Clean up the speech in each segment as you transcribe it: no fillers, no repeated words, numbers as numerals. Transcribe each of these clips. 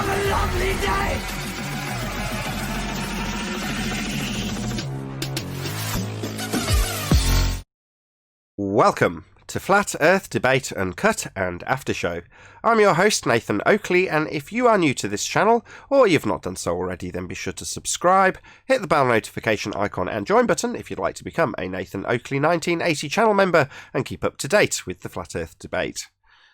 a lovely day! Welcome to Flat Earth Debate Uncut and After Show. I'm your host Nathan Oakley, and if you are new to this channel, or you've not done so already, then be sure to subscribe, hit the bell notification icon and join button if you'd like to become a Nathan Oakley 1980 channel member and keep up to date with the Flat Earth Debate.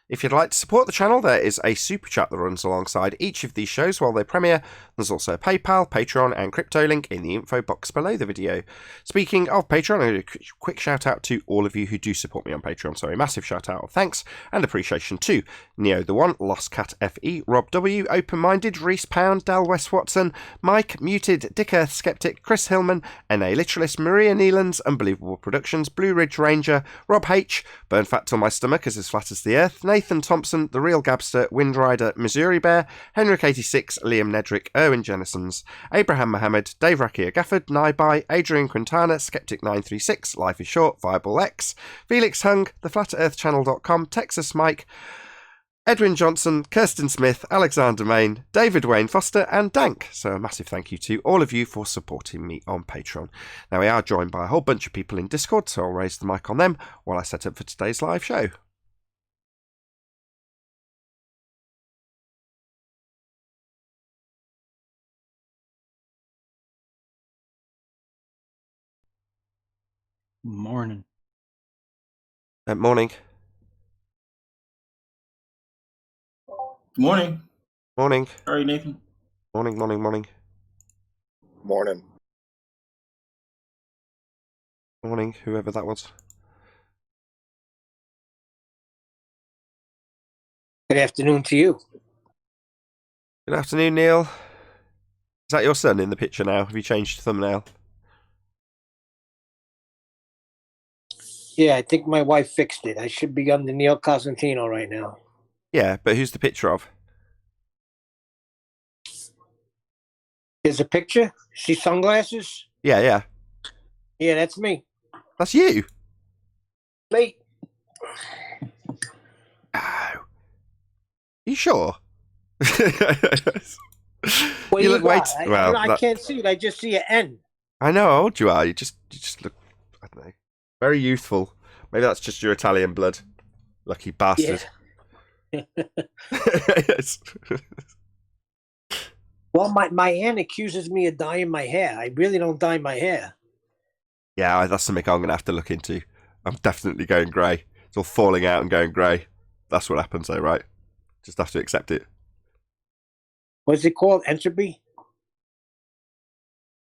If you'd like to support the channel, there is a super chat that runs alongside each of these shows while they premiere. There's also a PayPal, Patreon and crypto link in the info box below the video. Speaking of Patreon, a quick shout out to all of you who do support me on Patreon. Sorry, massive shout out of thanks and appreciation to Neo the One, Lost Cat FE, Rob W, Open Minded, Reese Pound, Dal West Watson, Mike, Muted, Dick Earth Skeptic, Chris Hillman, NA Literalist, Maria Neelands, Unbelievable Productions, Blue Ridge Ranger, Rob H, Burn Fat Till My Stomach is as flat as the earth, Nathan Thompson, The Real Gabster, Windrider, Missouri Bear, Henrik86, Liam Nedrick, Erwin Jennisons, Abraham Mohammed, Dave Rakia Gafford, Naibai, Adrian Quintana, Skeptic936, Life is Short, Fireball X, Felix Hung, TheFlatEarthChannel.com, Texas Mike, Edwin Johnson, Kirsten Smith, Alexander Main, David Wayne Foster and Dank. So a massive thank you to all of you for supporting me on Patreon. Now we are joined by a whole bunch of people in Discord, so I'll raise the mic on them while I set up for today's live show. Morning. Morning. Morning. Morning. How are you, Nathan? Morning. Morning. Morning, whoever that was. Good afternoon to you. Good afternoon, Neil. Is that your son in the picture now? Have you changed the thumbnail? Yeah, I think my wife fixed it. I should be under Neil Cosentino right now. Yeah, but who's the picture of? There's a picture? See sunglasses? Yeah. Yeah, that's me. That's you? Late. Oh. You sure? What You look got? way I can't see it. I just see an N. I know how old you are. You just look, I don't know, very youthful. Maybe that's just your Italian blood. Lucky bastard. Yeah. Yes. Well, my aunt accuses me of dyeing my hair. I really don't dye my hair. Yeah, that's something I'm going to have to look into. I'm definitely going grey. It's all falling out and going grey. That's what happens though, right? Just have to accept it. What's it called? Entropy?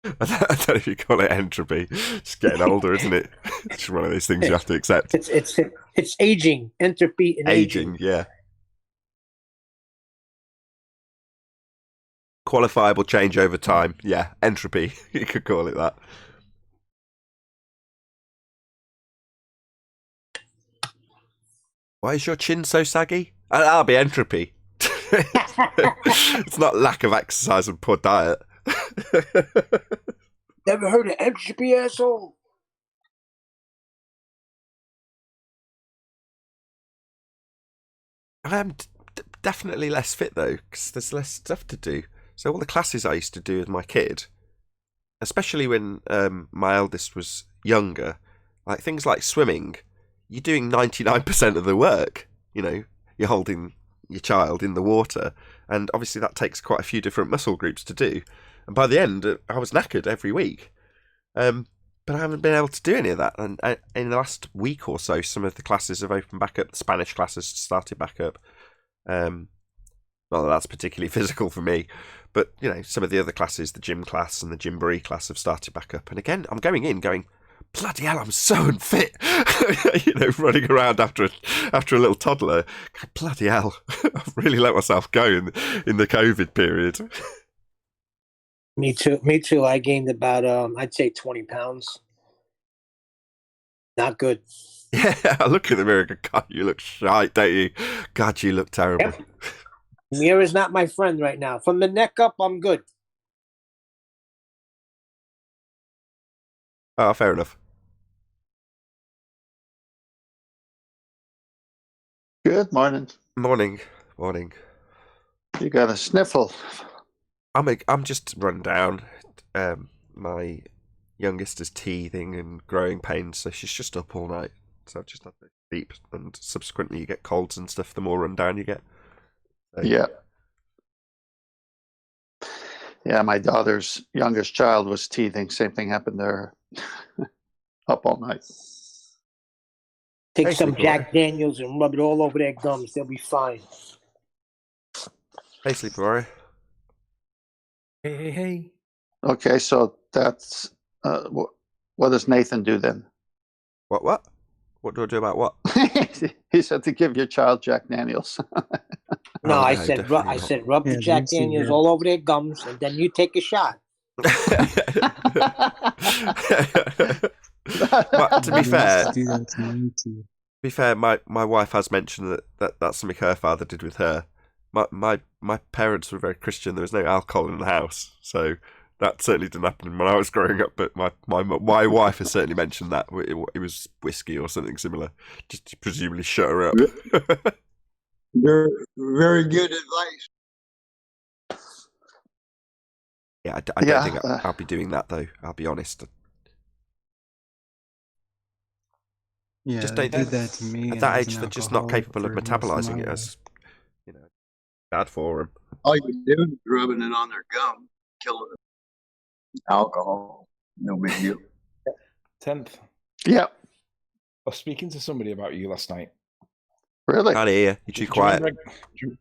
I don't know if you call it entropy. Just getting older, isn't it? It's just one of those things you have to accept. It's aging. Entropy and aging. Yeah. Qualifiable change over time. Yeah, entropy. You could call it that. Why is your chin so saggy? That'll be entropy. It's not lack of exercise and poor diet. Never heard of entropy, asshole? I'm definitely less fit though, because there's less stuff to do. So all the classes I used to do with my kid, especially when my eldest was younger, like things like swimming, you're doing 99% of the work. You know, you're holding your child in the water, and obviously that takes quite a few different muscle groups to do. And by the end, I was knackered every week. But I haven't been able to do any of that. And in the last week or so, some of the classes have opened back up. The Spanish classes started back up. Not that that's particularly physical for me, but you know, some of the other classes, the gym class and the gymboree class, have started back up. And again, I'm going in, going, bloody hell, I'm so unfit. You know, running around after a little toddler. Bloody hell, I've really let myself go in the COVID period. Me too. I gained about, I'd say 20 pounds. Not good. Yeah, I look in the mirror and go, God, you look shite, don't you? God, you look terrible. Yep. Mirror's not my friend right now. From the neck up, I'm good. Oh, fair enough. Good morning. Morning. You got a sniffle. I'm just run down. My youngest is teething and growing pains, so she's just up all night. So I've just had to sleep, and subsequently you get colds and stuff the more run down you get. So, Yeah. Yeah, my daughter's youngest child was teething. Same thing happened to her. Up all night. Take Basically, some Jack Daniels and rub it all over their gums. They'll be fine. Hey, Sleepy Warrior. Hey. Okay, so that's what does Nathan do then? What? What do I do about what? He said to give your child Jack Daniels. No, I definitely said rub the Yeah, Jack you see Daniels that. all over their gums, and then you take a shot. But to be fair, Do that to me too. my wife has mentioned that's something her father did with her. My parents were very Christian. There was no alcohol in the house, so that certainly didn't happen when I was growing up. But my wife has certainly mentioned that it was whiskey or something similar, just to presumably shut her up. Very, very good advice. Yeah, I don't think I'll be doing that though. I'll be honest. Yeah, Just they don't did that to me. At and that I age, was an they're just not alcoholic capable of for most metabolizing my it life. as bad for them. All you do is rubbing it on their gum, killing them. Alcohol, no big deal. 10th. Yeah, I was speaking to somebody about you last night. really? Can't hear you. You're too quiet.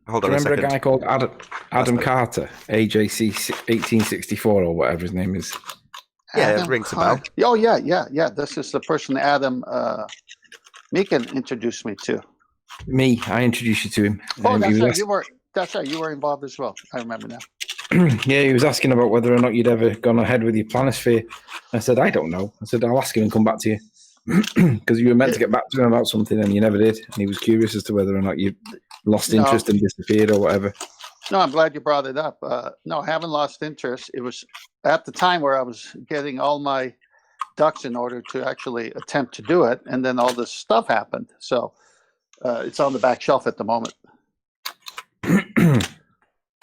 Hold Do on you a remember a second. guy called Adam better. Carter, AJC 1864 or whatever his name is? Yeah, it Adam rings a Carter. bell. Oh, yeah. This is the person Adam Meekin introduced me to. Me, I introduced you to him. Oh, He that's was right. That's right. You were involved as well. I remember now. yeah, he was asking about whether or not you'd ever gone ahead with your planosphere. I said, I don't know. I said, I'll ask him and come back to you. Because you were meant to get back to him about something and you never did. And he was curious as to whether or not you lost interest and disappeared or whatever. No, I'm glad you brought it up. No, I haven't lost interest. It was at the time where I was getting all my ducks in order to actually attempt to do it. And then all this stuff happened. So it's on the back shelf at the moment.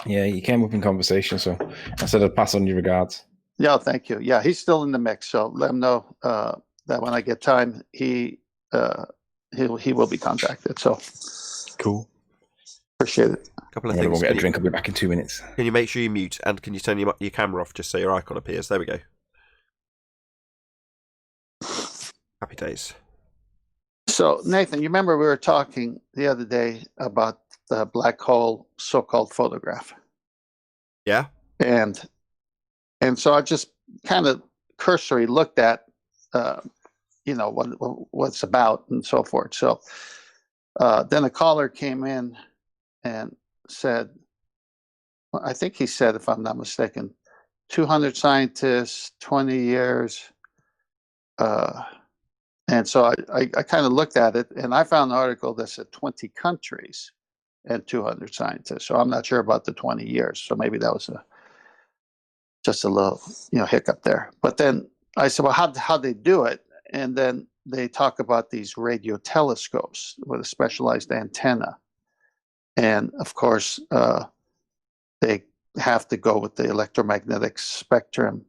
Yeah, you came up in conversation, so I said I'd pass on your regards. Yeah, thank you. Yeah, he's still in the mix. So let him know that when I get time, he will be contacted. So Cool. appreciate it. Couple of I'm going to things. go get a drink. I'll be back in 2 minutes. Can you make sure you mute and can you turn your camera off just so your icon appears? There we go. Happy days. So Nathan, you remember we were talking the other day about the black hole so-called photograph. Yeah. And so I just kind of cursory looked at, what it's about and so forth. So then a caller came in and said, well, I think he said, if I'm not mistaken, 200 scientists, 20 years. And so I kind of looked at it and I found an article that said 20 countries and 200 scientists. So I'm not sure about the 20 years. So maybe that was just a little, hiccup there. But then I said, well, how they do it? And then they talk about these radio telescopes with a specialized antenna. And of course, they have to go with the electromagnetic spectrum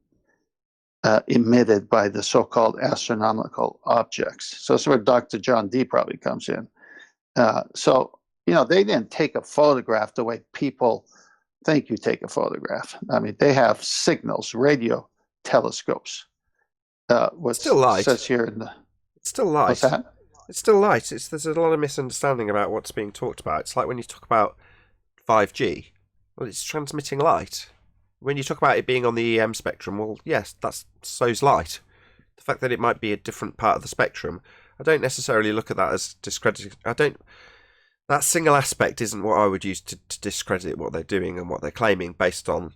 emitted by the so-called astronomical objects. So that's where Dr. John D probably comes in. So, they didn't take a photograph the way people think you take a photograph. I mean, they have signals, radio telescopes. What's Still light. says here in the... It's still light. What's that? It's still light. There's a lot of misunderstanding about what's being talked about. It's like when you talk about 5G. Well, it's transmitting light. When you talk about it being on the EM spectrum, well, yes, so's light. The fact that it might be a different part of the spectrum, I don't necessarily look at that as discrediting. That single aspect isn't what I would use to discredit what they're doing and what they're claiming based on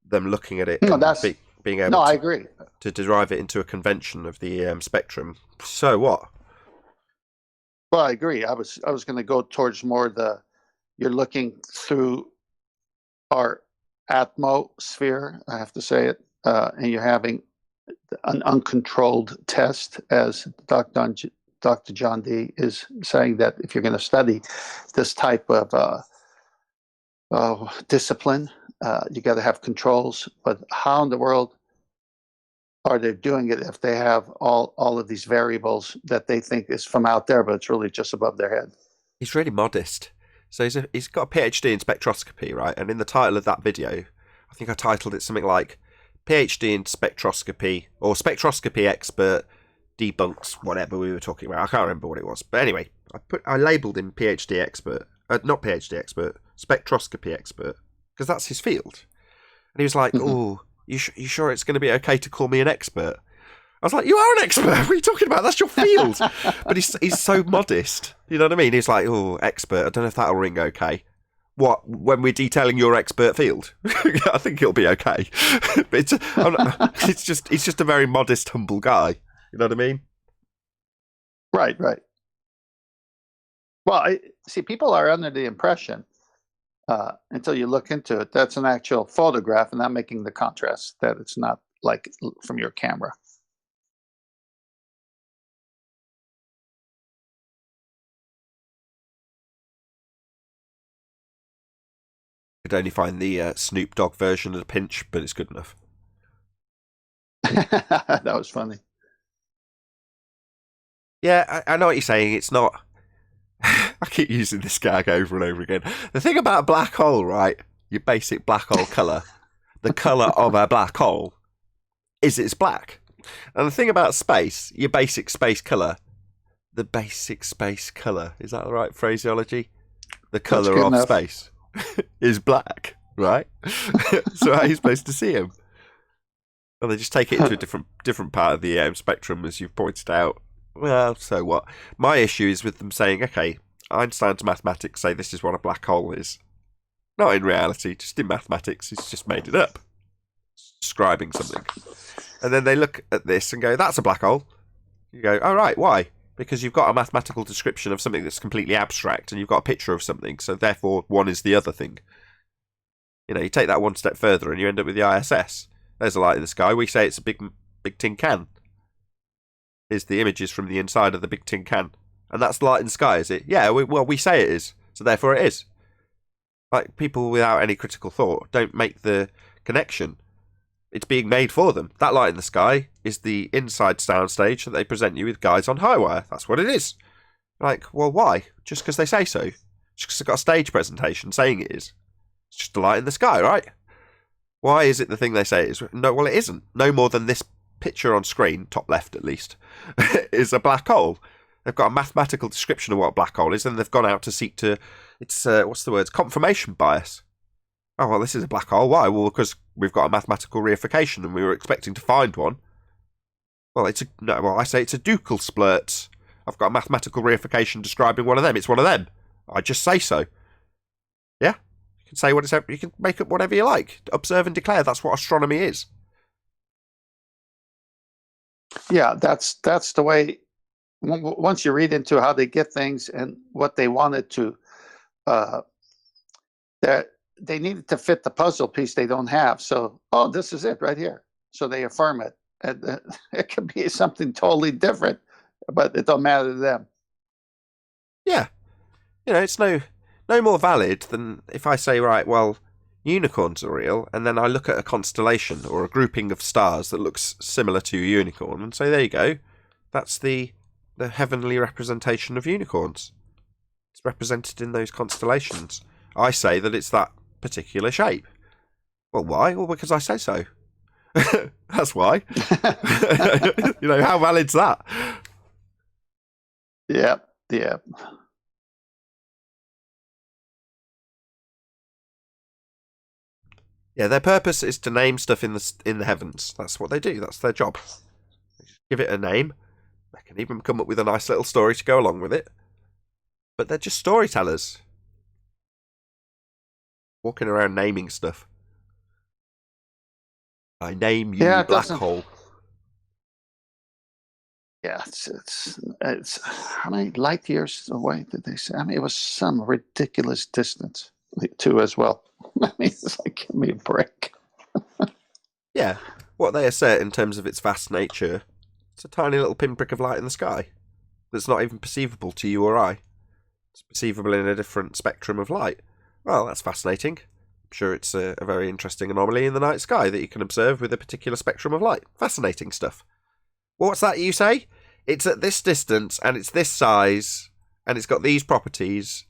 them looking at it No, and that's... being able No, I to, agree. to derive it into a convention of the EM spectrum. So what? Well, I agree. I was going to go towards more you're looking through our atmosphere, I have to say it, and you're having an uncontrolled test, as Dr. John D is saying, that if you're going to study this type of discipline. You got to have controls. But how in the world are they doing it if they have all of these variables that they think is from out there, but it's really just above their head? He's really modest. So he's got a PhD in spectroscopy, right? And in the title of that video, I think I titled it something like PhD in spectroscopy or spectroscopy expert debunks whatever we were talking about. I can't remember what it was. But anyway, I labelled him PhD expert. Not PhD expert, spectroscopy expert. Because that's his field. And he was like, oh, you sure it's going to be okay to call me an expert? I was like, you are an expert. What are you talking about? That's your field. But he's so modest. You know what I mean? He's like, oh, expert. I don't know if that'll ring okay. What, when we're detailing your expert field? I think it'll be okay. But he's just a very modest, humble guy. You know what I mean? Right. Well, see, people are under the impression, until you look into it, that's an actual photograph and not making the contrast, that it's not like from your camera. Could only find the Snoop Dogg version of the pinch, but it's good enough. That was funny. Yeah, I know what you're saying. It's not... I keep using this gag over and over again. The thing about a black hole, right? Your basic black hole colour. The colour of a black hole is it's black. And the thing about space, your basic space colour. The basic space colour. Is that the right phraseology? The colour of space is black, right? So how are you supposed to see him? Well, they just take it into a different part of the spectrum, as you've pointed out. Well, so what? My issue is with them saying, okay, Einstein's mathematics say this is what a black hole is. Not in reality, just in mathematics, he's just made it up. Describing something. And then they look at this and go, that's a black hole. You go, oh right, why? Because you've got a mathematical description of something that's completely abstract and you've got a picture of something, so therefore one is the other thing. You know, you take that one step further and you end up with the ISS. There's a light in the sky, we say it's a big tin can. Here's the images from the inside of the big tin can. And that's the light in the sky, is it? Yeah, we say it is, so therefore it is. Like, people without any critical thought don't make the connection. It's being made for them. That light in the sky is the inside soundstage that they present you with guys on Highwire. That's what it is. Like, well, why? Just because they say so? Just because they've got a stage presentation saying it is? It's just a light in the sky, right? Why is it the thing they say it is? No, well, it isn't. No more than this picture on screen, top left at least, is a black hole. They've got a mathematical description of what a black hole is, and they've gone out to seek to... It's, what's the word? It's confirmation bias. Oh, well, this is a black hole. Why? Well, because we've got a mathematical reification and we were expecting to find one. Well, I say it's a ducal splurt. I've got a mathematical reification describing one of them. It's one of them. I just say so. Yeah? You can say what it's... You can make up whatever you like. Observe and declare. That's what astronomy is. Yeah, that's the way... Once you read into how they get things and what they wanted to... they needed to fit the puzzle piece they don't have. So, oh, this is it right here. So they affirm it. And it could be something totally different, but it don't matter to them. Yeah. You know, it's no more valid than if I say, right, well, unicorns are real, and then I look at a constellation or a grouping of stars that looks similar to a unicorn and say, there you go. That's the heavenly representation of unicorns. It's represented in those constellations. I say that it's that particular shape. Well, why? Well, because I say so. That's why. You know, how valid's that? Yeah. Yeah, their purpose is to name stuff in the heavens. That's what they do. That's their job. They just give it a name. They can even come up with a nice little story to go along with it. But they're just storytellers. Walking around naming stuff. I name you black hole. Yeah, it's how many light years away did they say? I mean, it was some ridiculous distance too, as well. I mean, it's like, give me a break. Yeah, what they assert in terms of its vast nature, it's a tiny little pinprick of light in the sky that's not even perceivable to you or I. It's perceivable in a different spectrum of light. Well, that's fascinating. I'm sure it's a very interesting anomaly in the night sky that you can observe with a particular spectrum of light. Fascinating stuff. What's that you say? It's at this distance, and it's this size, and it's got these properties.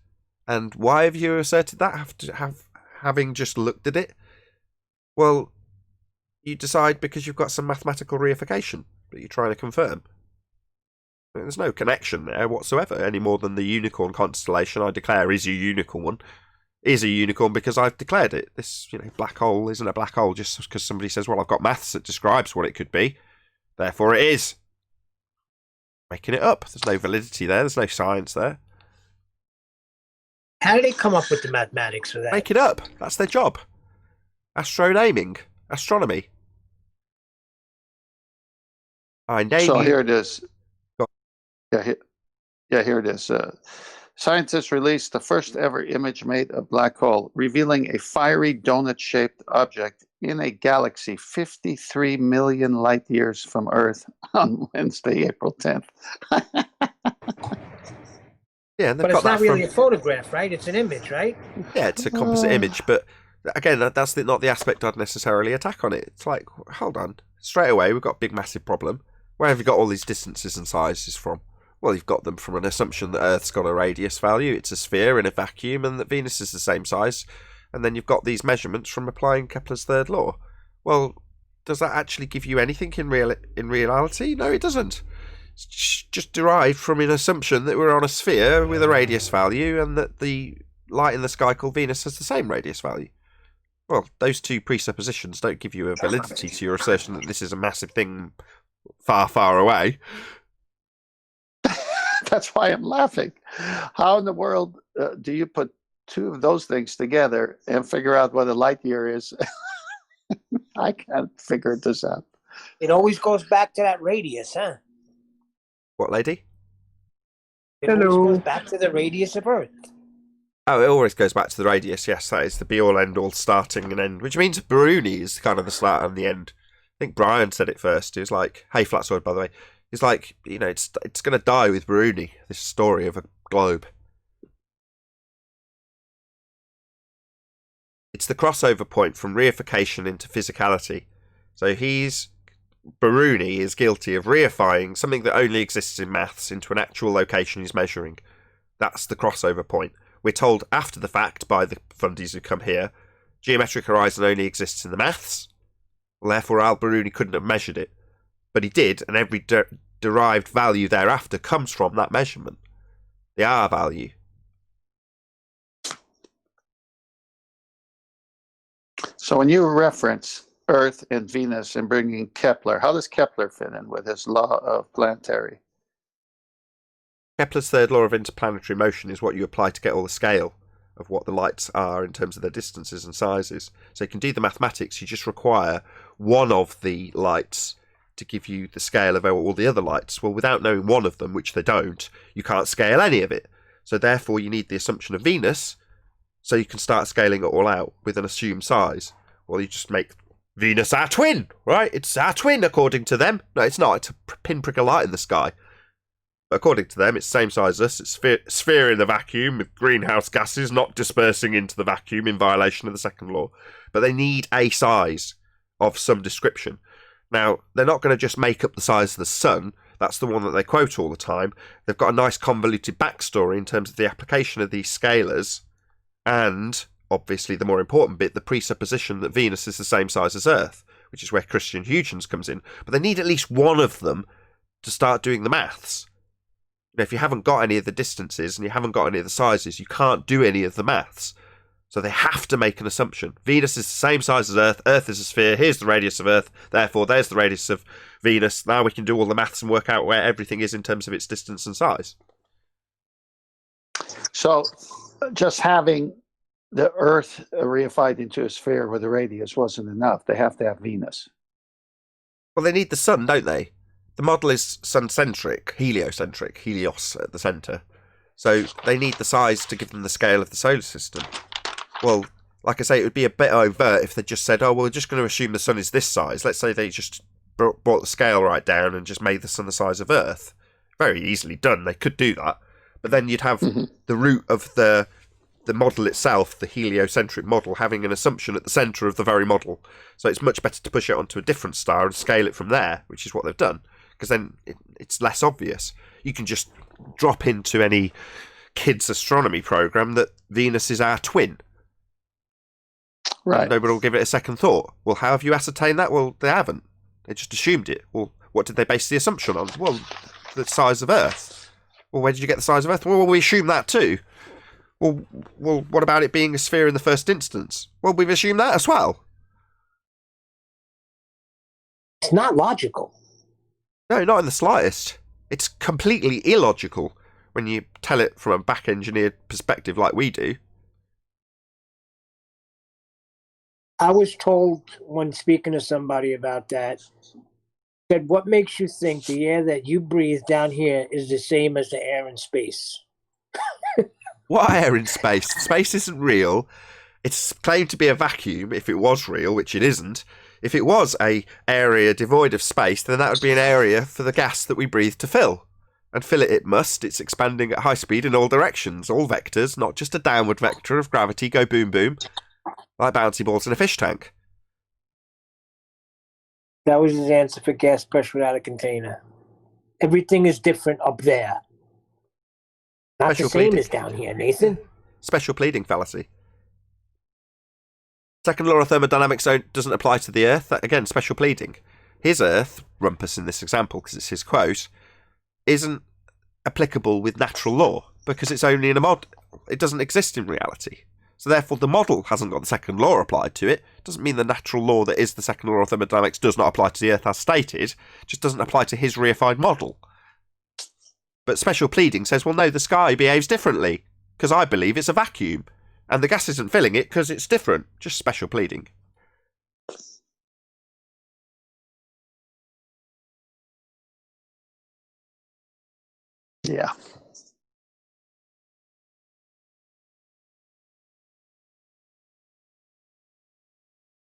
And why have you asserted that, having just looked at it? Well, you decide because you've got some mathematical reification that you're trying to confirm. There's no connection there whatsoever, any more than the unicorn constellation I declare is a unicorn. Is a unicorn because I've declared it. This, black hole isn't a black hole just because somebody says, well, I've got maths that describes what it could be. Therefore it is. Making it up. There's no validity there. There's no science there. How did they come up with the mathematics for that? Make it up. That's their job. Astronaming. Astronomy. I name So you. here it is. Go Here it is. Scientists released the first ever image made of black hole, revealing a fiery donut-shaped object in a galaxy 53 million light years from Earth on Wednesday, April 10th. Yeah, and they've But got it's not that really from. a photograph, right? It's an image, right? Yeah, it's a composite image, but again, that's not the aspect I'd necessarily attack on it. It's like, hold on, straight away we've got a big, massive problem. Where have you got all these distances and sizes from? Well, you've got them from an assumption that Earth's got a radius value, it's a sphere in a vacuum, and that Venus is the same size. And then you've got these measurements from applying Kepler's third law. Well, does that actually give you anything in reality? No, it doesn't. It's just derived from an assumption that we're on a sphere with a radius value, and that the light in the sky called Venus has the same radius value. Well, those two presuppositions don't give you a validity to your assertion that this is a massive thing far, far away. That's why I'm laughing. How in the world do you put two of those things together and figure out what a light year is? I can't figure this out. It always goes back to that radius, huh? What, lady? It always goes back to the radius of Earth. Oh, it always goes back to the radius. Yes, that is the be-all, end-all, starting and end, which means Bruni is kind of the start and the end. I think Brian said it first. He was like, hey, Flatsoid, by the way. He's like, it's going to die with Bruni, this story of a globe. It's the crossover point from reification into physicality. So Bruni is guilty of reifying something that only exists in maths into an actual location he's measuring. That's the crossover point. We're told after the fact by the fundies who come here, geometric horizon only exists in the maths. Well, therefore, Al-Biruni couldn't have measured it. But he did, and every derived value thereafter comes from that measurement. The R value. So when you reference Earth and Venus and bringing Kepler, how does Kepler fit in with his law of planetary? Kepler's third law of interplanetary motion is what you apply to get all the scale of what the lights are in terms of their distances and sizes. So you can do the mathematics, you just require one of the lights to give you the scale of all the other lights. Well, without knowing one of them, which they don't, you can't scale any of it. So therefore you need the assumption of Venus, so you can start scaling it all out with an assumed size. Well, you just make Venus our twin, right? It's our twin according to them. No, it's not. It's a pinprick of light in the sky. But according to them, it's the same size as us. It's sphere in the vacuum with greenhouse gases not dispersing into the vacuum in violation of the second law. But they need a size of some description. Now, they're not going to just make up the size of the sun. That's the one that they quote all the time. They've got a nice convoluted backstory in terms of the application of these scalars and, obviously, the more important bit, the presupposition that Venus is the same size as Earth, which is where Christian Huygens comes in. But they need at least one of them to start doing the maths. If you haven't got any of the distances and you haven't got any of the sizes, you can't do any of the maths. So they have to make an assumption. Venus is the same size as Earth. Earth is a sphere. Here's the radius of Earth. Therefore, there's the radius of Venus. Now we can do all the maths and work out where everything is in terms of its distance and size. So just having the Earth reified into a sphere with a radius wasn't enough. They have to have Venus. Well, they need the sun, don't they? The model is sun-centric, heliocentric, helios at the centre. So they need the size to give them the scale of the solar system. Well, like I say, it would be a bit overt if they just said, oh, well, we're just going to assume the sun is this size. Let's say they just brought the scale right down and just made the sun the size of Earth. Very easily done. They could do that. But then you'd have the root of the the model itself, the heliocentric model, having an assumption at the centre of the very model. So it's much better to push it onto a different star and scale it from there, which is what they've done, because then it's less obvious. You can just drop into any kids' astronomy program that Venus is our twin. Right. And nobody will give it a second thought. Well, how have you ascertained that? Well, they haven't. They just assumed it. Well, what did they base the assumption on? Well, the size of Earth. Well, where did you get the size of Earth? Well, we assume that too. Well, what about it being a sphere in the first instance? Well, we've assumed that as well. It's not logical. No, not in the slightest. It's completely illogical when you tell it from a back-engineered perspective like we do. I was told when speaking to somebody about that, said, what makes you think the air that you breathe down here is the same as the air in space? What air in space? Space isn't real. It's claimed to be a vacuum, if it was real, which it isn't. If it was a area devoid of space, then that would be an area for the gas that we breathe to fill. And fill it must. It's expanding at high speed in all directions, all vectors, not just a downward vector of gravity go boom boom, like bouncy balls in a fish tank. That was his answer for gas pressure without a container. Everything is different up there. Not Special the same pleading. as down here, Nathan. Special pleading fallacy. Second law of thermodynamics doesn't apply to the Earth. That, again, special pleading. His Earth, Rumpus in this example, because it's his quote, isn't applicable with natural law because it's only in a mod. It doesn't exist in reality. So therefore, the model hasn't got the second law applied to it. Doesn't mean the natural law that is the second law of thermodynamics does not apply to the Earth as stated. It just doesn't apply to his reified model. But special pleading says, well, no, the sky behaves differently because I believe it's a vacuum and the gas isn't filling it because it's different. Just special pleading. Yeah.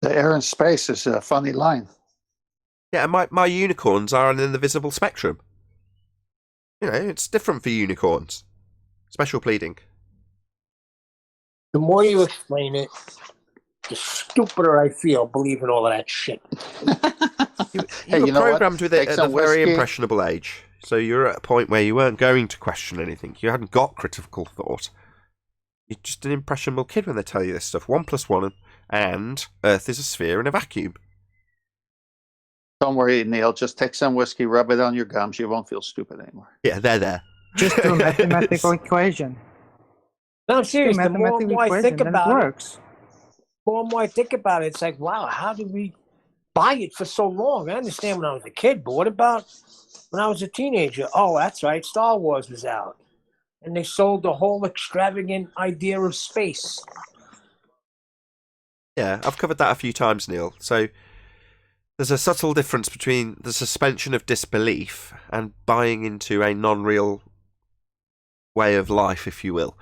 The air in space is a funny line. Yeah, and my unicorns are in the visible spectrum. You know, it's different for unicorns. Special pleading. The more you explain it, the stupider I feel believing all of that shit. You Hey, were you know what? programmed with it Take at a some very whiskey. impressionable age. So you're at a point where you weren't going to question anything. You hadn't got critical thought. You're just an impressionable kid when they tell you this stuff. 1 + 1 and Earth is a sphere in a vacuum. Don't worry, Neil. Just take some whiskey, rub it on your gums. You won't feel stupid anymore. Yeah, they're there. Just do a mathematical equation. No, I'm Do a serious. The more and mathematical more I think equation, then it about it, works. more and more I think about it, it's like, wow, how did we buy it for so long? I understand when I was a kid, but what about when I was a teenager? Oh, that's right, Star Wars was out. And they sold the whole extravagant idea of space. Yeah, I've covered that a few times, Neil. So there's a subtle difference between the suspension of disbelief and buying into a non-real way of life, if you will.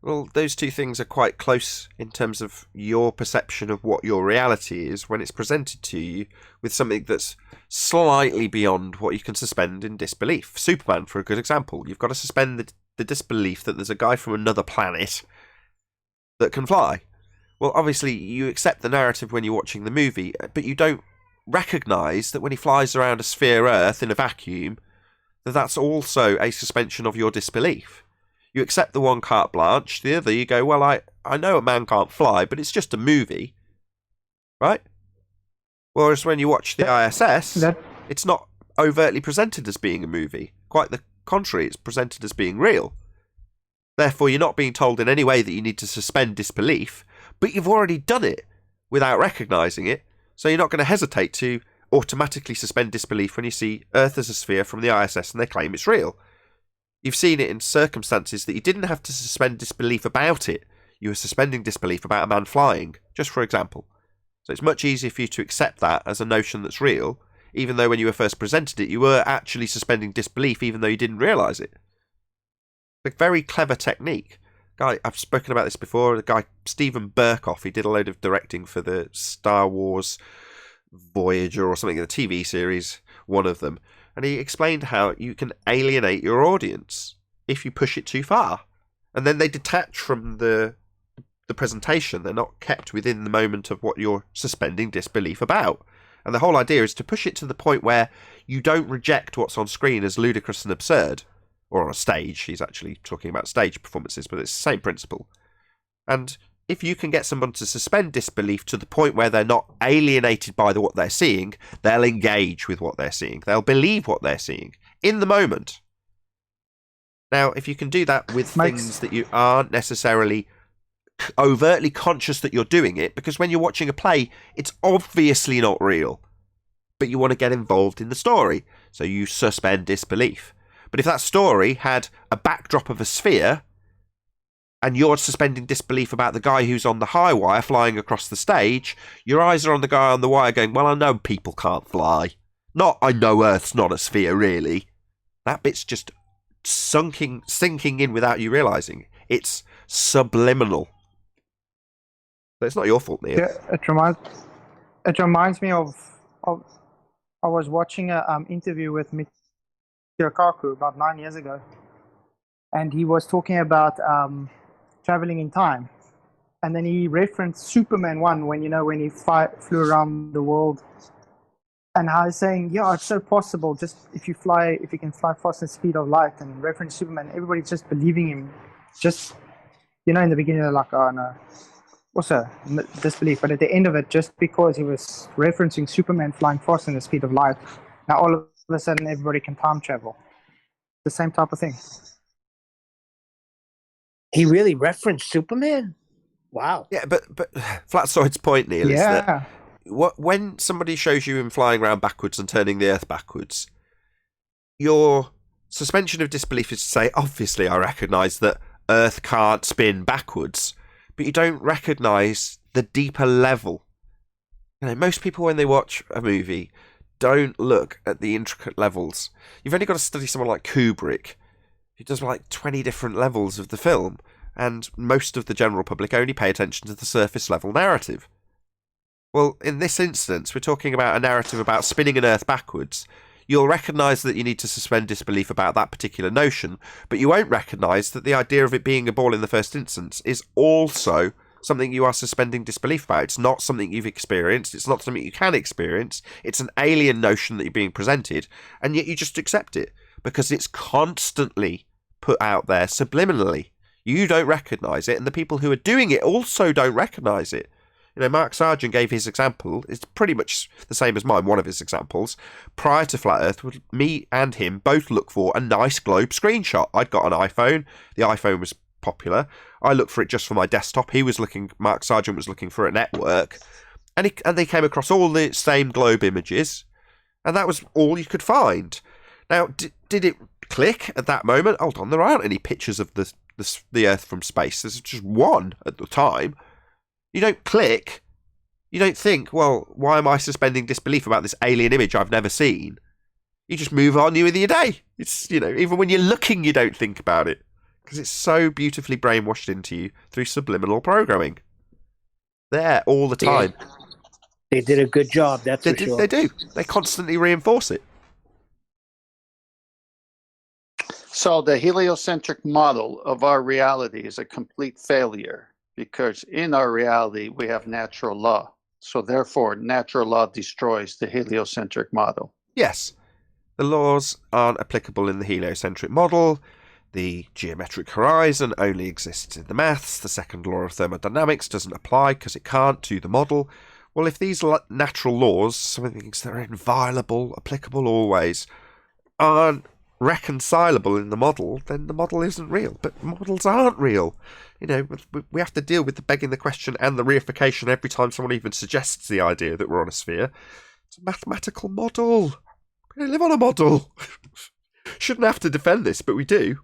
Well, those two things are quite close in terms of your perception of what your reality is when it's presented to you with something that's slightly beyond what you can suspend in disbelief. Superman, for a good example. You've got to suspend the disbelief that there's a guy from another planet that can fly. Well, obviously, you accept the narrative when you're watching the movie, but you don't recognise that when he flies around a sphere Earth in a vacuum, that's also a suspension of your disbelief. You accept the one carte blanche, the other you go, well, I know a man can't fly, but it's just a movie, right? Whereas when you watch the ISS, it's not overtly presented as being a movie. Quite the contrary, it's presented as being real. Therefore, you're not being told in any way that you need to suspend disbelief, but you've already done it without recognising it, so you're not going to hesitate to automatically suspend disbelief when you see Earth as a sphere from the ISS and they claim it's real. You've seen it in circumstances that you didn't have to suspend disbelief about it. You were suspending disbelief about a man flying, just for example. So it's much easier for you to accept that as a notion that's real, even though when you were first presented it, you were actually suspending disbelief even though you didn't realise it. It's a very clever technique. Guy, I've spoken about this before, the guy Stephen Burkoff, he did a load of directing for the Star Wars Voyager or something, the TV series, one of them. And he explained how you can alienate your audience if you push it too far. And then they detach from the the presentation. They're not kept within the moment of what you're suspending disbelief about. And the whole idea is to push it to the point where you don't reject what's on screen as ludicrous and absurd. Or on a stage. He's actually talking about stage performances, but it's the same principle. And if you can get someone to suspend disbelief to the point where they're not alienated by what they're seeing, they'll engage with what they're seeing. They'll believe what they're seeing in the moment. Now, if you can do that with things that you aren't necessarily overtly conscious that you're doing it, because when you're watching a play, it's obviously not real, but you want to get involved in the story, so you suspend disbelief. But if that story had a backdrop of a sphere, and you're suspending disbelief about the guy who's on the high wire flying across the stage, your eyes are on the guy on the wire going, well, I know people can't fly. Not, I know Earth's not a sphere, really. That bit's just sinking in without you realising. It's subliminal. But it's not your fault, Neil. Yeah, it reminds me of I was watching an interview with Michio Kaku about 9 years ago, and he was talking about traveling in time, and then he referenced Superman 1 when he flew around the world, and I was saying, yeah, it's so possible. Just if you can fly faster than the speed of light, and reference Superman, everybody's just believing him. Just in the beginning they're like, oh no, also disbelief, but at the end of it, just because he was referencing Superman flying faster than the speed of light, now all of a sudden everybody can time travel. The same type of thing. He really referenced Superman? Wow. Yeah, but Flatside's point, Neil, is that when somebody shows you him flying around backwards and turning the Earth backwards, your suspension of disbelief is to say, obviously I recognise that Earth can't spin backwards, but you don't recognise the deeper level. Most people, when they watch a movie, don't look at the intricate levels. You've only got to study someone like Kubrick, who does like 20 different levels of the film, and most of the general public only pay attention to the surface level narrative. Well, in this instance, we're talking about a narrative about spinning an Earth backwards. You'll recognise that you need to suspend disbelief about that particular notion, but you won't recognise that the idea of it being a ball in the first instance is also something you are suspending disbelief about. It's not something you've experienced. It's not something you can experience. It's an alien notion that you're being presented, and yet you just accept it because it's constantly put out there subliminally. You don't recognise it, and the people who are doing it also don't recognise it. Mark Sargent gave his example. It's pretty much the same as mine, one of his examples. Prior to Flat Earth, me and him both looked for a nice globe screenshot. I'd got an iPhone. The iPhone was popular. I looked for it just for my desktop. Mark Sargent was looking for a network. And they came across all the same globe images. And that was all you could find. Now, did it click at that moment? Hold on, there aren't any pictures of the Earth from space. There's just one at the time. You don't click. You don't think, well, why am I suspending disbelief about this alien image I've never seen? You just move on with your day. It's, even when you're looking, you don't think about it. Because it's so beautifully brainwashed into you through subliminal programming. There, all the time. They did a good job, that's for sure. They do. They constantly reinforce it. So the heliocentric model of our reality is a complete failure. Because in our reality, we have natural law. So therefore, natural law destroys the heliocentric model. Yes. The laws aren't applicable in the heliocentric model. The geometric horizon only exists in the maths. The second law of thermodynamics doesn't apply because it can't to the model. Well, if these natural laws, some of the things that are inviolable, applicable always, aren't reconcilable in the model, then the model isn't real. But models aren't real. We have to deal with the begging the question and the reification every time someone even suggests the idea that we're on a sphere. It's a mathematical model. We don't live on a model. Shouldn't have to defend this, but we do.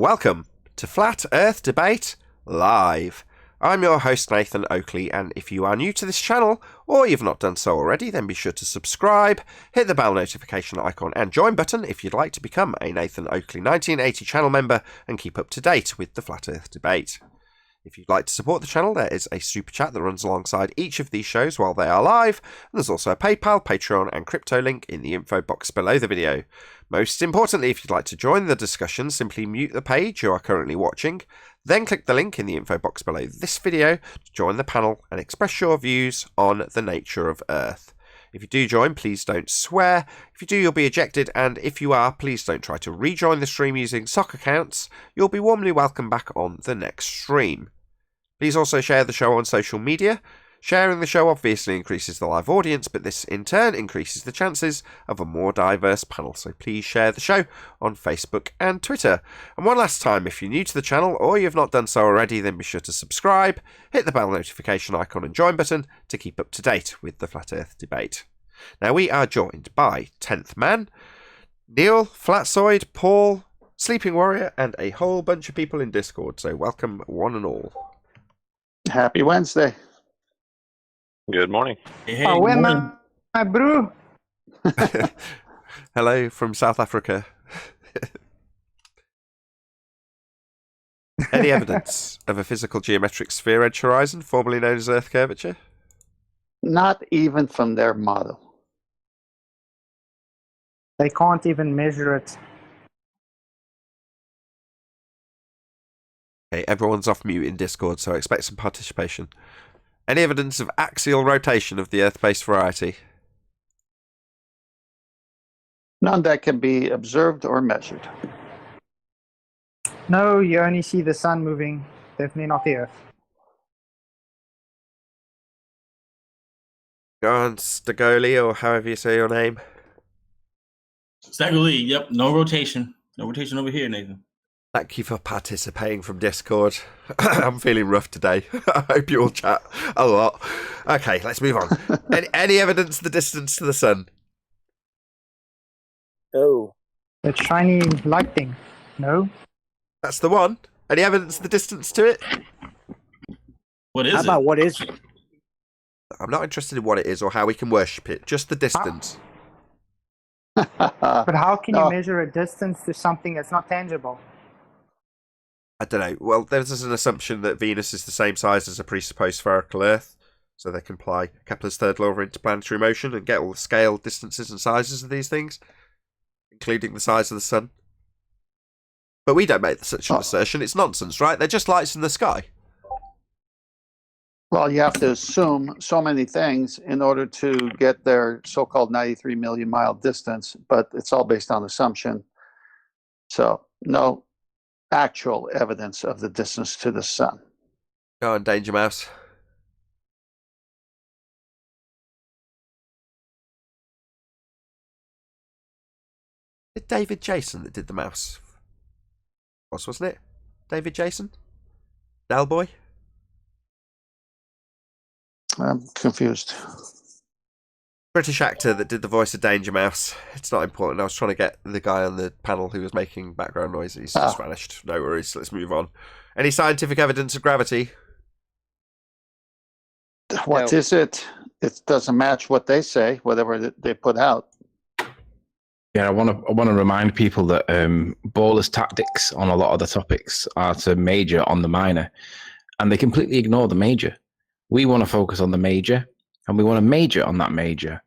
welcome to Flat Earth Debate Live. I'm your host Nathan Oakley, and if you are new to this channel, or you've not done so already, then be sure to subscribe, hit the bell notification icon and join button if you'd like to become a Nathan Oakley 1980 channel member and keep up to date with the Flat Earth Debate. If you'd like to support the channel, there is a super chat that runs alongside each of these shows while they are live, and there's also a PayPal, Patreon and crypto link in the info box below the video. Most importantly, if you'd like to join the discussion, simply mute the page you are currently watching, then click the link in the info box below this video to join the panel and express your views on the nature of Earth. If you do join, please don't swear. If you do, you'll be ejected, and if you are, please don't try to rejoin the stream using sock accounts. You'll be warmly welcomed back on the next stream. Please also share the show on social media. Sharing the show obviously increases the live audience, but this in turn increases the chances of a more diverse panel. So please share the show on Facebook and Twitter. And one last time, if you're new to the channel or you've not done so already, then be sure to subscribe, hit the bell notification icon and join button to keep up to date with the Flat Earth Debate. Now we are joined by 10th Man, Neil, Flatsoid, Paul, Sleeping Warrior, and a whole bunch of people in Discord. So welcome one and all. Happy Wednesday. Good morning. Hey, where my brew? Hello from South Africa. Any evidence of a physical geometric sphere edge horizon, formerly known as Earth curvature? Not even from their model. They can't even measure it. Okay, everyone's off mute in Discord, so I expect some participation. Any evidence of axial rotation of the Earth-based variety? None that can be observed or measured. No, you only see the sun moving, definitely not the Earth. Go on, Stagoli, or however you say your name. Staggerly, yep, no rotation. No rotation over here, Nathan. Thank you for participating from Discord. I'm feeling rough today. I hope you all chat a lot. Okay, let's move on. Any evidence of the distance to the sun? Oh. That shiny light thing. No? That's the one. Any evidence of the distance to it? What is How it? about what is it? I'm not interested in what it is or how we can worship it. Just the distance. But how can No. you measure a distance to something that's not tangible? I don't know. Well, there's an assumption that Venus is the same size as a presupposed spherical Earth, so they can apply Kepler's third law of interplanetary motion and get all the scale, distances and sizes of these things, including the size of the sun. But we don't make such an assertion. It's nonsense, right? They're just lights in the sky. Well, you have to assume so many things in order to get their so-called 93 million mile distance, but it's all based on assumption. So, no actual evidence of the distance to the sun. Go on, Danger Mouse. Did David Jason that did the mouse? Wasn't it? David Jason? Del Boy? I'm confused. British actor that did the voice of Danger Mouse. It's not important. I was trying to get the guy on the panel who was making background noise. He's just vanished. No worries. Let's move on. Any scientific evidence of gravity? What is it? It doesn't match what they say, whatever they put out. Yeah, I want to remind people that Bowler's tactics on a lot of the topics are to major on the minor, and they completely ignore the major. We want to focus on the major, and we want to major on that major.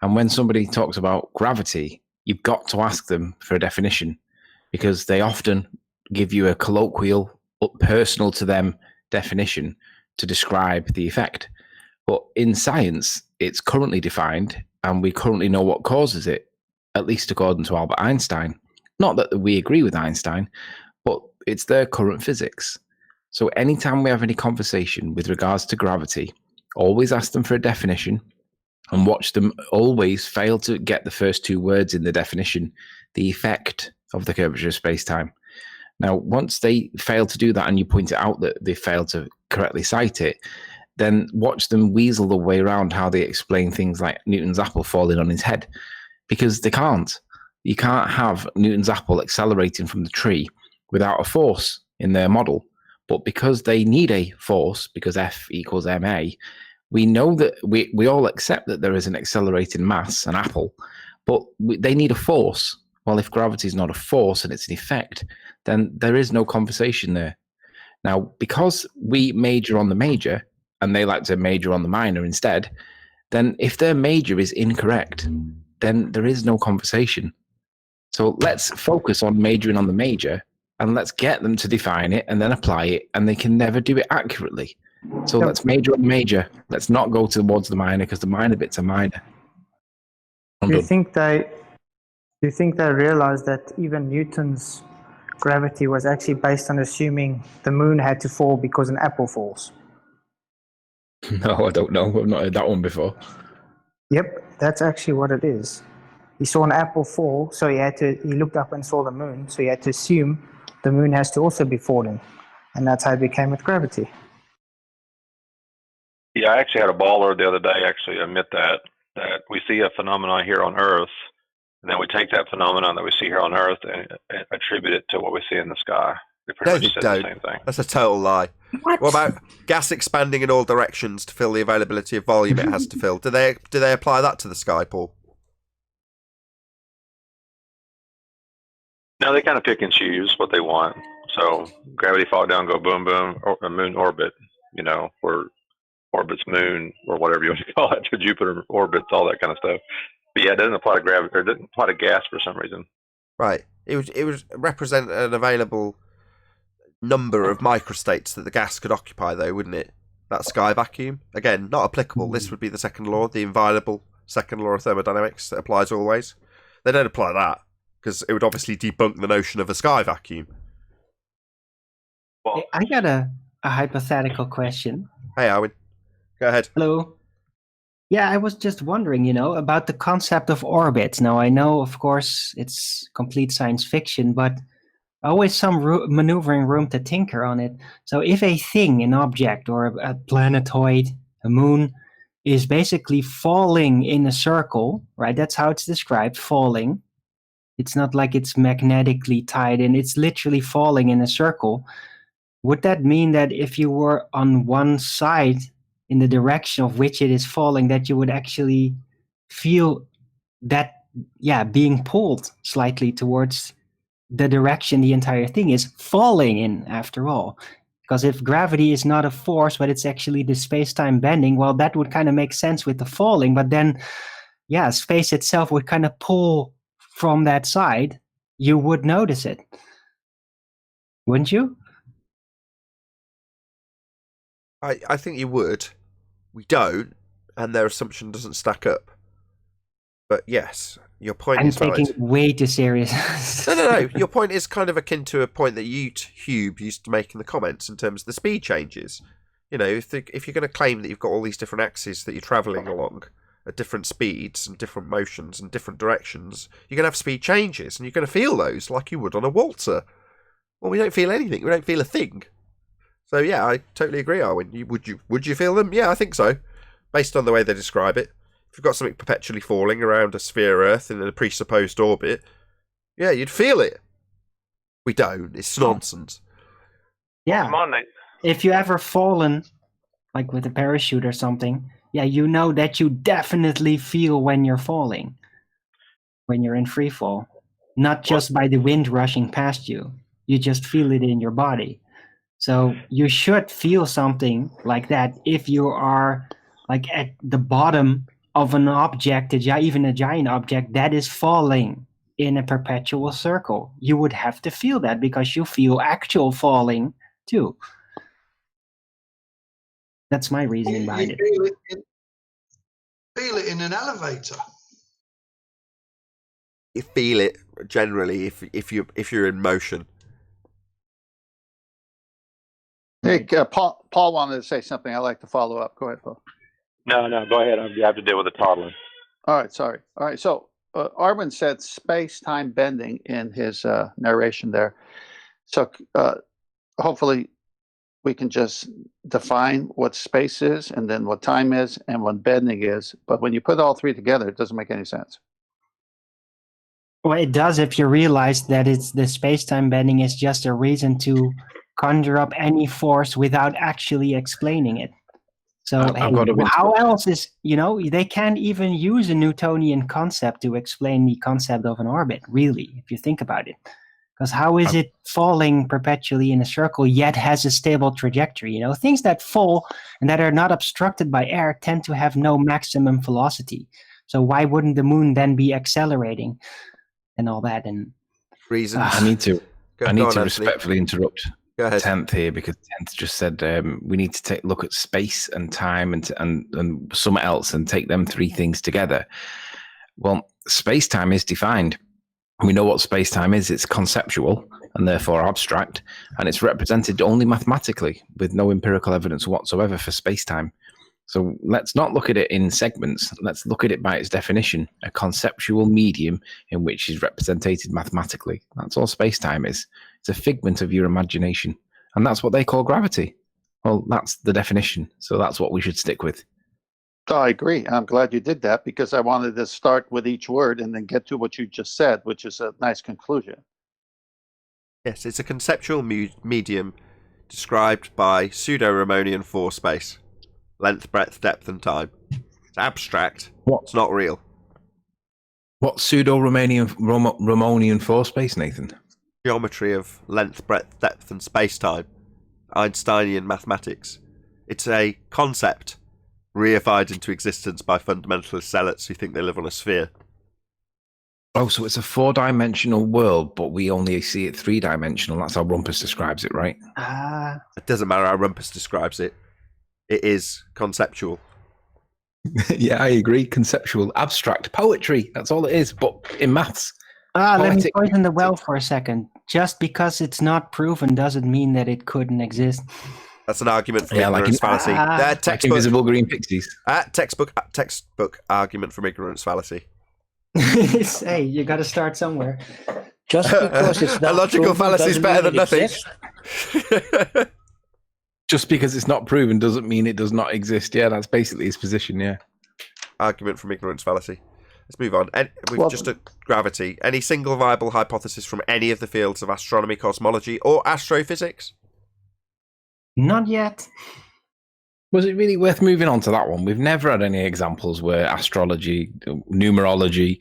And when somebody talks about gravity, you've got to ask them for a definition, because they often give you a colloquial, personal to them definition to describe the effect. But in science, it's currently defined, and we currently know what causes it, at least according to Albert Einstein. Not that we agree with Einstein, but it's their current physics. So anytime we have any conversation with regards to gravity, always ask them for a definition and watch them always fail to get the first two words in the definition, the effect of the curvature of space-time. Now, once they fail to do that and you point it out that they failed to correctly cite it, then watch them weasel the way around how they explain things like Newton's apple falling on his head, because they can't. You can't have Newton's apple accelerating from the tree without a force in their model. But because they need a force, because F equals ma, we know that we all accept that there is an accelerating mass, an apple, but they need a force. Well, if gravity is not a force and it's an effect, then there is no conversation there. Now, because we major on the major and they like to major on the minor instead, then if their major is incorrect, then there is no conversation. So let's focus on majoring on the major and let's get them to define it and then apply it, and they can never do it accurately. So let's major on the major. Let's not go towards the minor, because the minor bits are minor. Do you think they realized that even Newton's gravity was actually based on assuming the moon had to fall because an apple falls? No, I don't know. I've not heard that one before. Yep, that's actually what it is. He saw an apple fall, so he looked up and saw the moon, so he had to assume the moon has to also be falling. And that's how it became with gravity. Yeah, I actually had a baller the other day actually admit that we see a phenomenon here on Earth, and then we take that phenomenon that we see here on Earth and attribute it to what we see in the sky. They pretty much said the same thing. That's a total lie. What about gas expanding in all directions to fill the availability of volume it has to fill? Do they apply that to the sky, Paul? No, they kind of pick and choose what they want. So gravity fall down, go boom, boom, or a moon orbit, where orbits moon or whatever you want to call it, to Jupiter orbits, all that kind of stuff. But yeah, it doesn't apply to gravity, or it doesn't apply to gas for some reason. Right. It would represent an available number of microstates that the gas could occupy, though, wouldn't it? That sky vacuum. Again, not applicable. This would be the second law, the inviolable second law of thermodynamics that applies always. They don't apply that, because it would obviously debunk the notion of a sky vacuum. Well, I got a hypothetical question. Hey, Arwin. Go ahead. Hello. Yeah, I was just wondering, about the concept of orbits. Now, I know, of course, it's complete science fiction, but always some maneuvering room to tinker on it. So if a thing, an object, or a planetoid, a moon, is basically falling in a circle, right? That's how it's described, falling. It's not like it's magnetically tied in. It's literally falling in a circle. Would that mean that if you were on one side in the direction of which it is falling, that you would actually feel that, being pulled slightly towards the direction the entire thing is falling in, after all? Because if gravity is not a force, but it's actually the space-time bending, well, that would kind of make sense with the falling. But then, space itself would kind of pull from that side. You would notice it, wouldn't you? I think you would. We don't, and their assumption doesn't stack up. But yes, your point is valid. I'm taking it way too serious. No. Your point is kind of akin to a point that you, Hube, used to make in the comments in terms of the speed changes. If you're going to claim that you've got all these different axes that you're travelling along at different speeds and different motions and different directions, you're going to have speed changes, and you're going to feel those like you would on a waltzer. Well, we don't feel anything. We don't feel a thing. So yeah, I totally agree, Arwin. Would you feel them? Yeah, I think so. Based on the way they describe it. If you've got something perpetually falling around a sphere Earth in a presupposed orbit, yeah, you'd feel it. We don't. It's nonsense. Yeah. Come on, Nate. If you ever fallen, like with a parachute or something, you know that you definitely feel when you're falling, when you're in free fall. Not just by the wind rushing past you. You just feel it in your body. So you should feel something like that if you are like at the bottom of an object, even a giant object that is falling in a perpetual circle. You would have to feel that because you feel actual falling too. That's my reasoning behind it. Feel it in an elevator. You feel it generally if you're in motion. Hey, Paul wanted to say something. I'd like to follow up. Go ahead, Paul. No, go ahead. You have to deal with the toddler. All right, sorry. All right, so Arvin said space-time bending in his narration there. So hopefully we can just define what space is and then what time is and what bending is. But when you put all three together, it doesn't make any sense. Well, it does if you realize that it's the space-time bending is just a reason to conjure up any force without actually explaining it. So I've got to how else is, they can't even use a Newtonian concept to explain the concept of an orbit, really, if you think about it. Because how is it falling perpetually in a circle yet has a stable trajectory? Things that fall and that are not obstructed by air tend to have no maximum velocity. So why wouldn't the moon then be accelerating and all that? And reasons. I need to Anthony. respectfully interrupt Go ahead. 10th here, because 10th just said we need to take a look at space and time and something else and take them three things together. Well, space-time is defined. We know what space-time is. It's conceptual and therefore abstract, and it's represented only mathematically with no empirical evidence whatsoever for space-time. So let's not look at it in segments. Let's look at it by its definition, a conceptual medium in which is represented mathematically. That's all space-time is. It's a figment of your imagination. And that's what they call gravity. Well, that's the definition. So that's what we should stick with. I agree. I'm glad you did that, because I wanted to start with each word and then get to what you just said, which is a nice conclusion. Yes, it's a conceptual medium described by pseudo-Riemannian force space. Length, breadth, depth, and time. It's abstract. It's not real. What pseudo-Riemannian force space, Nathan? Geometry of length, breadth, depth, and space-time. Einsteinian mathematics. It's a concept reified into existence by fundamentalist zealots who think they live on a sphere. Oh, so it's a four-dimensional world, but we only see it three-dimensional. That's how Rumpus describes it, right? It doesn't matter how Rumpus describes it. It is conceptual. Yeah, I agree. Conceptual, abstract, poetry. That's all it is, but in maths. Let me poison the well for a second. Just because it's not proven doesn't mean that it couldn't exist. That's an argument from ignorance fallacy. Like invisible green pixies. Textbook argument from ignorance fallacy. Hey, you got to start somewhere. Just because it's not a logical fallacy is better than nothing. Just because it's not proven doesn't mean it does not exist. Yeah, that's basically his position. Yeah. Argument from ignorance fallacy. Let's move on. We've just at gravity. Any single viable hypothesis from any of the fields of astronomy, cosmology, or astrophysics? Not yet. Was it really worth moving on to that one? We've never had any examples where astrology, numerology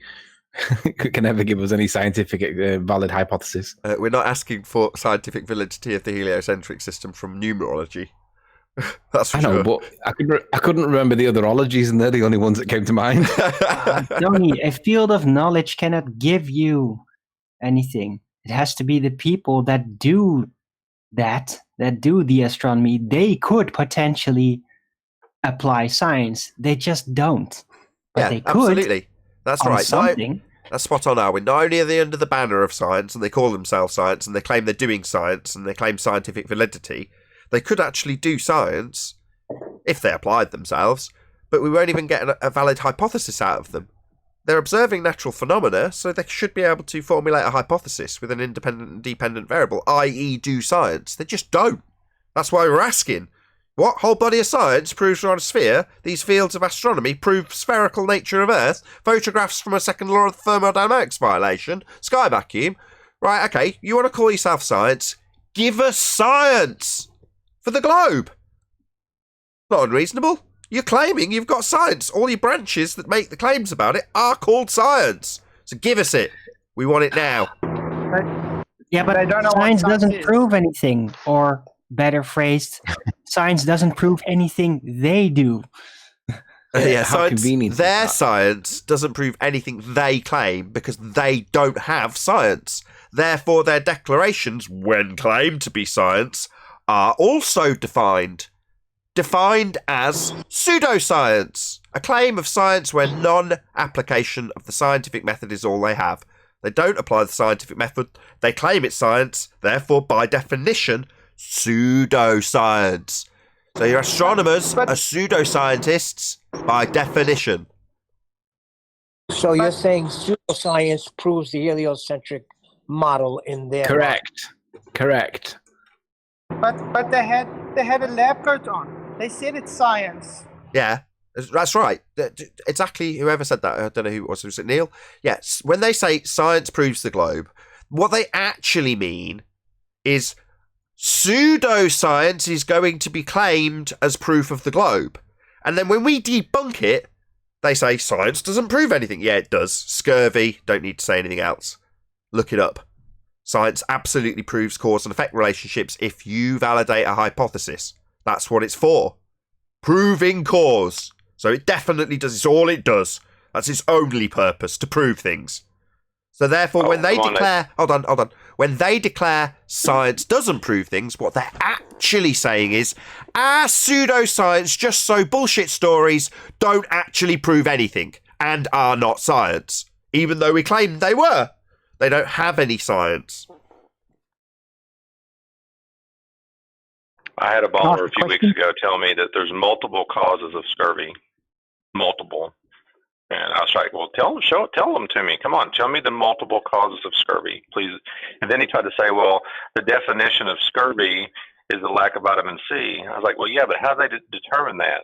can ever give us any scientific valid hypothesis. We're not asking for scientific validity of the heliocentric system from numerology. That's for sure. But I couldn't remember the other ologies, and they're the only ones that came to mind. Tony, a field of knowledge cannot give you anything. It has to be the people that do that do the astronomy. They could potentially apply science. They just don't. But they could. Absolutely. That's right. Something. That's spot on, Arwin. Not only are they under the banner of science, and they call themselves science, and they claim they're doing science, and they claim scientific validity, they could actually do science if they applied themselves, but we won't even get a valid hypothesis out of them. They're observing natural phenomena, so they should be able to formulate a hypothesis with an independent and dependent variable, i.e. do science. They just don't. That's why we're asking. What whole body of science proves we're on a sphere? These fields of astronomy prove spherical nature of Earth? Photographs from a second law of thermodynamics violation? Sky vacuum? Right, okay, you want to call yourself science? Give us science! For the globe. Not unreasonable. You're claiming you've got science. All your branches that make the claims about it are called science. So give us it. We want it now. Yeah, but I don't know. Science doesn't prove anything, or better phrased, science doesn't prove anything they do. Yeah, how convenient. Their science doesn't prove anything they claim because they don't have science. Therefore, their declarations, when claimed to be science, are also defined as pseudoscience, a claim of science where non-application of the scientific method is all they have. They don't apply the scientific method, they claim it's science, therefore, by definition, pseudoscience. So your astronomers are pseudoscientists by definition. So you're saying pseudoscience proves the heliocentric model in their Correct. But they had a lab coat on. They said it's science. Yeah, That's right. Exactly. Whoever said that, I don't know who it was. Was it Neil? Yes. When they say science proves the globe, what they actually mean is pseudoscience is going to be claimed as proof of the globe. And then when we debunk it, they say science doesn't prove anything. Yeah, it does. Scurvy. Don't need to say anything else. Look it up. Science absolutely proves cause and effect relationships if you validate a hypothesis. That's what it's for. Proving cause. So it definitely does. It's all it does. That's its only purpose, to prove things. So therefore, when they declare... Hold on. When they declare science doesn't prove things, what they're actually saying is, our pseudoscience, just so bullshit stories, don't actually prove anything and are not science. Even though we claimed they were. They don't have any science. I had a baller a few weeks ago tell me that there's multiple causes of scurvy. Multiple. And I was like, well, tell them to me. Come on, tell me the multiple causes of scurvy, please. And then he tried to say, well, the definition of scurvy is the lack of vitamin C. I was like, well, yeah, but how do they determine that?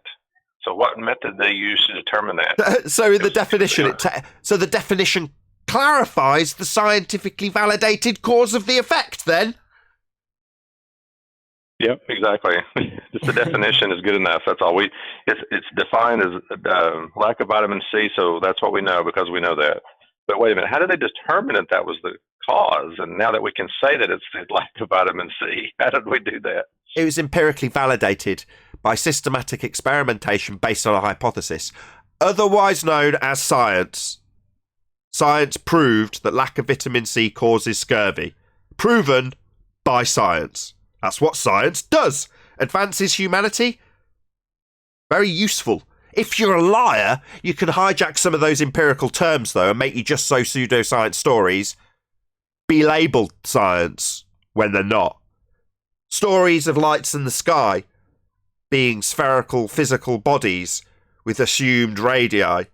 So what method they use to determine that? So in the definition, so the definition clarifies the scientifically validated cause of the effect, then? Yep, exactly. Just the definition is good enough. That's all. It's defined as lack of vitamin C, so that's what we know because we know that. But wait a minute, how did they determine that that was the cause? And now that we can say that it's the lack of vitamin C, how did we do that? It was empirically validated by systematic experimentation based on a hypothesis, otherwise known as science. Science proved that lack of vitamin C causes scurvy. Proven by science. That's what science does. Advances humanity. Very useful. If you're a liar, you can hijack some of those empirical terms, though, and make you just so pseudoscience stories be labelled science when they're not. Stories of lights in the sky being spherical physical bodies with assumed radii.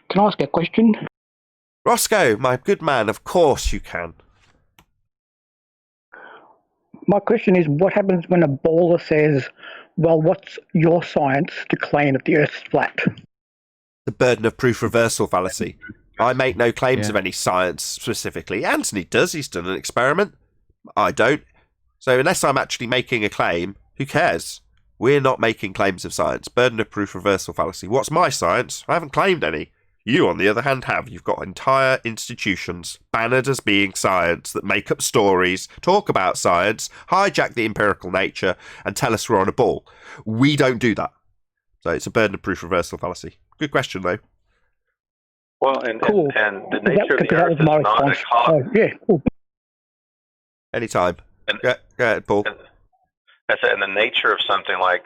Can I ask a question? Roscoe, my good man, of course you can. My question is, what happens when a baller says, well, what's your science to claim that the Earth's flat? The burden of proof reversal fallacy. I make no claims of any science specifically. Anthony does. He's done an experiment. I don't. So unless I'm actually making a claim, who cares? We're not making claims of science. Burden of proof reversal fallacy. What's my science? I haven't claimed any. You, on the other hand, have. You've got entire institutions bannered as being science that make up stories, talk about science, hijack the empirical nature, and tell us we're on a ball. We don't do that. So it's a burden of proof reversal fallacy. Good question, though. Well, and cool. and the nature of the Earth is not a cause. Cool. Anytime. Go ahead, Paul. I said, and the nature of something like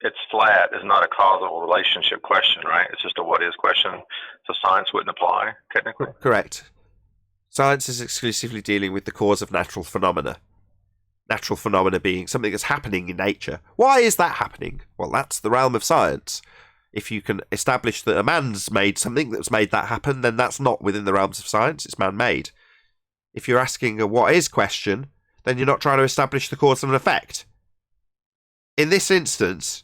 it's flat is not a causal relationship question, right? It's just a what is question. So science wouldn't apply, technically. Correct. Science is exclusively dealing with the cause of natural phenomena. Natural phenomena being something that's happening in nature. Why is that happening? Well, that's the realm of science. If you can establish that a man's made something that's made that happen, then that's not within the realms of science. It's man-made. If you're asking a what is question, then you're not trying to establish the cause and effect. In this instance,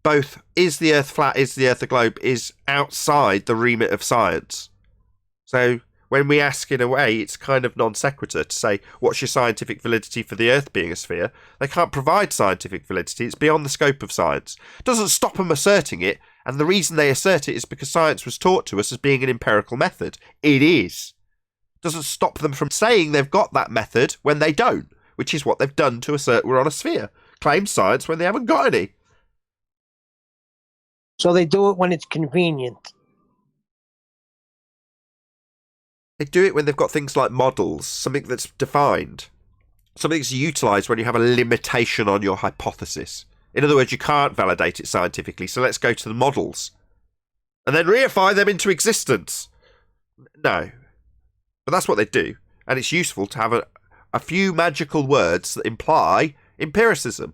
both is the Earth flat, is the Earth a globe, is outside the remit of science. So when we ask in a way, it's kind of non sequitur to say, what's your scientific validity for the Earth being a sphere? They can't provide scientific validity. It's beyond the scope of science. It doesn't stop them asserting it. And the reason they assert it is because science was taught to us as being an empirical method. It is. It doesn't stop them from saying they've got that method when they don't, which is what they've done to assert we're on a sphere. Claim science when they haven't got any. So they do it when it's convenient. They do it when they've got things like models, something that's defined, something that's utilised when you have a limitation on your hypothesis. In other words, you can't validate it scientifically, so let's go to the models. And then reify them into existence. No. But that's what they do. And it's useful to have a few magical words that imply empiricism.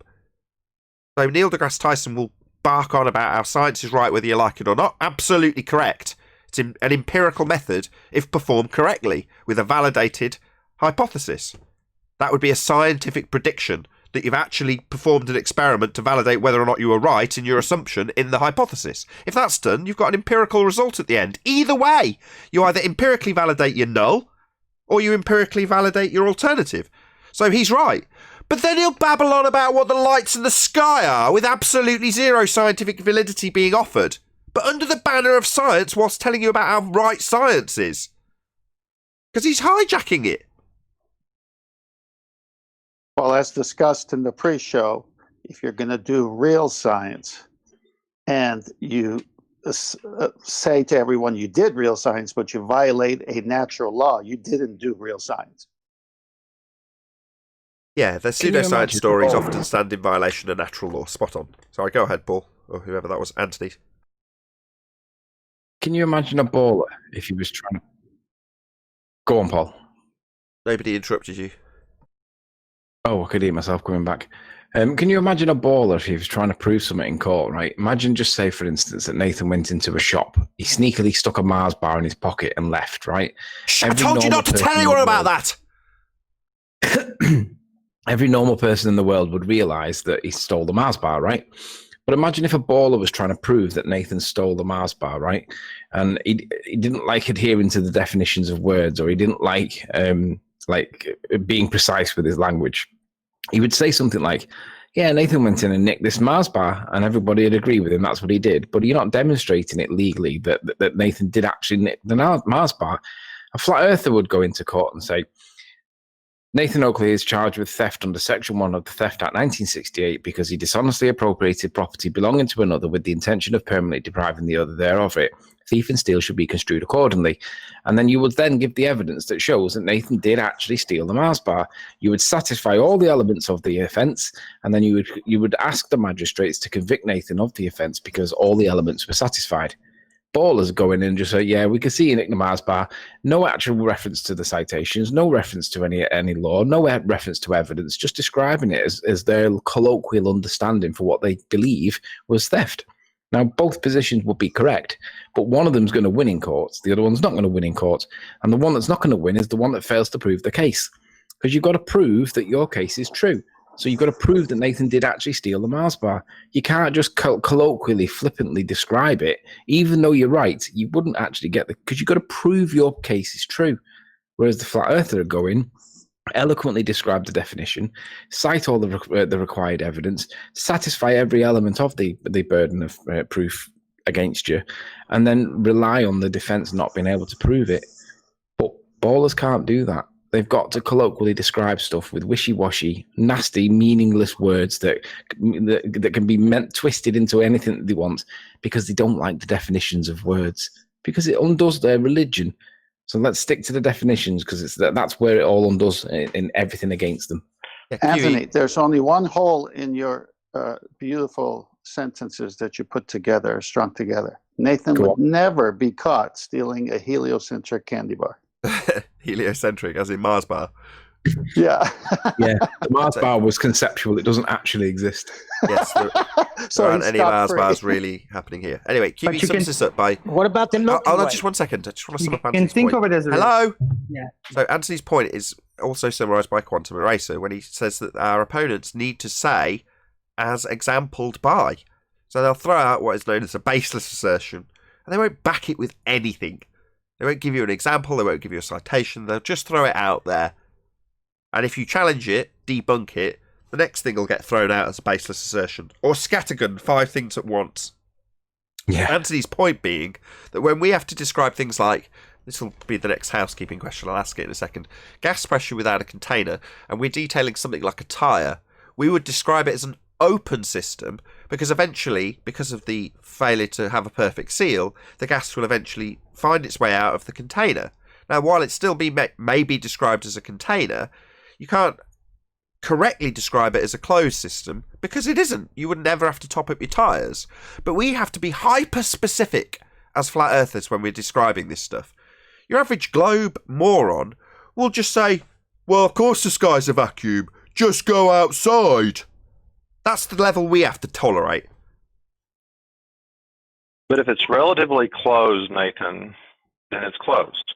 So Neil deGrasse Tyson will bark on about how science is right whether you like it or not. Absolutely correct. It's an empirical method if performed correctly with a validated hypothesis. That would be a scientific prediction that you've actually performed an experiment to validate whether or not you were right in your assumption in the hypothesis. If that's done, you've got an empirical result at the end. Either way, you either empirically validate your null or you empirically validate your alternative. So he's right. But then he'll babble on about what the lights in the sky are with absolutely zero scientific validity being offered, but under the banner of science whilst telling you about how right science is. Because he's hijacking it. Well, as discussed in the pre-show, if you're going to do real science and you say to everyone you did real science, but you violate a natural law, you didn't do real science. Yeah, the pseudoscience stories often stand in violation of natural law. Spot on. Sorry, go ahead, Paul, or whoever that was. Anthony. Can you imagine a baller if he was trying to... Go on, Paul. Nobody interrupted you. Oh, I could eat myself coming back. Can you imagine a baller if he was trying to prove something in court, right? Imagine just say, for instance, that Nathan went into a shop. He sneakily stuck a Mars bar in his pocket and left, right? I told you not to tell anyone about that! Every normal person in the world would realise that he stole the Mars bar, right? But imagine if a baller was trying to prove that Nathan stole the Mars bar, right? And he didn't like adhering to the definitions of words, or he didn't like being precise with his language. He would say something like, yeah, Nathan went in and nicked this Mars bar, and everybody would agree with him, that's what he did. But you're not demonstrating it legally that Nathan did actually nick the Mars bar. A flat earther would go into court and say, Nathan Oakley is charged with theft under Section 1 of the Theft Act 1968 because he dishonestly appropriated property belonging to another with the intention of permanently depriving the other thereof it. Thief and steal should be construed accordingly. And then you would then give the evidence that shows that Nathan did actually steal the Mars bar. You would satisfy all the elements of the offence, and then you would ask the magistrates to convict Nathan of the offence because all the elements were satisfied. Ballers go in and just say, yeah, we can see you nick the Mars bar. No actual reference to the citations, no reference to any law, no reference to evidence, just describing it as their colloquial understanding for what they believe was theft. Now, both positions would be correct, but one of them's going to win in court. The other one's not going to win in court. And the one that's not going to win is the one that fails to prove the case. Because you've got to prove that your case is true. So you've got to prove that Nathan did actually steal the Mars bar. You can't just colloquially, flippantly describe it. Even though you're right, you wouldn't actually get because you've got to prove your case is true. Whereas the flat earther would go in, eloquently describe the definition, cite all the required evidence, satisfy every element of the burden of proof against you, and then rely on the defence not being able to prove it. But ballers can't do that. They've got to colloquially describe stuff with wishy-washy, nasty, meaningless words that can be twisted into anything that they want because they don't like the definitions of words, because it undoes their religion. So let's stick to the definitions because that's where it all undoes in everything against them. Anthony, there's only one hole in your beautiful sentences that you put together, strung together. Nathan would never be caught stealing a heliocentric candy bar. Heliocentric, as in Mars bar. Yeah. Yeah, the Mars bar was conceptual. It doesn't actually exist. Yes, there aren't any Mars bars really happening here. Anyway, QB sums this up by... What about the Milky Way? Oh, no, just 1 second. I just want to sum up Anthony's think point. of it as a... Hello? Yeah. So Anthony's point is also summarised by Quantum Eraser when he says that our opponents need to say, as exampled by. So they'll throw out what is known as a baseless assertion, and they won't back it with anything. They won't give you an example, they won't give you a citation, they'll just throw it out there. And if you challenge it, debunk it, the next thing will get thrown out as a baseless assertion. Or scattergun 5 things at once. Yeah. Anthony's point being that when we have to describe things like, this will be the next housekeeping question, I'll ask it in a second, gas pressure without a container, and we're detailing something like a tyre, we would describe it as an open system, because eventually, because of the failure to have a perfect seal, the gas will eventually find its way out of the container. Now, while it still may be described as a container, you can't correctly describe it as a closed system, because it isn't. You would never have to top up your tyres. But we have to be hyper-specific as flat earthers when we're describing this stuff. Your average globe moron will just say, well, of course the sky's a vacuum. Just go outside. That's the level we have to tolerate. But if it's relatively closed, Nathan, then it's closed.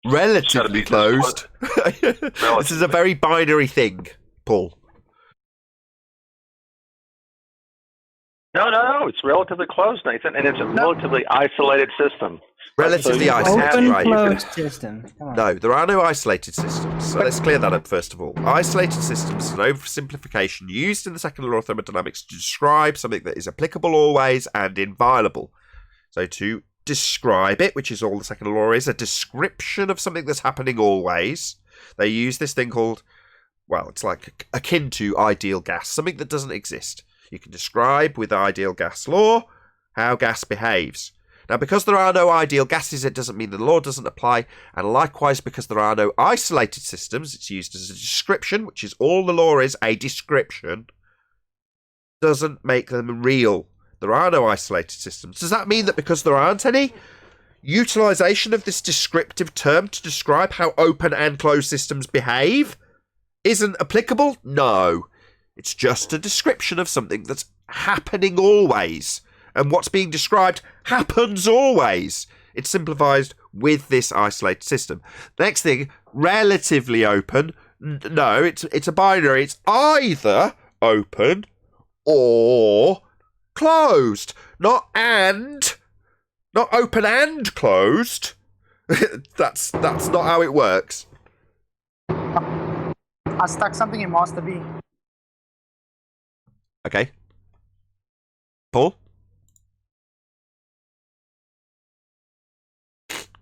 Relatively closed. This is a very binary thing, Paul. No. It's relatively closed, Nathan, and it's a relatively isolated system. Relatively So isolated, Open right? closed system. Come on. No, there are no isolated systems. So let's clear that up first of all. Isolated systems is an oversimplification used in the second law of thermodynamics to describe something that is applicable always and inviolable. So to describe it, which is all the second law is, a description of something that's happening always, they use this thing called, well, it's like akin to ideal gas, something that doesn't exist. You can describe with ideal gas law how gas behaves. Now, because there are no ideal gases, it doesn't mean the law doesn't apply. And likewise, because there are no isolated systems, it's used as a description, which is all the law is, a description, doesn't make them real. There are no isolated systems. Does that mean that because there aren't any, utilization of this descriptive term to describe how open and closed systems behave isn't applicable? No. It's just a description of something that's happening always. And what's being described happens always. It's simplified with this isolated system. Next thing, relatively open. No, it's a binary. It's either open or closed. Not open and closed. That's not how it works. I stuck something in Master B. Okay. Paul?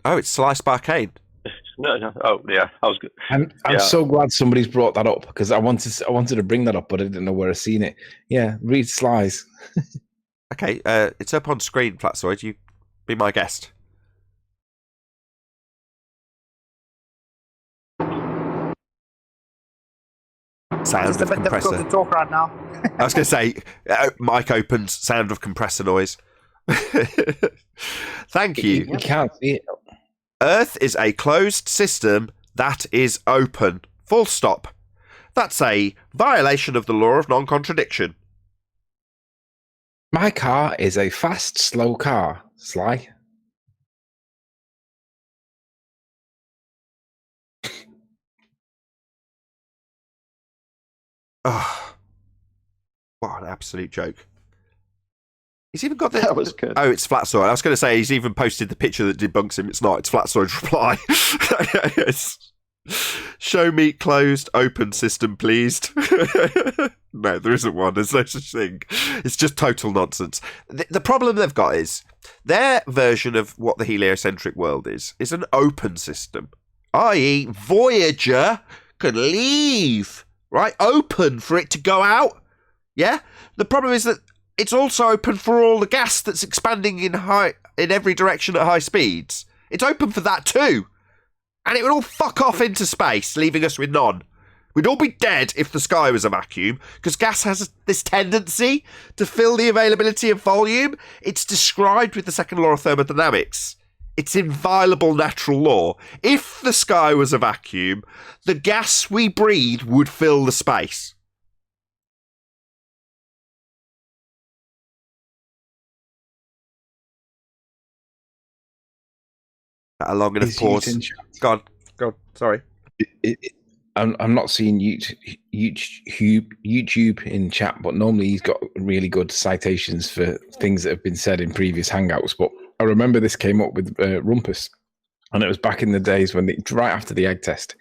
Oh, it's Sliced by Arcane. No. Oh, yeah. I was good. I'm so glad somebody's brought that up because I wanted to bring that up, but I didn't know where I'd seen it. Yeah, read Slice. Okay, it's up on screen, Platzoid. You be my guest. Sound It's a of bit difficult compressor. to talk right now. I was going to say, mic opens, sound of compressor noise. Thank you. You can't see it. Earth is a closed system that is open. Full stop. That's a violation of the law of non-contradiction. My car is a fast, slow car. Sly. Oh, what an absolute joke. He's even got the... That was good. Oh, it's Flatsoid. I was going to say he's even posted the picture that debunks him. It's not. It's Flatsoid's reply. Yes. Show me closed, open system, please. No, there isn't one. There's no such thing. It's just total nonsense. The problem they've got is their version of what the heliocentric world is an open system, i.e. Voyager can leave, right? Open for it to go out. Yeah? The problem is that it's also open for all the gas that's expanding in every direction at high speeds. It's open for that too. And it would all fuck off into space, leaving us with none. We'd all be dead if the sky was a vacuum, because gas has this tendency to fill the availability of volume. It's described with the second law of thermodynamics. It's inviolable natural law. If the sky was a vacuum, the gas we breathe would fill the space. A long enough pause. Go on. Sorry. I'm not seeing YouTube in chat, but normally he's got really good citations for things that have been said in previous Hangouts. But I remember this came up with Rumpus, and it was back in the days when right after the egg test,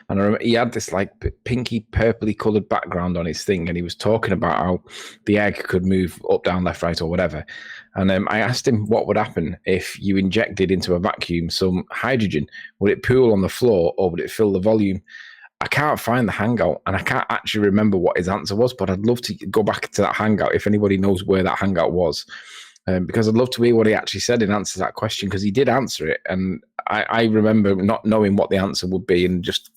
and I remember he had this like pinky purpley coloured background on his thing, and he was talking about how the egg could move up, down, left, right, or whatever. And I asked him what would happen if you injected into a vacuum some hydrogen. Would it pool on the floor or would it fill the volume? I can't find the Hangout, and I can't actually remember what his answer was, but I'd love to go back to that Hangout if anybody knows where that Hangout was, because I'd love to hear what he actually said in answer to that question, because he did answer it, and I remember not knowing what the answer would be and just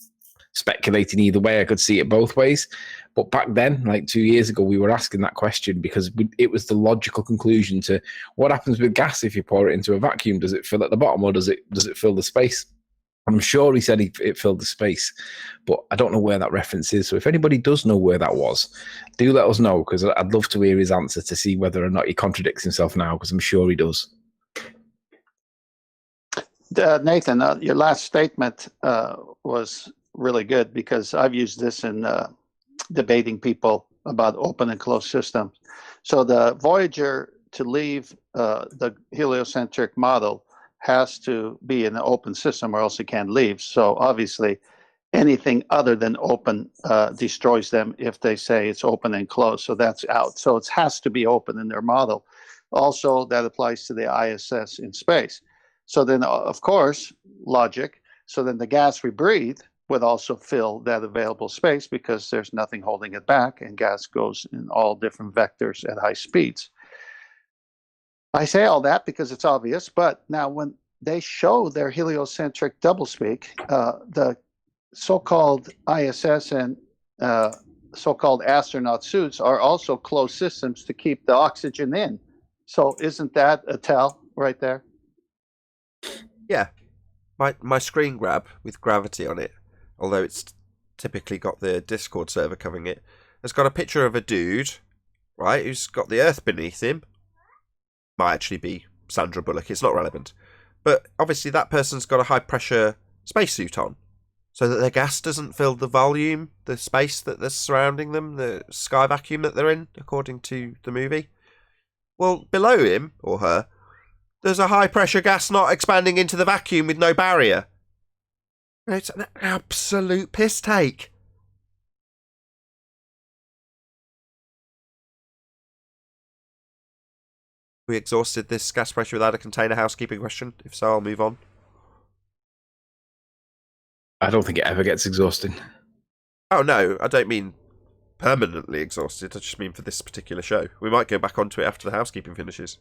speculating either way. I could see it both ways. But back then, like 2 years ago, we were asking that question because it was the logical conclusion to what happens with gas if you pour it into a vacuum. Does it fill at the bottom or does it fill the space? I'm sure he said it filled the space, but I don't know where that reference is. So if anybody does know where that was, do let us know, because I'd love to hear his answer to see whether or not he contradicts himself now, because I'm sure he does. Nathan, your last statement was really good, because I've used this in debating people about open and closed systems. So the Voyager, to leave the heliocentric model, has to be in an open system or else it can't leave. So obviously anything other than open destroys them if they say it's open and closed. So that's out. So it has to be open in their model. Also, that applies to the ISS in space. So then, of course, logic. So then the gas we breathe would also fill that available space because there's nothing holding it back, and gas goes in all different vectors at high speeds. I say all that because it's obvious, but now when they show their heliocentric doublespeak, the so-called ISS and so-called astronaut suits are also closed systems to keep the oxygen in. So isn't that a tell right there? Yeah. My screen grab with gravity on it, although it's typically got the Discord server covering it, has got a picture of a dude, right, who's got the Earth beneath him. Might actually be Sandra Bullock, it's not relevant. But obviously that person's got a high-pressure spacesuit on, so that their gas doesn't fill the volume, the space that that's surrounding them, the sky vacuum that they're in, according to the movie. Well, below him, or her, there's a high-pressure gas not expanding into the vacuum with no barrier. It's an absolute piss take. We exhausted this gas pressure without a container housekeeping question? If so, I'll move on. I don't think it ever gets exhausting. Oh, no, I don't mean permanently exhausted. I just mean for this particular show. We might go back onto it after the housekeeping finishes.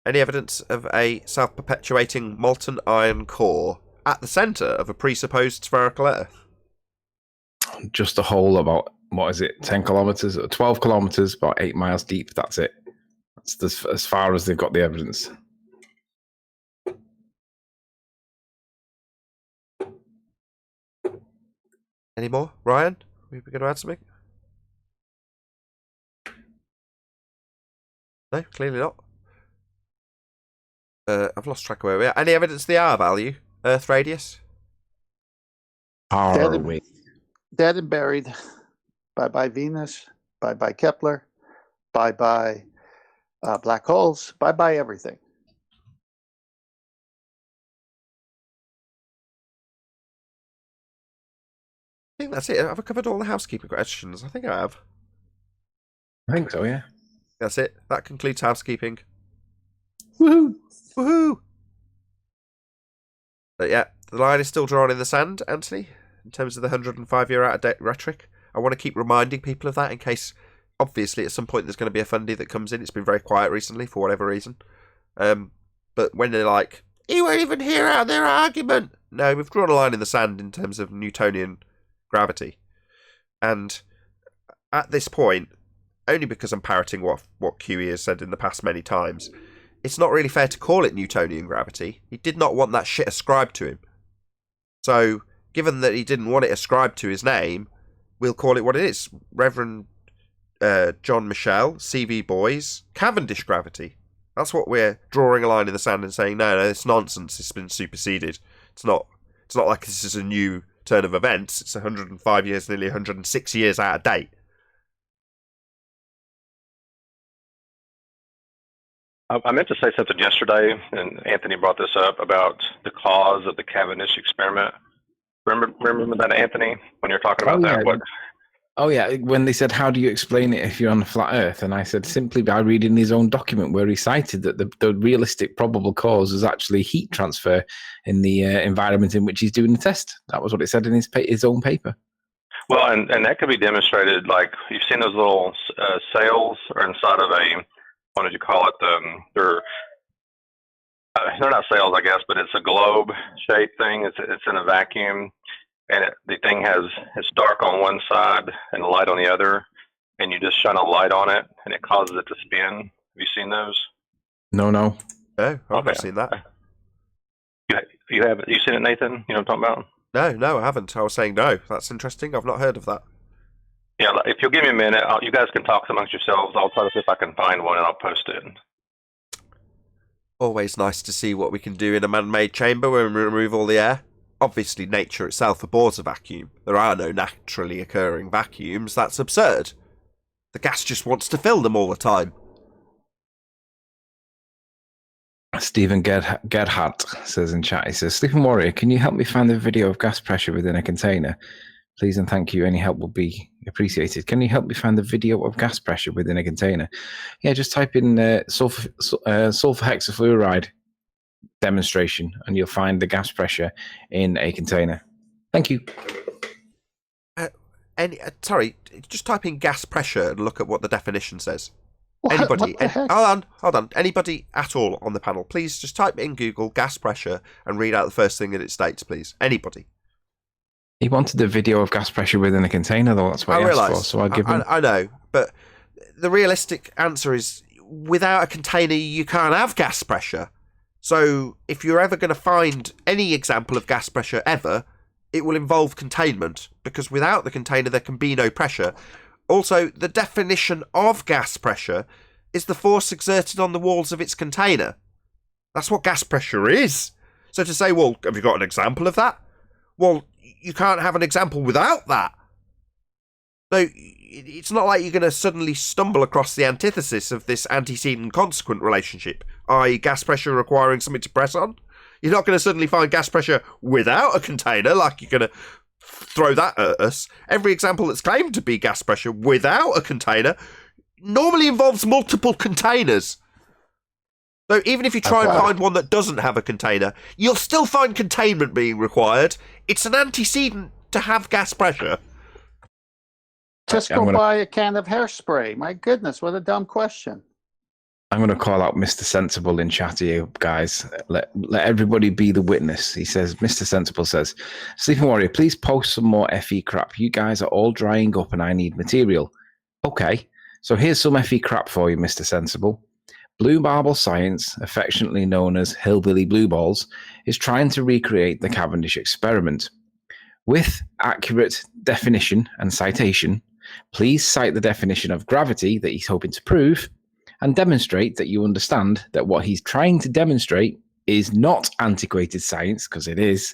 Any evidence of a self-perpetuating molten iron core at the centre of a presupposed spherical Earth? Just a hole about, 10 kilometres or 12 kilometres, about 8 miles deep. That's it. That's as far as they've got the evidence. Any more? Ryan? Are we going to add something? No, clearly not. I've lost track of where we are. Any evidence of the R value? Earth radius? Dead and buried. Bye-bye Venus. Bye-bye Kepler. Bye-bye black holes. Bye-bye everything. I think that's it. Have I covered all the housekeeping questions? I think I have. I think so, yeah. That's it. That concludes housekeeping. Woohoo! Woohoo! But yeah, the line is still drawn in the sand, Anthony, in terms of the 105-year out-of-date rhetoric. I want to keep reminding people of that in case, obviously, at some point there's going to be a fundy that comes in. It's been very quiet recently for whatever reason. But when they're like, you won't even hear out their argument. No, we've drawn a line in the sand in terms of Newtonian gravity. And at this point, only because I'm parroting what QE has said in the past many times, it's not really fair to call it Newtonian gravity. He did not want that shit ascribed to him. So, given that he didn't want it ascribed to his name, we'll call it what it is. Reverend John Michel, CV Boys, Cavendish gravity. That's what we're drawing a line in the sand and saying, no, it's nonsense. It's been superseded. It's not like this is a new turn of events. It's 105 years, nearly 106 years out of date. I meant to say something yesterday, and Anthony brought this up about the cause of the Cavendish experiment. Remember that, Anthony, when you're talking about that? What? Oh, yeah. When they said, how do you explain it if you're on a flat Earth? And I said, simply by reading his own document where he cited that the realistic probable cause was actually heat transfer in the environment in which he's doing the test. That was what it said in his own paper. Well, and that could be demonstrated, like, you've seen those little sails are inside of a, what did you call it? They're not sails, I guess, but it's a globe-shaped thing. It's in a vacuum, and the thing it's dark on one side and light on the other, and you just shine a light on it, and it causes it to spin. Have you seen those? No. No, I've not seen that. You haven't? You seen it, Nathan? You know what I'm talking about? No, I haven't. I was saying no. That's interesting. I've not heard of that. Yeah, if you'll give me a minute, you guys can talk amongst yourselves. I'll try to see if I can find one, and I'll post it. Always nice to see what we can do in a man-made chamber when we remove all the air. obviously nature itself abhors a vacuum. There are no naturally occurring vacuums. That's absurd. The gas just wants to fill them all the time. Stephen Gerhardt says in chat, he says, Sleeping Warrior, can you help me find the video of gas pressure within a container? Please and thank you. Any help will be appreciated. Can you help me find the video of gas pressure within a container? Yeah, just type in sulfur hexafluoride demonstration and you'll find the gas pressure in a container. Thank you. Sorry, just type in gas pressure and look at what the definition says. What the heck? Hold on. Anybody at all on the panel, please just type in Google gas pressure and read out the first thing that it states, please. Anybody. He wanted the video of gas pressure within a container, though. That's what he asked for. So I give him. I know, but the realistic answer is without a container, you can't have gas pressure. So if you're ever going to find any example of gas pressure ever, it will involve containment, because without the container, there can be no pressure. Also, the definition of gas pressure is the force exerted on the walls of its container. That's what gas pressure is. So to say, well, have you got an example of that? Well, you can't have an example without that. So it's not like you're going to suddenly stumble across the antithesis of this antecedent consequent relationship, i.e. gas pressure requiring something to press on. You're not going to suddenly find gas pressure without a container, like you're going to throw that at us. Every example that's claimed to be gas pressure without a container normally involves multiple containers. So even if you try and find one that doesn't have a container, you'll still find containment being required. It's an antecedent to have gas pressure. Just go buy a can of hairspray. My goodness, what a dumb question. I'm going to call out Mr. Sensible in chat here, guys. Let everybody be the witness. He says, Mr. Sensible says, Sleeping Warrior, please post some more FE crap. You guys are all drying up and I need material. Okay, so here's some FE crap for you, Mr. Sensible. Blue Marble Science, affectionately known as Hillbilly Blue Balls, is trying to recreate the Cavendish experiment. With accurate definition and citation, please cite the definition of gravity that he's hoping to prove and demonstrate that you understand that what he's trying to demonstrate is not antiquated science, because it is,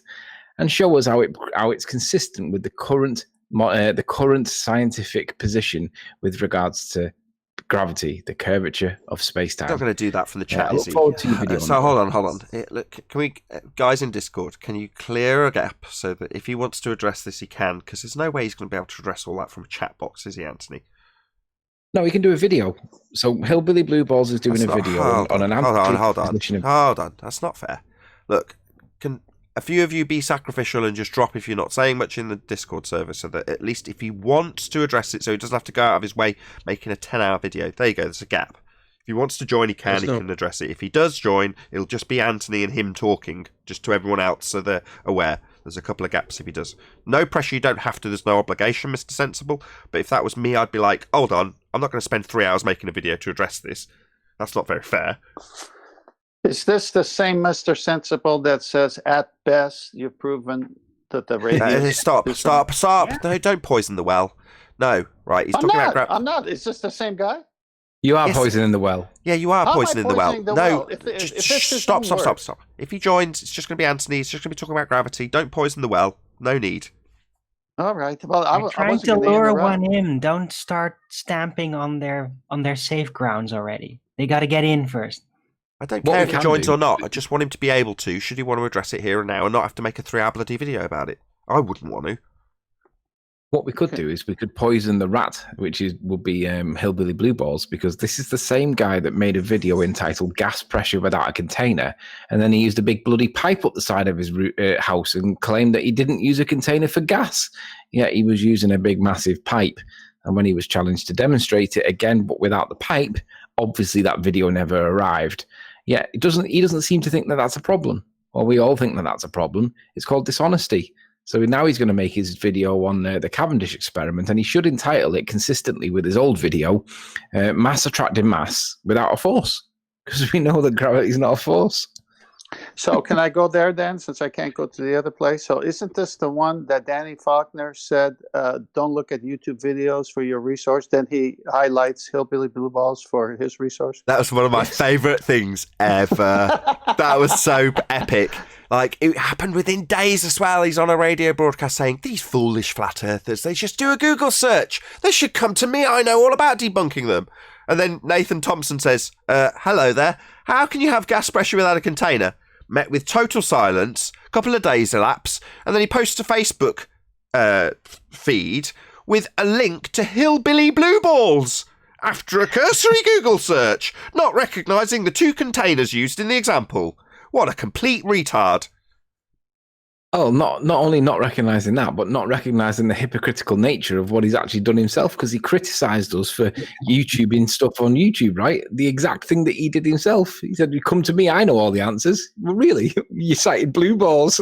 and show us how it's consistent with the current scientific position with regards to gravity, the curvature of space-time. I'm not going to do that from the chat. I look forward to your video. So hold on. Look, can we, guys in Discord, can you clear a gap so that if he wants to address this, he can? Because there's no way he's going to be able to address all that from a chat box, is he, Anthony? No, we can do a video. So Hillbilly Blue Balls is doing a video on an hold on. That's not fair. Look, can a few of you be sacrificial and just drop if you're not saying much in the Discord server, so that at least if he wants to address it, so he doesn't have to go out of his way making a 10-hour video. There you go. There's a gap. If he wants to join, he can. He can address it. If he does join, it'll just be Anthony and him talking, just to everyone else, so they're aware. There's a couple of gaps if he does. No pressure, you don't have to. There's no obligation, Mr. Sensible. But if that was me, I'd be like, hold on, I'm not going to spend 3 hours making a video to address this. That's not very fair. Is this the same Mr. Sensible that says, at best, you've proven that the radius... Stop. No, don't poison the well. No, right, he's talking about... I'm not. Is this the same guy? You are poisoning the well. Yeah, you are poisoning the well. No, stop. If he joins, it's just going to be Anthony. It's just going to be talking about gravity. Don't poison the well. No need. All right. Well, I'm trying to lure one in. Don't start stamping on their safe grounds already. They got to get in first. I don't care if he joins or not. I just want him to be able to, should he want to address it here and now, and not have to make a 3-hour bloody video about it. I wouldn't want to. What we could do is we could poison the rat, which would be Hillbilly Blue Balls, because this is the same guy that made a video entitled Gas Pressure Without a Container, and then he used a big bloody pipe up the side of his house and claimed that he didn't use a container for gas. Yeah, he was using a big massive pipe, and when he was challenged to demonstrate it again but without the pipe, obviously that video never arrived. Yeah, he doesn't seem to think that that's a problem. Well, we all think that that's a problem. It's called dishonesty. So now he's going to make his video on the Cavendish experiment, and he should entitle it consistently with his old video, Mass Attracting Mass Without a Force, because we know that gravity is not a force. So can I go there then, since I can't go to the other place? So isn't this the one that Danny Faulkner said, don't look at YouTube videos for your resource? Then he highlights Hillbilly Blue Balls for his resource. That was one of my favourite things ever. That was so epic. Like, it happened within days as well. He's on a radio broadcast saying, these foolish flat earthers, they just do a Google search. They should come to me. I know all about debunking them. And then Nathan Thompson says, hello there. How can you have gas pressure without a container? Met with total silence. A couple of days elapse. And then he posts a Facebook feed with a link to Hillbilly Blue Balls after a cursory Google search, not recognising the 2 containers used in the example. What a complete retard. Oh, not only not recognising that, but not recognising the hypocritical nature of what he's actually done himself, because he criticised us for YouTubing stuff on YouTube, right? The exact thing that he did himself. He said, you come to me, I know all the answers. Well, really? You cited blue balls.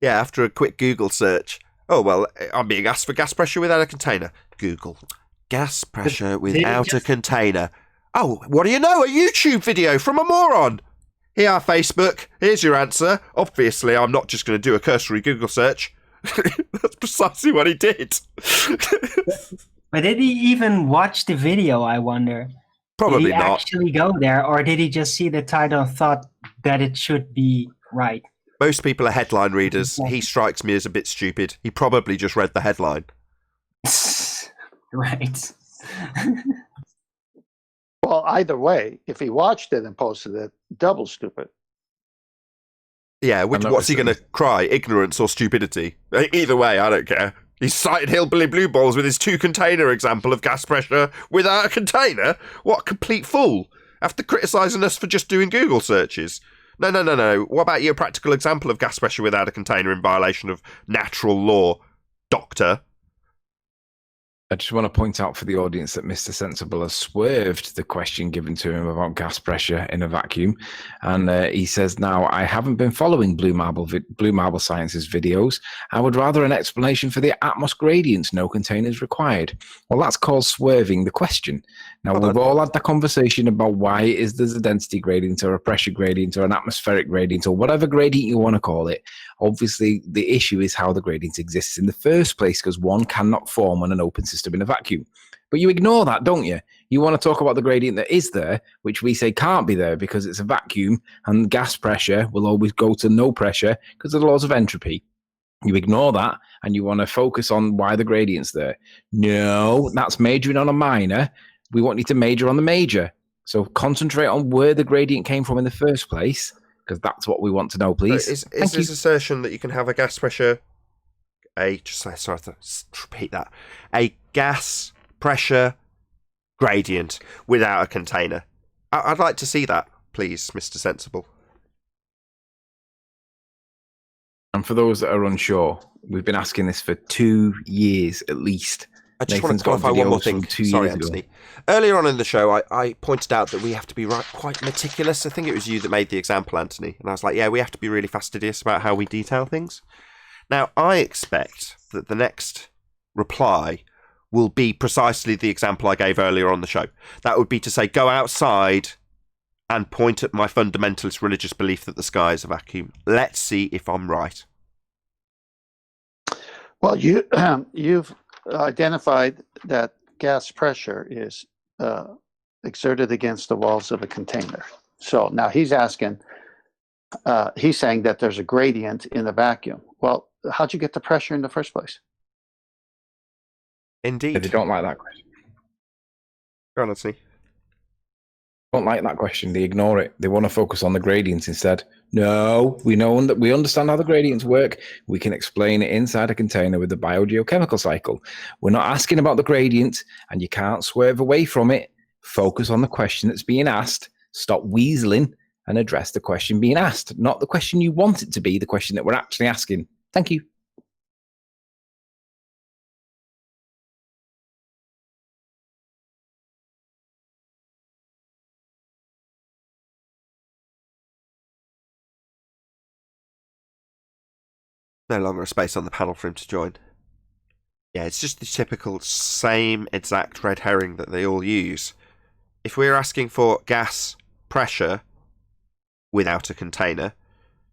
Yeah, after a quick Google search. Oh, well, I'm being asked for gas pressure without a container. Google. Gas pressure without a container. Oh, what do you know? A YouTube video from a moron. Here, Facebook. Here's your answer. Obviously, I'm not just going to do a cursory Google search. That's precisely what he did. But did he even watch the video, I wonder? Probably did he not. actually go there, or did he just see the title and thought that it should be right? Most people are headline readers. He strikes me as a bit stupid. He probably just read the headline. Right. Well, either way, if he watched it and posted it, double stupid. Yeah, what's he going to cry? Ignorance or stupidity? Either way, I don't care. He cited Hillbilly Blue Balls with his 2-container example of gas pressure without a container? What a complete fool. After criticising us for just doing Google searches. No. What about your practical example of gas pressure without a container in violation of natural law, doctor? I just want to point out for the audience that Mr. Sensible has swerved the question given to him about gas pressure in a vacuum. And he says, now, I haven't been following Blue Marble Science's videos. I would rather an explanation for the Atmos gradients, no containers required. Well, that's called swerving the question. Now, we've all had the conversation about why is there's a density gradient or a pressure gradient or an atmospheric gradient or whatever gradient you want to call it. Obviously, the issue is how the gradient exists in the first place, because one cannot form on an open system in a vacuum. But you ignore that, don't you? You want to talk about the gradient that is there, which we say can't be there because it's a vacuum and gas pressure will always go to no pressure because of the laws of entropy. You ignore that and you want to focus on why the gradient's there. No, that's majoring on a minor. We want you to major on the major. So concentrate on where the gradient came from in the first place, because that's what we want to know, please. So is this assertion that you can have a gas pressure, repeat that, a gas pressure gradient without a container? I'd like to see that, please, Mr. Sensible. And for those that are unsure, we've been asking this for 2 years at least. I just want to clarify one more thing. Sorry, Anthony. Earlier on in the show, I pointed out that we have to be quite meticulous. I think it was you that made the example, Anthony. And I was like, yeah, we have to be really fastidious about how we detail things. Now, I expect that the next reply will be precisely the example I gave earlier on the show. That would be to say, go outside and point at my fundamentalist religious belief that the sky is a vacuum. Let's see if I'm right. Well, you've identified that gas pressure is exerted against the walls of a container. So now he's asking, he's saying that there's a gradient in the vacuum. Well, how'd you get the pressure in the first place? Indeed. They don't like that question. Go on, Anthony. Don't like that question. They ignore it. They want to focus on the gradients instead. No, we know that we understand how the gradients work. We can explain it inside a container with the biogeochemical cycle. We're not asking about the gradient, and you can't swerve away from it. Focus on the question that's being asked. Stop weaseling and address the question being asked, not the question you want it to be, the question that we're actually asking. Thank you. No longer a space on the panel for him to join. Yeah, it's just the typical same exact red herring that they all use. If we're asking for gas pressure without a container,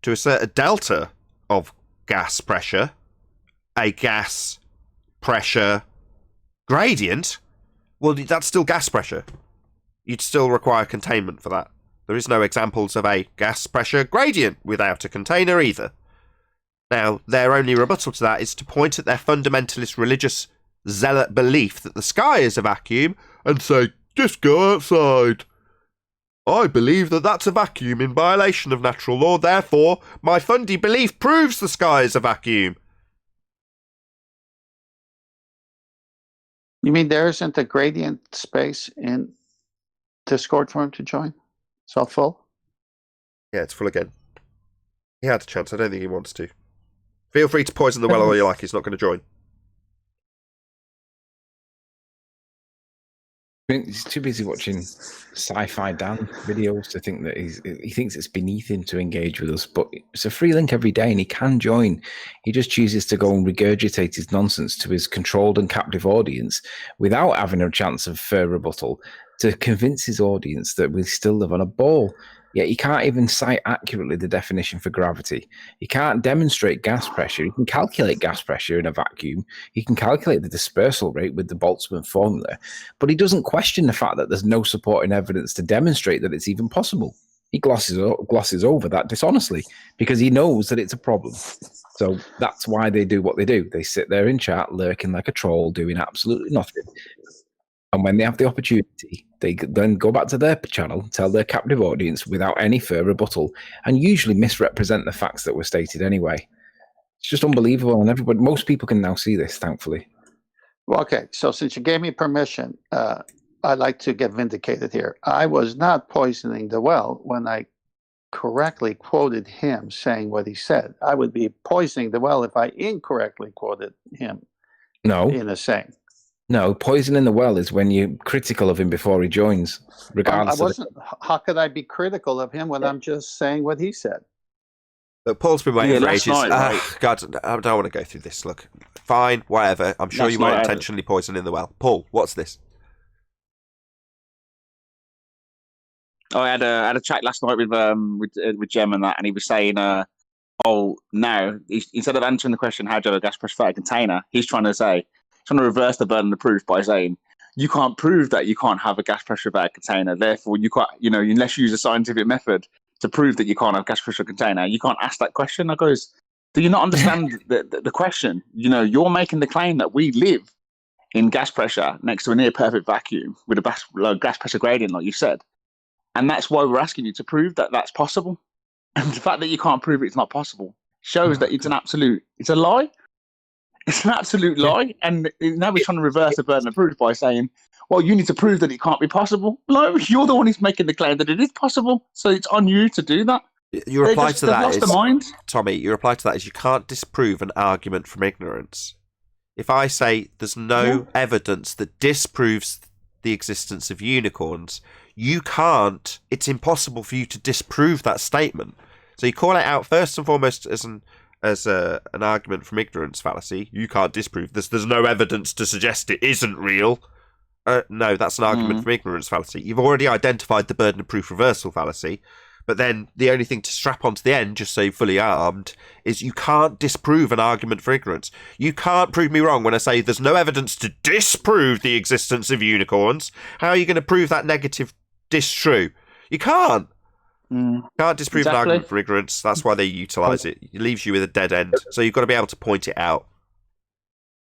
to assert a delta of gas pressure, a gas pressure gradient, well, that's still gas pressure. You'd still require containment for that. There is no examples of a gas pressure gradient without a container either. Now, their only rebuttal to that is to point at their fundamentalist religious zealot belief that the sky is a vacuum and say, just go outside. I believe that that's a vacuum in violation of natural law, therefore my fundy belief proves the sky is a vacuum. You mean there isn't a gradient space in Discord for him to join? It's all full? Yeah, it's full again. He had a chance. I don't think he wants to. Feel free to poison the well all you like. He's not going to join. He's too busy watching Sci-Fi Dan videos to think that he thinks it's beneath him to engage with us. But it's a free link every day, and he can join. He just chooses to go and regurgitate his nonsense to his controlled and captive audience without having a chance of fair rebuttal to convince his audience that we still live on a ball. Yet he can't even cite accurately the definition for gravity. He can't demonstrate gas pressure. He can calculate gas pressure in a vacuum. He can calculate the dispersal rate with the Boltzmann formula. But he doesn't question the fact that there's no supporting evidence to demonstrate that it's even possible. He glosses over that dishonestly because he knows that it's a problem. So that's why they do what they do. They sit there in chat lurking like a troll, doing absolutely nothing. And when they have the opportunity, they then go back to their channel, tell their captive audience without any further rebuttal, and usually misrepresent the facts that were stated anyway. It's just unbelievable, and most people can now see this, thankfully. Well, okay, so since you gave me permission, I'd like to get vindicated here. I was not poisoning the well when I correctly quoted him saying what he said. I would be poisoning the well if I incorrectly quoted him. No. In a saying. No, poisoning the well is when you're critical of him before he joins, regardless. I wasn't. How could I be critical of him when I'm just saying what he said? Look, Paul's been waiting for ages. Right? God, I don't want to go through this. Look, fine, whatever. I'm sure you weren't intentionally poisoning the well. Paul, what's this? Oh, I had a chat last night with Jem and that, and he was saying, now instead of answering the question, how do you have a gas pressure fed container, he's trying to reverse the burden of proof by saying you can't prove that you can't have a gas pressure bag container. Therefore, you can't, unless you use a scientific method to prove that you can't have gas pressure container, you can't ask that question. I goes, do you not understand the question? You're making the claim that we live in gas pressure next to a near perfect vacuum with a gas pressure gradient, like you said, and that's why we're asking you to prove that that's possible. And the fact that you can't prove it's not possible shows that it's a lie. It's an absolute lie, and now we're trying to reverse the burden of proof by saying, well, you need to prove that it can't be possible. No, you're the one who's making the claim that it is possible, so it's on you to do that. Your reply to that is, Tommy, your reply to that is you can't disprove an argument from ignorance. If I say there's no evidence that disproves the existence of unicorns, you can't, it's impossible for you to disprove that statement. So you call it out first and foremost as an argument from ignorance fallacy. You can't disprove this. There's no evidence to suggest it isn't real. No, that's an argument from ignorance fallacy. You've already identified the burden of proof reversal fallacy, but then the only thing to strap onto the end, just so you're fully armed, is you can't disprove an argument for ignorance. You can't prove me wrong when I say there's no evidence to disprove the existence of unicorns. How are you going to prove that negative distrue? You can't. Can't disprove an argument for ignorance. That's why they utilise it. It leaves you with a dead end. So you've got to be able to point it out.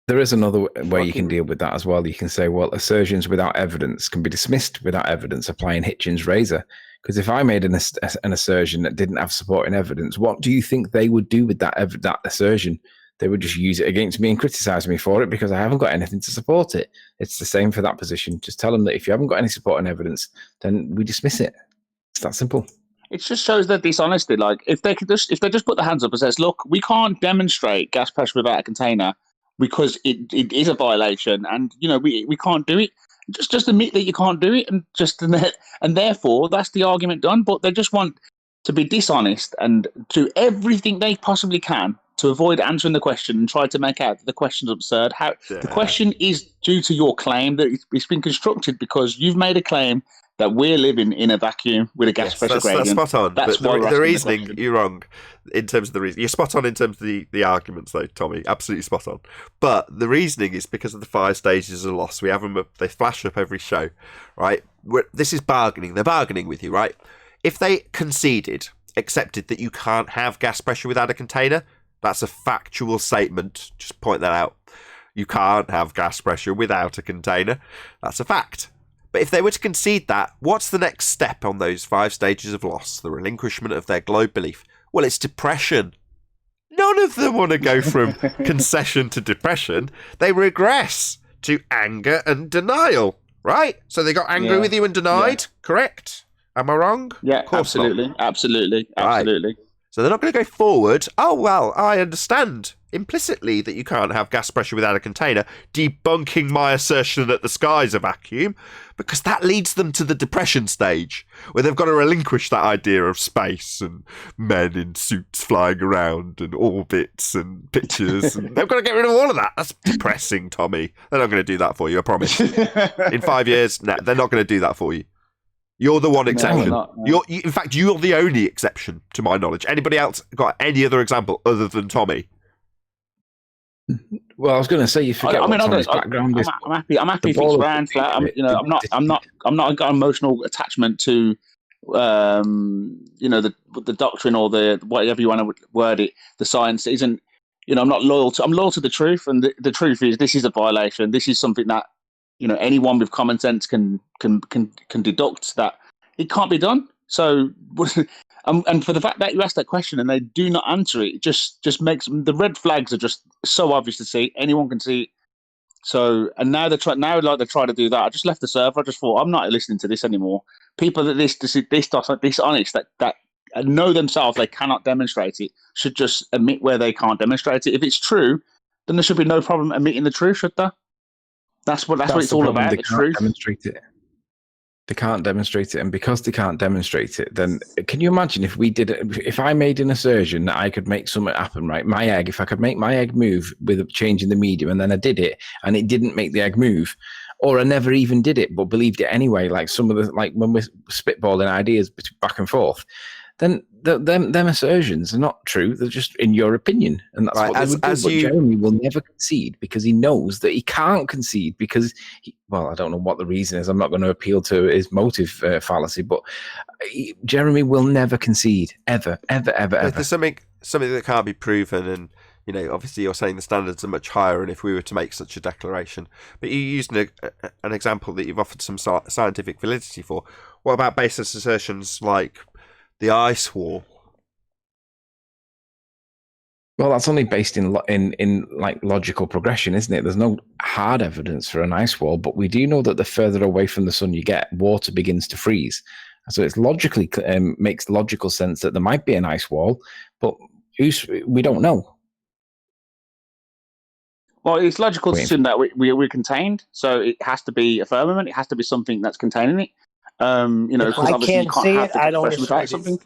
There is another way you can deal with that as well. You can say, well, assertions without evidence can be dismissed without evidence, applying Hitchens' razor. Because if I made an assertion that didn't have supporting evidence, what do you think they would do with that assertion? They would just use it against me and criticise me for it because I haven't got anything to support it. It's the same for that position. Just tell them that if you haven't got any supporting evidence, then we dismiss it. It's that simple. It just shows their dishonesty. Like if they just put their hands up and says, "Look, we can't demonstrate gas pressure without a container because it is a violation, and we can't do it." Just admit that you can't do it, and therefore that's the argument done. But they just want to be dishonest and do everything they possibly can to avoid answering the question and try to make out that the question's absurd. The question is due to your claim that it's been constructed because you've made a claim that we're living in a vacuum with a gas pressure that's gradient. spot on. That's but why the we're asking reasoning, question. you're wrong in terms of the reason. You're spot on in terms of the arguments, though, Tommy. Absolutely spot on. But the reasoning is because of the 5 stages of loss. We have them up, they flash up every show, right? This is bargaining. They're bargaining with you, right? If they accepted that you can't have gas pressure without a container, that's a factual statement. Just point that out. You can't have gas pressure without a container. That's a fact. But if they were to concede that, what's the next step on those 5 stages of loss, the relinquishment of their globe belief? Well, it's depression. None of them want to go from concession to depression. They regress to anger and denial, right? So they got angry with you and denied, correct? Am I wrong? Yeah, Of course not. absolutely. So they're not going to go forward. Oh, well, I understand implicitly that you can't have gas pressure without a container, debunking my assertion that the sky's a vacuum, because that leads them to the depression stage, where they've got to relinquish that idea of space and men in suits flying around and orbits and pictures. And they've got to get rid of all of that. That's depressing, Tommy. They're not going to do that for you, I promise. In 5 years, no, they're not going to do that for you. You're the one exception. No, no. In fact, you're the only exception, to my knowledge. Anybody else got any other example other than Tommy? Well, I was going to say you forget what Tommy's background is. I'm happy to expand that. I'm not got emotional attachment to, the doctrine or the whatever you want to word it. The science isn't. I'm not loyal to. I'm loyal to the truth, and the truth is this is a violation. This is something that anyone with common sense can deduct that it can't be done. So, and for the fact that you asked that question and they do not answer it, just makes the red flags are just so obvious to see. Anyone can see it. So, and now they try to do that. I just left the server. I just thought I'm not listening to this anymore. People that this honest that know themselves they cannot demonstrate it should just admit where they can't demonstrate it. If it's true, then there should be no problem admitting the truth, should there? That's what it's all about. They The can't truth. demonstrate it. They can't demonstrate it, and because they can't demonstrate it, then can you imagine if I made an assertion that I could make something happen, right? If I could make my egg move with a change in the medium, and then I did it, and it didn't make the egg move, or I never even did it but believed it anyway, like when we're spitballing ideas back and forth, then them assertions are not true. They're just in your opinion, and that's right, what they would do. But Jeremy will never concede because he knows that he can't concede because, I don't know what the reason is. I'm not going to appeal to his motive fallacy, but Jeremy will never concede ever. There's something that can't be proven, and obviously you're saying the standards are much higher, and if we were to make such a declaration, but you used an example that you've offered some scientific validity for. What about baseless assertions like the ice wall? Well, that's only based in like logical progression, isn't it? There's no hard evidence for an ice wall, but we do know that the further away from the sun you get, water begins to freeze. So it's logically makes logical sense that there might be an ice wall, but we don't know. Well, it's logical to assume that we're contained, so it has to be a firmament. It has to be something that's containing it. If I can't see it, I don't assert something.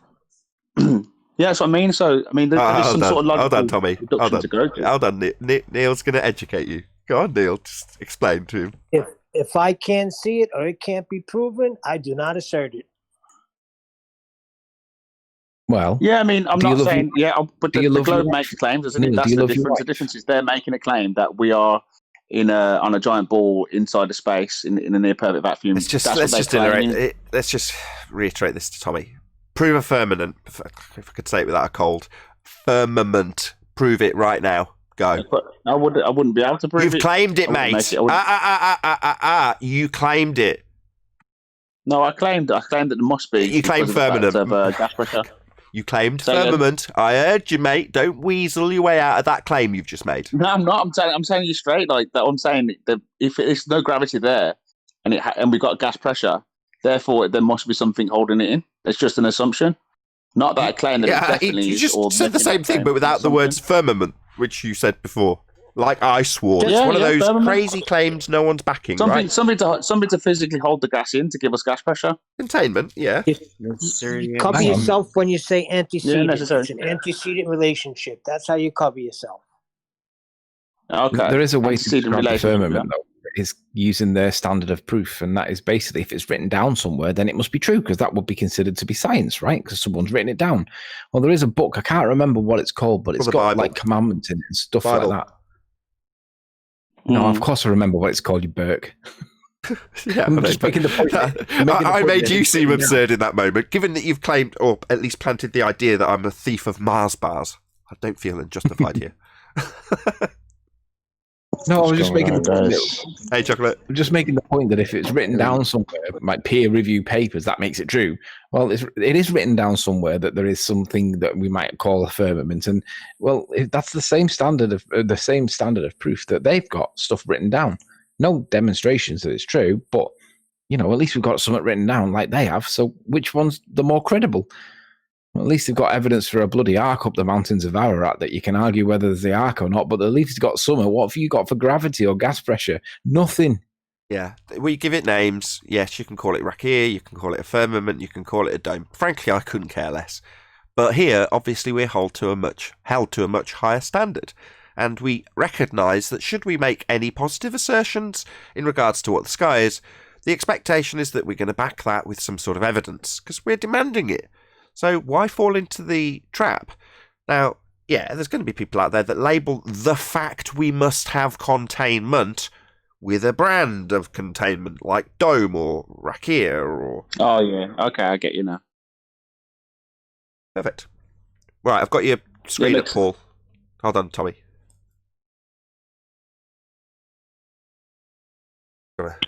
Yeah, that's what I mean. So, there's some sort of logical Hold on, Tommy. deduction to go to. Hold on. Neil's going to educate you. Go on, Neil. Just explain to him. If I can't see it or it can't be proven, I do not assert it. Well, yeah, I'm not saying but the globe makes claims. That's the difference. The difference is they're making a claim that we are on a giant ball inside a space in a near perfect vacuum. Let's just reiterate this to Tommy. Prove a firmament. If I could say it without a cold, firmament. Prove it right now. Go. I wouldn't be able to prove it. You've claimed it, mate. You claimed it. No, I claimed that there must be. You claimed firmament. Gas pressure. You claimed firmament. I heard you, mate. Don't weasel your way out of that claim you've just made. No, I'm not. I'm saying you straight like that. I'm saying that if there's no gravity there, and we've got gas pressure, therefore there must be something holding it in. It's just an assumption. Not that I claim that it definitely you just is. said the same thing, but without the words firmament, which you said before. Like ice wall. It's one of those crazy claims no one's backing, right? Something to physically hold the gas in to give us gas pressure. Containment, yeah. You cover yourself when you say antecedent. It's an antecedent relationship. That's how you cover yourself. Okay. There is a way to describe the firmament, though. is using their standard of proof, and that is basically if it's written down somewhere, then it must be true because that would be considered to be science, right? Because someone's written it down. Well, there is a book, I can't remember what it's called, but it's got Bible. like commandments in it and stuff Bible. like that. No, of course I remember what it's called, you Burke. Yeah, I'm just making the point. I made you seem absurd in that moment, given that you've claimed, or at least planted the idea that I'm a thief of Mars bars. I don't feel justified here. No, I was just making the point. Hey, Chocolate. I'm just making the point that if it's written down somewhere, like peer-reviewed papers, that makes it true. Well, it is written down somewhere that there is something that we might call a firmament, and well, that's the same standard of proof that they've got stuff written down. No demonstrations that it's true, but at least we've got something written down like they have. So which one's the more credible? Well, at least they've got evidence for a bloody ark up the mountains of Ararat that you can argue whether there's the ark or not, but at least it's got something. What have you got for gravity or gas pressure? Nothing. Yeah, we give it names. Yes, you can call it Rakir, you can call it a firmament, you can call it a dome. Frankly, I couldn't care less. But here, obviously, we're held to a much higher standard. And we recognise that should we make any positive assertions in regards to what the sky is, the expectation is that we're going to back that with some sort of evidence, because we're demanding it. So why fall into the trap? Now, yeah, there's going to be people out there that label the fact we must have containment with a brand of containment, like Dome or Rakir or... Oh, yeah. Okay, I get you now. Perfect. Right, I've got your screen up, Paul. Hold on, Tommy.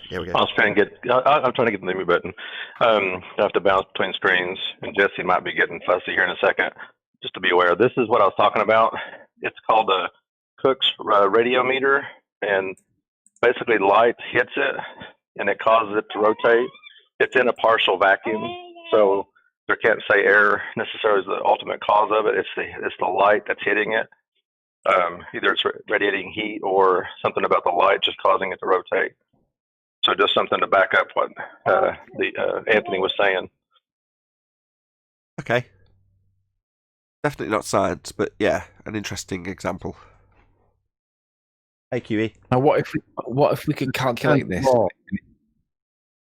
Here we go. I'm trying to get the menu button. I have to bounce between screens, and Jesse might be getting fussy here in a second. Just to be aware, this is what I was talking about. It's called a Cook's radiometer, and basically light hits it, and it causes it to rotate. It's in a partial vacuum, so there can't say air necessarily is the ultimate cause of it. It's the light that's hitting it. Either it's radiating heat or something about the light just causing it to rotate. So just something to back up what Anthony was saying. Okay. Definitely not science, but yeah, an interesting example. Hey, QE. Now, what if we could calculate this?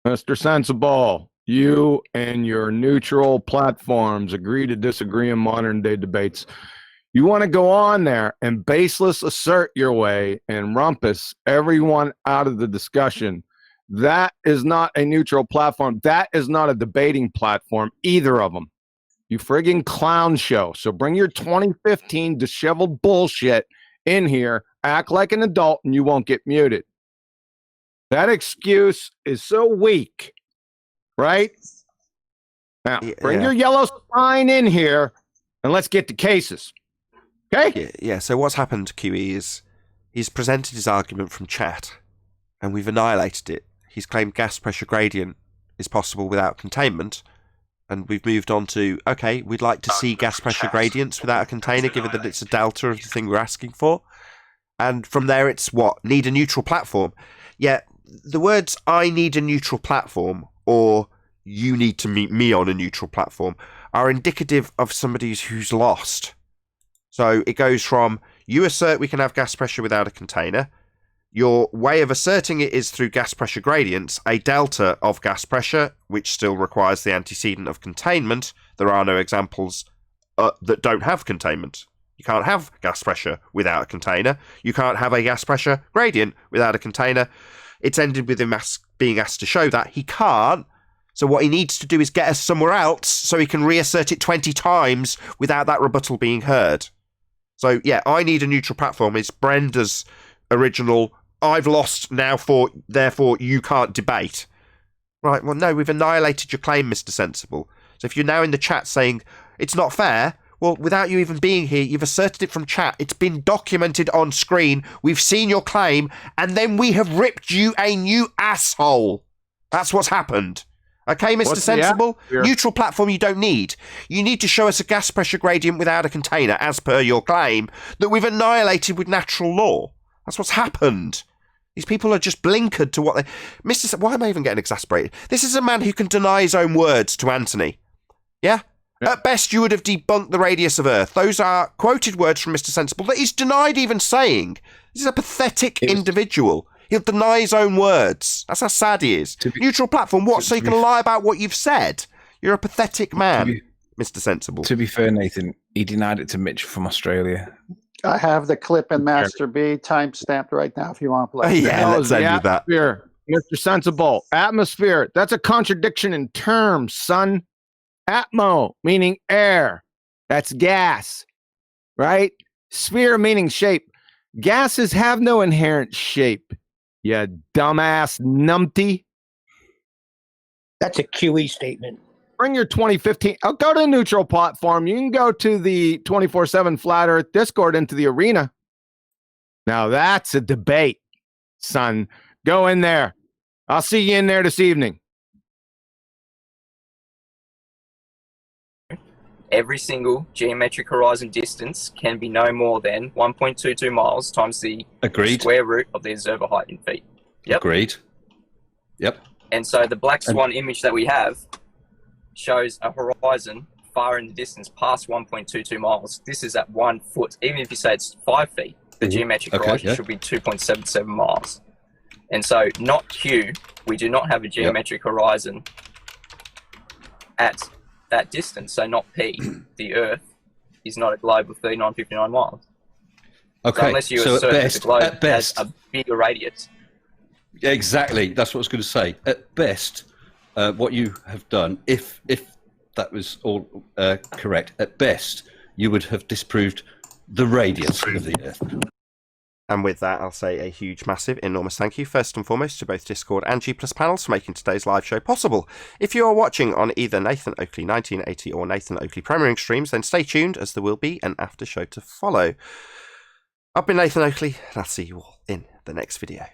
Mr. Sensible, you and your neutral platforms agree to disagree in modern day debates. You want to go on there and baseless assert your way and rumpus everyone out of the discussion. That is not a neutral platform. That is not a debating platform, either of them. You friggin' clown show. So bring your 2015 disheveled bullshit in here, act like an adult, and you won't get muted. That excuse is so weak, right? Now, bring your yellow sign in here, and let's get to cases. Okay? Yeah, so what's happened, QE, is he's presented his argument from chat, and we've annihilated it. He's claimed gas pressure gradient is possible without containment, and we've moved on to, okay, we'd like to see gas pressure gradients without a container, given that it's a delta of the thing we're asking for. And from there, it's what? Need a neutral platform. Yeah, the words, I need a neutral platform, or you need to meet me on a neutral platform, are indicative of somebody who's lost. So it goes from, you assert we can have gas pressure without a container. Your way of asserting it is through gas pressure gradients, a delta of gas pressure, which still requires the antecedent of containment. There are no examples that don't have containment. You can't have gas pressure without a container. You can't have a gas pressure gradient without a container. It's ended with him being asked to show that. He can't. So what he needs to do is get us somewhere else so he can reassert it 20 times without that rebuttal being heard. So, yeah, I need a neutral platform. It's Brenda's original, I've lost now, therefore you can't debate. Right, well, no, we've annihilated your claim, Mr. Sensible. So if you're now in the chat saying, it's not fair, well, without you even being here, you've asserted it from chat. It's been documented on screen. We've seen your claim, and then we have ripped you a new asshole. That's what's happened. Okay, Mr. Sensible? Neutral platform you don't need. You need to show us a gas pressure gradient without a container, as per your claim, that we've annihilated with natural law. That's what's happened. These people are just blinkered to what they... Why am I even getting exasperated? This is a man who can deny his own words to Anthony. Yeah? At best, you would have debunked the radius of Earth. Those are quoted words from Mr. Sensible that he's denied even saying. This is a pathetic individual. He'll deny his own words. That's how sad he is. Neutral platform, what? So you can lie about what you've said? You're a pathetic man, Mr. Sensible. To be fair, Nathan, he denied it to Mitch from Australia. I have the clip in Master B time-stamped right now if you want to play. Yeah, let's end with that. Mr. Sensible. Atmosphere. That's a contradiction in terms, son. Atmo, meaning air. That's gas, right? Sphere, meaning shape. Gases have no inherent shape, you dumbass numpty. That's a QE statement. Bring your 2015. I'll go to the neutral platform. You can go to the 24/7 Flat Earth Discord into the arena. Now that's a debate, son. Go in there. I'll see you in there this evening. Every single geometric horizon distance can be no more than 1.22 miles times the square root of the observer height in feet. Yep. Agreed. Yep. And so the black swan image that we have shows a horizon far in the distance past 1.22 miles. This is at 1 foot. Even if you say it's 5 feet, the geometric horizon should be 2.77 miles. And so not Q, we do not have a geometric horizon at that distance. So not P, the Earth is not a globe of 3959 miles. Okay. So unless you assert that the globe has a bigger radius. Exactly. That's what I was going to say. At best, what you have done, if that was all correct, at best, you would have disproved the radius of the Earth. And with that, I'll say a huge, massive, enormous thank you, first and foremost, to both Discord and G Plus panels for making today's live show possible. If you are watching on either Nathan Oakley 1980 or Nathan Oakley premiering streams, then stay tuned, as there will be an after show to follow. I've been Nathan Oakley, and I'll see you all in the next video.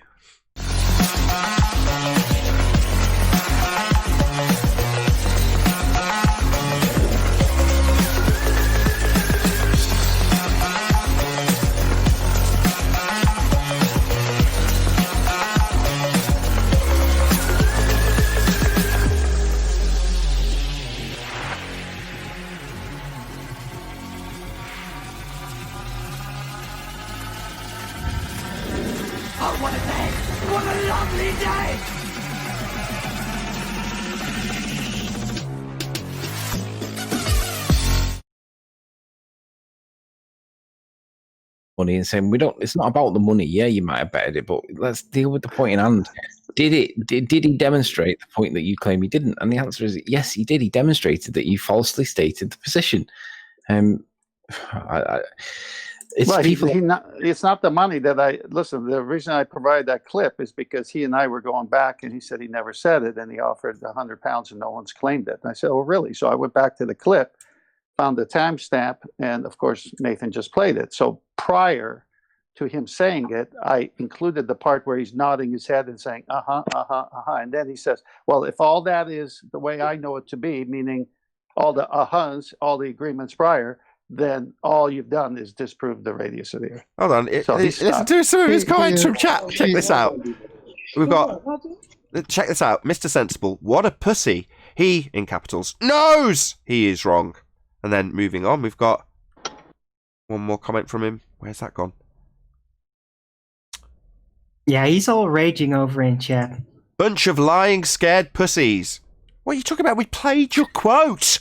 Oh, what a day! What a lovely day! Money and saying it's not about the money. Yeah, you might have betted it, but let's deal with the point in hand. Did he demonstrate the point that you claim he didn't? And the answer is yes, he did. He demonstrated that you falsely stated the position. It's not the money that listen. The reason I provide that clip is because he and I were going back, and he said he never said it, and he offered £100, and no one's claimed it. And I said, "Oh, really?" So I went back to the clip, found the timestamp, and of course Nathan just played it. So prior to him saying it, I included the part where he's nodding his head and saying, and then he says, "Well, if all that is the way I know it to be, meaning all the ahas, all the agreements prior, then all you've done is disprove the radius of the Earth." Hold on. Listen to some of his comments from chat. Check this out. We've got... Check this out. Mr. Sensible, what a pussy. He, in capitals, knows he is wrong. And then moving on, we've got one more comment from him. Where's that gone? Yeah, he's all raging over in chat. Bunch of lying, scared pussies. What are you talking about? We played your quote.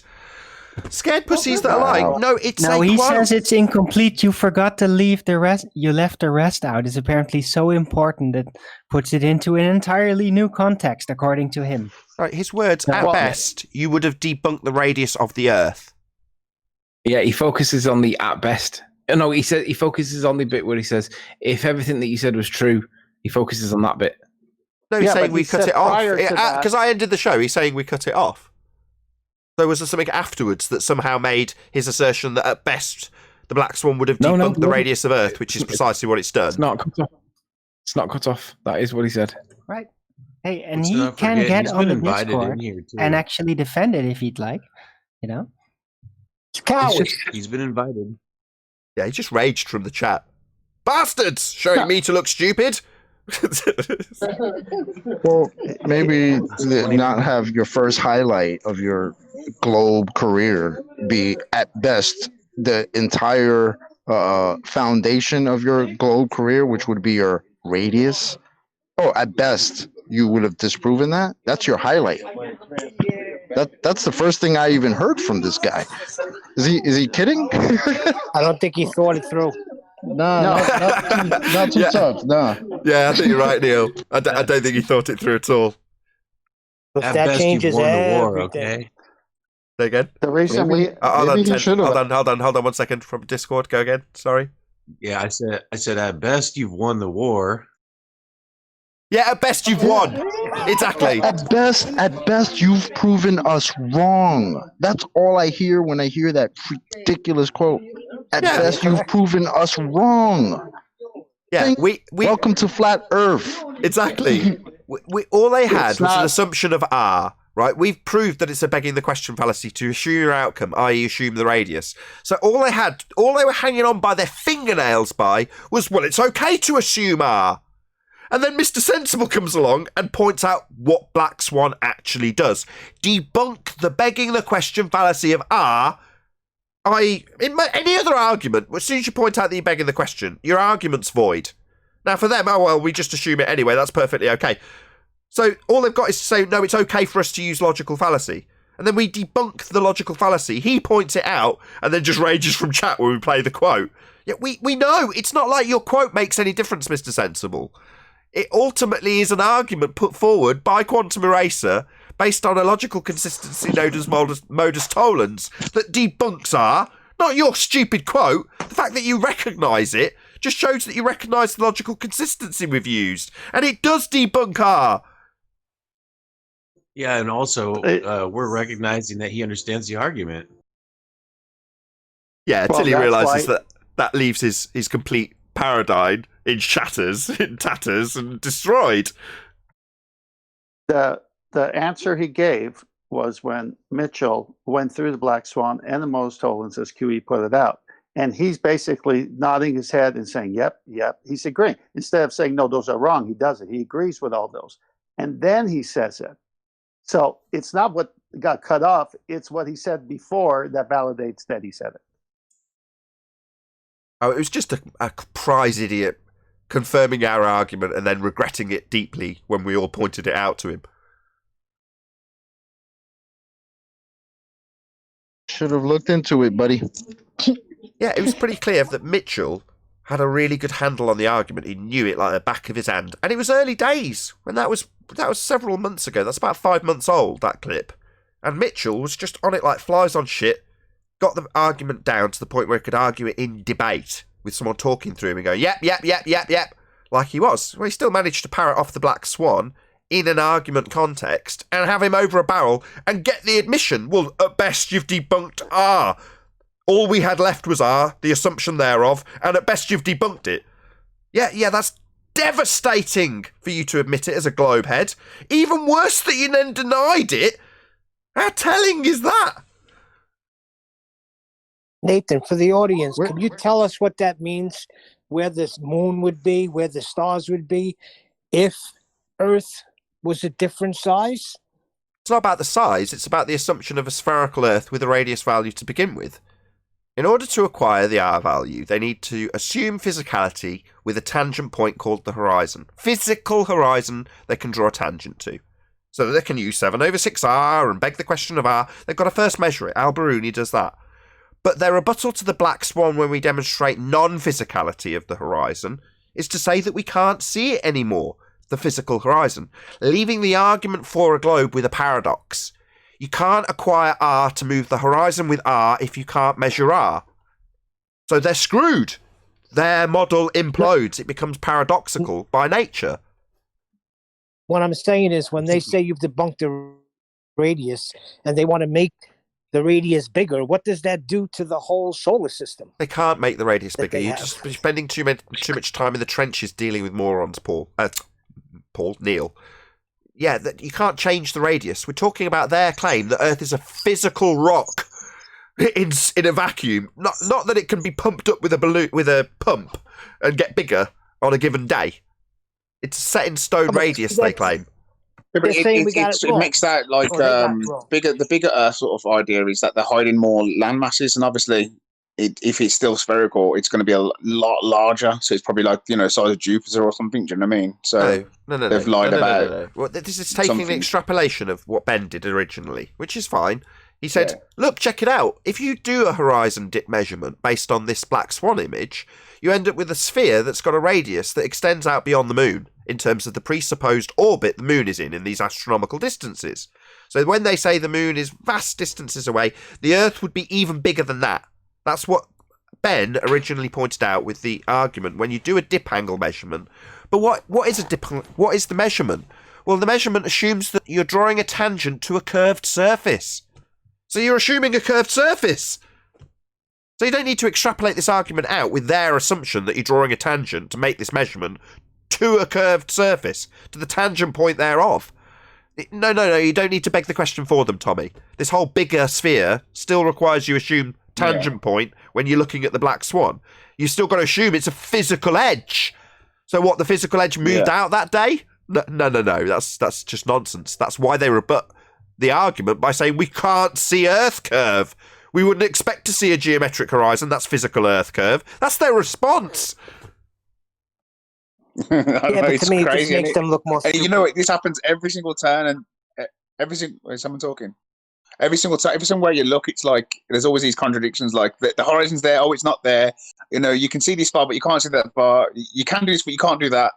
Scared pussies that are lying. No, it's a he quote. says it's incomplete. You forgot to leave the rest. You left the rest out. It's apparently so important that puts it into an entirely new context, according to him. Right, his words, at best, you would have debunked the radius of the Earth. Yeah, he focuses on the at best. No, he focuses on the bit where he says, if everything that you said was true, he focuses on that bit. No, he's saying we cut it off. Because I ended the show, he's saying we cut it off. So was there something afterwards that somehow made his assertion that at best the Black Swan would have debunked the radius of Earth, which is precisely what it's done? It's not cut off. It's not cut off. That is what he said. Right. Hey, and he can get on the Discord and actually defend it if he'd like. You know? It's coward. He's been invited. Yeah, he just raged from the chat. Bastards! Showing me to look stupid? Well, maybe not have your first highlight of your globe career be at best the entire foundation of your globe career, which would be your radius. Oh, at best, you would have disproven that. That's your highlight. That's the first thing I even heard from this guy. Is he kidding? I don't think he thought it through. Not too tough. No. Yeah, I think you're right, Neil. I don't think he thought it through at all. But that changes everything. Say again. The reason maybe hold on 1 second from Discord. Go again. Sorry. Yeah, I said at best you've won the war. Yeah, at best you've won. Exactly. At best you've proven us wrong. That's all I hear when I hear that ridiculous quote. At best you've proven us wrong. Yeah, we welcome to flat Earth. Exactly. we all they had was an assumption of R. Right, we've proved that it's a begging the question fallacy to assume your outcome, i.e., assume the radius. So all they were hanging on by their fingernails by was, well, it's okay to assume R. And then Mr. Sensible comes along and points out what Black Swan actually does. Debunk the begging the question fallacy of R. Any other argument, as soon as you point out that you're begging the question, your argument's void. Now for them, oh, well, we just assume it anyway, that's perfectly okay. So all they've got is to say, no, it's okay for us to use logical fallacy. And then we debunk the logical fallacy. He points it out and then just rages from chat when we play the quote. Yeah, we know it's not like your quote makes any difference, Mr. Sensible. It ultimately is an argument put forward by Quantum Eraser based on a logical consistency known as modus tollens that debunks R, not your stupid quote. The fact that you recognise it just shows that you recognise the logical consistency we've used. And it does debunk R. Yeah, and also we're recognizing that he understands the argument. Yeah, until he realises that leaves his complete paradigm in tatters and destroyed. The answer he gave was when Mitchell went through the Black Swan and the Modus Tollens as QE put it out. And he's basically nodding his head and saying, yep. He's agreeing. Instead of saying, no, those are wrong, he does it. He agrees with all those. And then he says it. So it's not what got cut off. It's what he said before that validates that he said it. Oh, it was just a prize idiot confirming our argument and then regretting it deeply when we all pointed it out to him. Should have looked into it, buddy. Yeah, it was pretty clear that Mitchell had a really good handle on the argument. He knew it like the back of his hand. And it was early days when that was several months ago. That's about 5 months old, that clip. And Mitchell was just on it like flies on shit, got the argument down to the point where he could argue it in debate with someone talking through him and go, yep, like he was. Well, he still managed to parrot off the Black Swan in an argument context and have him over a barrel and get the admission, well, at best you've debunked R. All we had left was R, the assumption thereof, and at best you've debunked it. Yeah, that's devastating for you to admit it as a globe head. Even worse that you then denied it. How telling is that? Nathan, for the audience, can you tell us what that means? Where this moon would be, where the stars would be, if Earth was a different size? It's not about the size, it's about the assumption of a spherical Earth with a radius value to begin with. In order to acquire the R value, they need to assume physicality with a tangent point called the horizon. Physical horizon they can draw a tangent to. So that they can use 7/6R and beg the question of R. They've got to first measure it. Al-Biruni does that. But their rebuttal to the Black Swan when we demonstrate non-physicality of the horizon is to say that we can't see it anymore, the physical horizon, leaving the argument for a globe with a paradox. You can't acquire R to move the horizon with R if you can't measure R. So they're screwed. Their model implodes. It becomes paradoxical by nature. What I'm saying is when they say you've debunked the radius and they want to make the radius bigger, what does that do to the whole solar system? They can't make the radius bigger. You're just spending too much time in the trenches dealing with morons, Neil. Yeah, that you can't change the radius. We're talking about their claim that Earth is a physical rock in a vacuum. Not that it can be pumped up with a balloon with a pump and get bigger on a given day. It's a set in stone radius, they claim. Yeah, but it makes that like the bigger Earth sort of idea is that they're hiding more land masses, and obviously if it's still spherical, it's going to be a lot larger. So it's probably like, size of Jupiter or something. Do you know what I mean? So they've lied about. No. Well, this is taking something. an extrapolation of what Ben did originally, which is fine. He said, look, check it out. If you do a horizon dip measurement based on this black swan image, you end up with a sphere that's got a radius that extends out beyond the moon in terms of the presupposed orbit the moon is in these astronomical distances. So when they say the moon is vast distances away, the Earth would be even bigger than that. That's what Ben originally pointed out with the argument when you do a dip angle measurement. But what is a dip? What is the measurement? Well, the measurement assumes that you're drawing a tangent to a curved surface. So you're assuming a curved surface. So you don't need to extrapolate this argument out with their assumption that you're drawing a tangent to make this measurement to a curved surface, to the tangent point thereof. No, you don't need to beg the question for them, Tommy. This whole bigger sphere still requires you assume tangent point when you're looking at the black swan. You've still got to assume it's a physical edge. So what, the physical edge moved out that day? No, that's just nonsense. That's why they rebut the argument by saying we can't see Earth curve. We wouldn't expect to see a geometric horizon. That's physical Earth curve. That's their response. But to me, it just makes them look more stupid. You know, this happens every single turn, and is someone talking? Every single time, every somewhere you look, it's like there's always these contradictions. Like the horizon's there, oh, it's not there. You can see this far, but you can't see that far. You can do this, but you can't do that.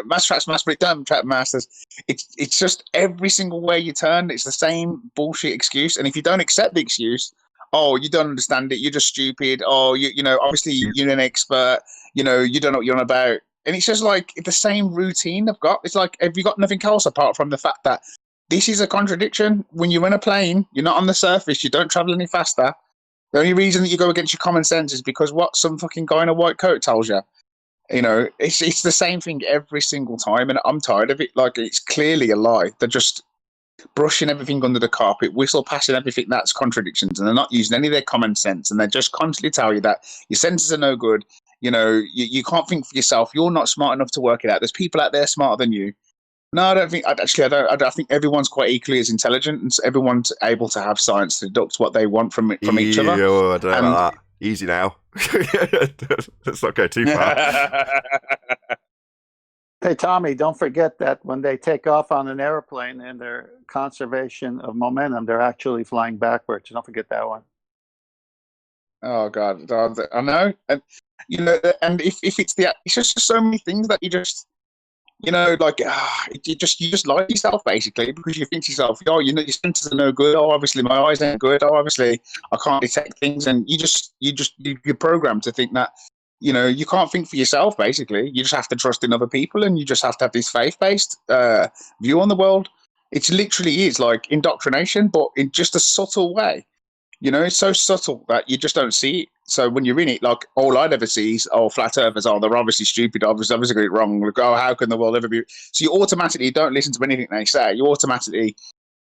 Mass traps mass, but it don't trap masses. It's just every single way you turn, it's the same bullshit excuse. And if you don't accept the excuse, oh, you don't understand it, you're just stupid. Oh, obviously you're an expert. You don't know what you're on about. And it's just like the same routine they've got. It's like, have you got nothing else apart from the fact that this is a contradiction? When you're in a plane, you're not on the surface, you don't travel any faster. The only reason that you go against your common sense is because what some fucking guy in a white coat tells you. It's the same thing every single time, and I'm tired of it. Like, it's clearly a lie. They're just brushing everything under the carpet, whistle passing everything that's contradictions, and they're not using any of their common sense, and they just constantly tell you that your senses are no good. You can't think for yourself. You're not smart enough to work it out. There's people out there smarter than you. No, I don't think. I think everyone's quite equally as intelligent, and everyone's able to have science to deduct what they want from each other. I don't know about that. Easy now. Let's not go too far. Hey, Tommy, don't forget that when they take off on an airplane and their conservation of momentum, they're actually flying backwards. Don't forget that one. Oh God, I know, and and if it's just so many things that you just. You just lie to yourself basically, because you think to yourself, oh, your senses are no good. Oh, obviously my eyes ain't good. Oh, obviously I can't detect things, and you're programmed to think that you can't think for yourself. Basically, you just have to trust in other people, and you just have to have this faith-based view on the world. It literally is like indoctrination, but in just a subtle way. It's so subtle that you just don't see it. So when you're in it, like, all I'd ever see is, oh, flat earthers, they're obviously stupid, obviously got it wrong. Like, oh, how can the world ever be? So you automatically don't listen to anything they say. You automatically,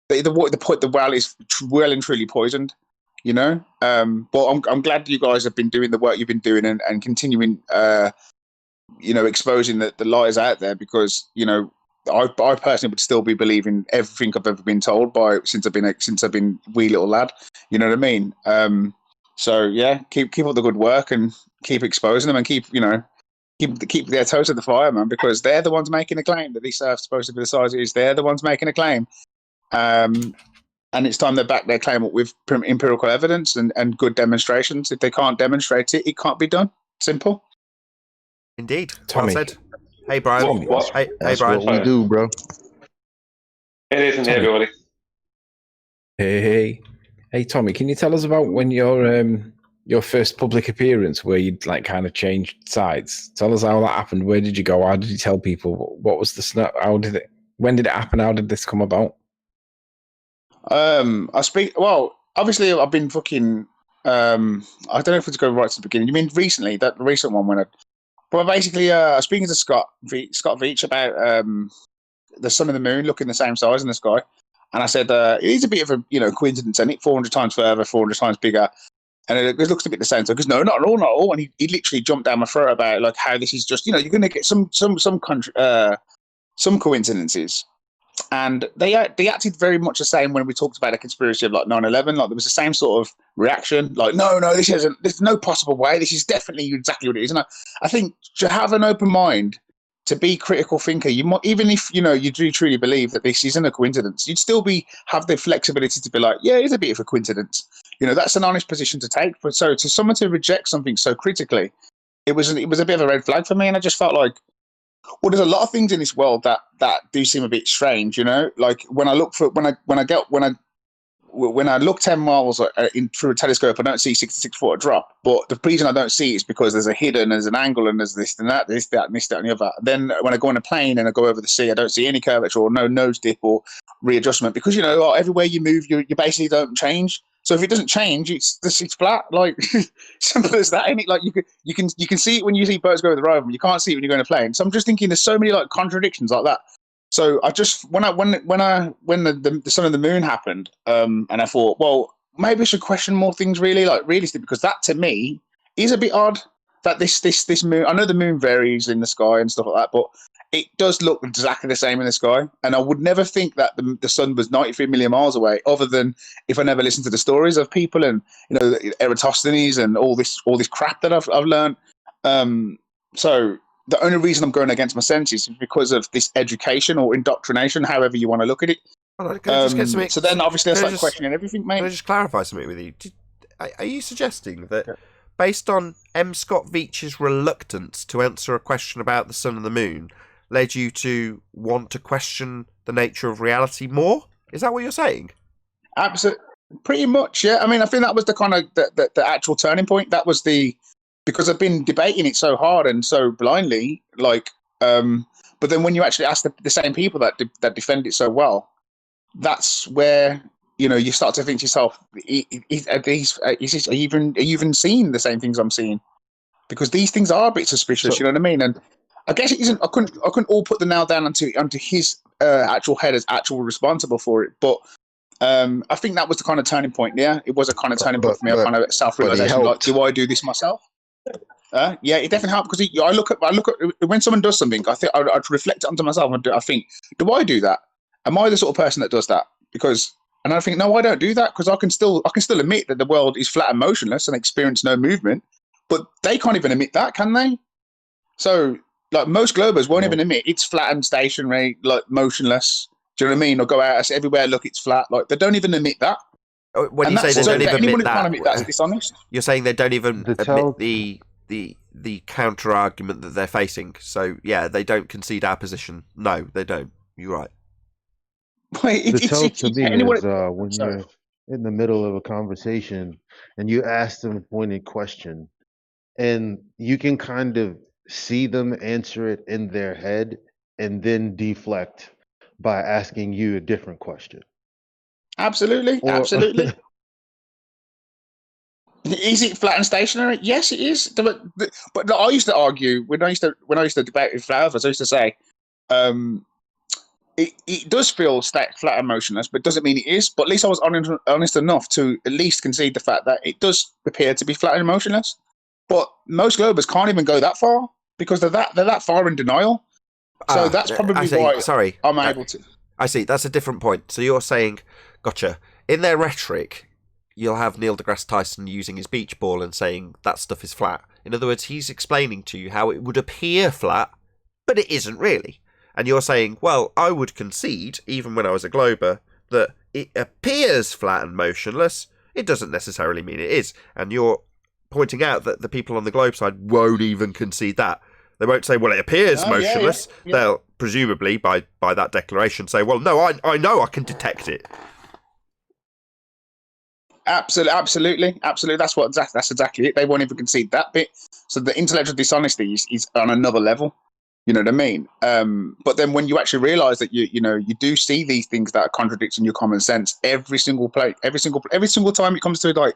the well is well and truly poisoned, But I'm glad you guys have been doing the work you've been doing and continuing, exposing the lies out there, because, I personally would still be believing everything I've ever been told since I've been wee little lad. You know what I mean? So yeah, keep up the good work and keep exposing them, and keep their toes to the fire, man, because they're the ones making the claim that this Earth's supposed to be the size it is. They're the ones making a claim, and it's time they back their claim up with empirical evidence and good demonstrations. If they can't demonstrate it, it can't be done. Simple. Indeed. Tommy. Well said. Hey, Brian. Hey, Brian. What we do, bro. Hey, Nathan. Hey, everybody. Hey, Tommy. Can you tell us about when your first public appearance, where you'd kind of changed sides? Tell us how that happened. Where did you go? How did you tell people? What was the snap? When did it happen? How did this come about? Well, obviously I've been fucking. I don't know if it's go right to the beginning. You mean recently? That recent one when I. But basically, I was speaking to Scott Veach about the sun and the moon looking the same size in the sky, and I said it is a bit of a coincidence, isn't it? 400 times further, 400 times bigger, and it looks a bit the same. So he goes, no, not at all. And he literally jumped down my throat about like how this is just you're going to get some coincidences, And they acted very much the same when we talked about the conspiracy of like 9/11. Like there was the same sort of reaction. Like, no, this isn't. There's no possible way. This is definitely exactly what it is. And I think to have an open mind, to be critical thinker, you might, even if you do truly believe that this isn't a coincidence, you'd still have the flexibility to be like, yeah, it's a bit of a coincidence. That's an honest position to take. But so to someone to reject something so critically, it was a bit of a red flag for me, and I just felt like, well, there's a lot of things in this world that do seem a bit strange, Like when I look when I look 10 miles through a telescope, I don't see 66 foot drop. But the reason I don't see it is because there's an angle, and there's this and that, this, that, and this, that, and the other. Then when I go on a plane and I go over the sea, I don't see any curvature or no nose dip or readjustment, because everywhere you move, you basically don't change. So if it doesn't change, it's flat. Like simple as that, ain't it? Like you can see it when you see boats go over the road, but you can't see it when you go in a plane. So I'm just thinking there's so many like contradictions like that. So I just when the sun and the moon happened, and I thought, well, maybe I should question more things really, like realistic, because that to me is a bit odd that this moon. I know the moon varies in the sky and stuff like that, but it does look exactly the same in the sky. And I would never think that the sun was 93 million miles away, other than if I never listened to the stories of people and Eratosthenes and all this crap that I've learned. So the only reason I'm going against my senses is because of this education or indoctrination, however you want to look at it. So then obviously I start questioning everything, mate. Can I just clarify something with you? Are you suggesting that based on M. Scott Veitch's reluctance to answer a question about the sun and the moon led you to want to question the nature of reality more? Is that what you're saying? Absolutely. Pretty much, yeah. I mean, I think that was the kind of the actual turning point. That was because I've been debating it so hard and so blindly, like, but then when you actually ask the same people that defend it so well, that's where you start to think to yourself, are you even seeing the same things I'm seeing? Because these things are a bit suspicious, you know what I mean? And I guess it isn't. I couldn't all put the nail down onto his actual head as actual responsible for it, but I think that was the kind of turning point. Yeah, it was a kind of turning point for me. A kind of self-realization. Like, do I do this myself? Yeah, it definitely helped, because I look at when someone does something, I think I'd reflect onto myself and I think, do I do that? Am I the sort of person that does that? And I think, no, I don't do that, because I can still admit that the world is flat and motionless and experience no movement, but they can't even admit that, can they? So, like, most globers won't even admit it's flat and stationary, like motionless. Do you know what I mean? Or go out everywhere, look, it's flat. Like, they don't even admit that. When you say they don't even admit that, that's dishonest. You're saying they don't even admit the counter argument that they're facing. So yeah, they don't concede our position. No, they don't. You're right. The tell to me is when you're in the middle of a conversation and you ask them a pointed question, and you can kind of see them answer it in their head and then deflect by asking you a different question. Absolutely. Is it flat and stationary? Yes, it is. But I used to argue when I used to debate with flat earthers. I used to say, it does feel flat and motionless, but doesn't mean it is. But at least I was honest enough to at least concede the fact that it does appear to be flat and motionless. But most globers can't even go that far, because they're that far in denial. So that's probably why I'm able to. I see. That's a different point. So you're saying, gotcha. In their rhetoric, you'll have Neil deGrasse Tyson using his beach ball and saying that stuff is flat. In other words, he's explaining to you how it would appear flat, but it isn't really. And you're saying, well, I would concede, even when I was a glober, that it appears flat and motionless. It doesn't necessarily mean it is. And you're pointing out that the people on the globe side won't even concede that. They won't say, well, it appears motionless. Yeah. They'll presumably, by that declaration, say, well, no, I know I can detect it. Absolutely. That's exactly it. They won't even concede that bit. So the intellectual dishonesty is on another level. You know what I mean? But then when you actually realise that you do see these things that are contradicting your common sense every single time it comes to like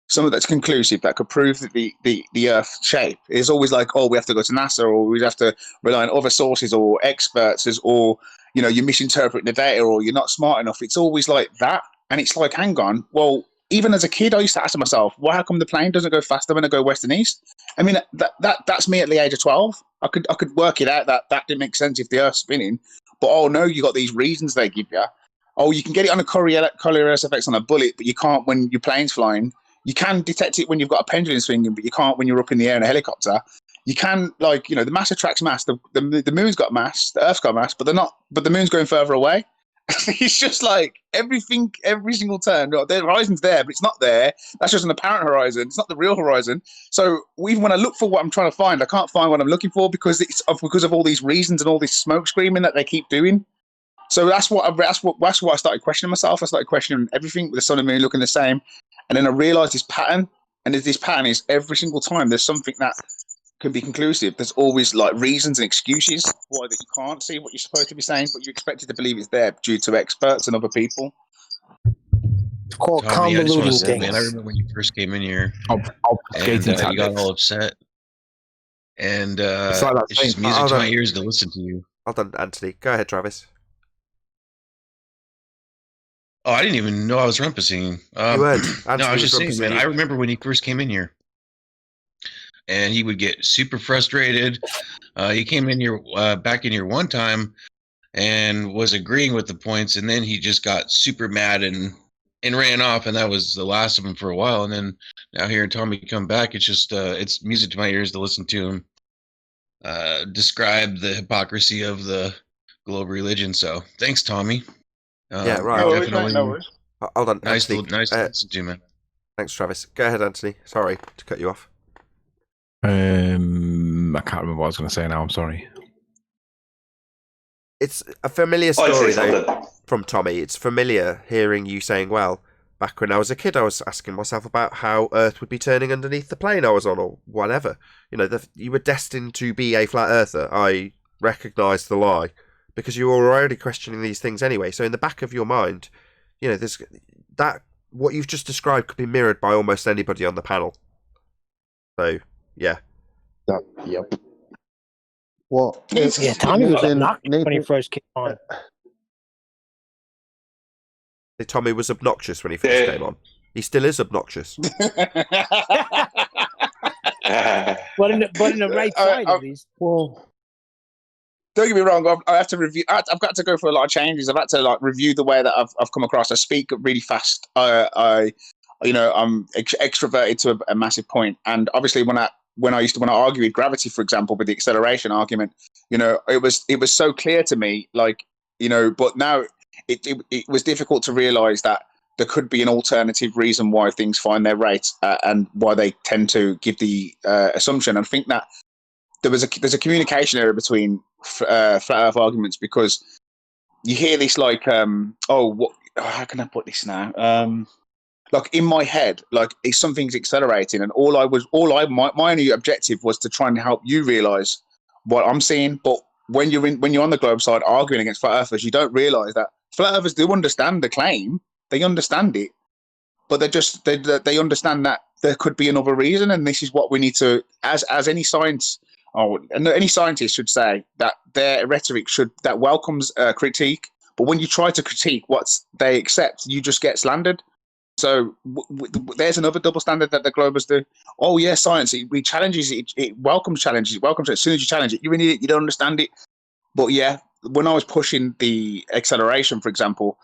something that's conclusive that could prove that the Earth's shape is always like, oh, we have to go to NASA, or we have to rely on other sources or experts, or you're misinterpreting the data, or you're not smart enough. It's always like that, and it's like, hang on, well. Even as a kid, I used to ask myself, "Why? How come the plane doesn't go faster when I go west and east?" I mean, that's me at the age of 12. I could work it out that didn't make sense if the Earth's spinning. But oh no, you got these reasons they give you. Oh, you can get it on a Coriolis effects on a bullet, but you can't when your plane's flying. You can detect it when you've got a pendulum swinging, but you can't when you're up in the air in a helicopter. You can, like, the mass attracts mass. The moon's got mass, the Earth's got mass, but they're not. But the moon's going further away. It's just like everything, every single turn. The horizon's there, but it's not there. That's just an apparent horizon. It's not the real horizon. So even when I look for what I'm trying to find, I can't find what I'm looking for because of all these reasons and all this smoke screaming that they keep doing. So that's what I started questioning myself. I started questioning everything with the sun and moon looking the same, and then I realized this pattern. And this pattern is every single time there's something that can be conclusive. There's always like reasons and excuses why that you can't see what you're supposed to be saying, but you're expected to believe it's there due to experts and other people. It's called Tommy, I just want to convoluting say, things. man, I remember when you first came in here, and Obfuscating you got tactics. all upset, and It's like that it's just saying- music Hold to my on. ears to listen to you. Hold on, Anthony. Go ahead, Travis. Oh, I didn't even know I was rumpusing. You weren't. No, Anthony I was was just saying, rumpusing man, you. I remember when he first came in here, and he would get super frustrated. He came in here back in here one time and was agreeing with the points, and then he just got super mad and ran off, and that was the last of him for a while. And then now hearing Tommy come back, it's just it's music to my ears to listen to him describe the hypocrisy of the global religion. So thanks, Tommy. Yeah, right. No worries, Definitely mate, no worries. Hold on, nice Anthony. to listen to, man. Thanks, Travis. Go ahead, Anthony. Sorry to cut you off. I can't remember what I was going to say now. I'm sorry. It's a familiar Oh, I'd say story, though, something. from Tommy. It's familiar hearing you saying, well, back when I was a kid, I was asking myself about how Earth would be turning underneath the plane I was on, or whatever. You were destined to be a flat earther. I recognised the lie, because you were already questioning these things anyway. So in the back of your mind, there's that what you've just described could be mirrored by almost anybody on the panel. So, yeah. Yep. Well, Yeah, Tommy was Nathan- obnoxious when he Nathan- first came on. Tommy was obnoxious when he first came on. He still is obnoxious. But in the right side, at least. Well, don't get me wrong. I have to review. I've got to go through a lot of changes. I've had to review the way that I've come across. I speak really fast. I'm extroverted to a massive point. And obviously, when I argue with gravity, for example, with the acceleration argument, it was so clear to me. But now it was difficult to realize that there could be an alternative reason why things find their rate and why they tend to give the assumption. I think that there's a communication error between flat Earth arguments, because you hear this how can I put this now? Like in my head, like if something's accelerating, and my only objective was to try and help you realize what I'm seeing. But when you're on the globe side arguing against flat earthers, you don't realize that flat earthers do understand the claim. They understand it, but they understand that there could be another reason, and this is what we need to, as any science, any scientist should say, that their rhetoric that welcomes critique. But when you try to critique what they accept, you just get slandered. So there's another double standard that the Globers do. Oh yeah, science, it challenges it, it welcomes challenges, it welcomes it. As soon as you challenge it, you're an idiot, you don't understand it. But yeah, when I was pushing the acceleration, for example,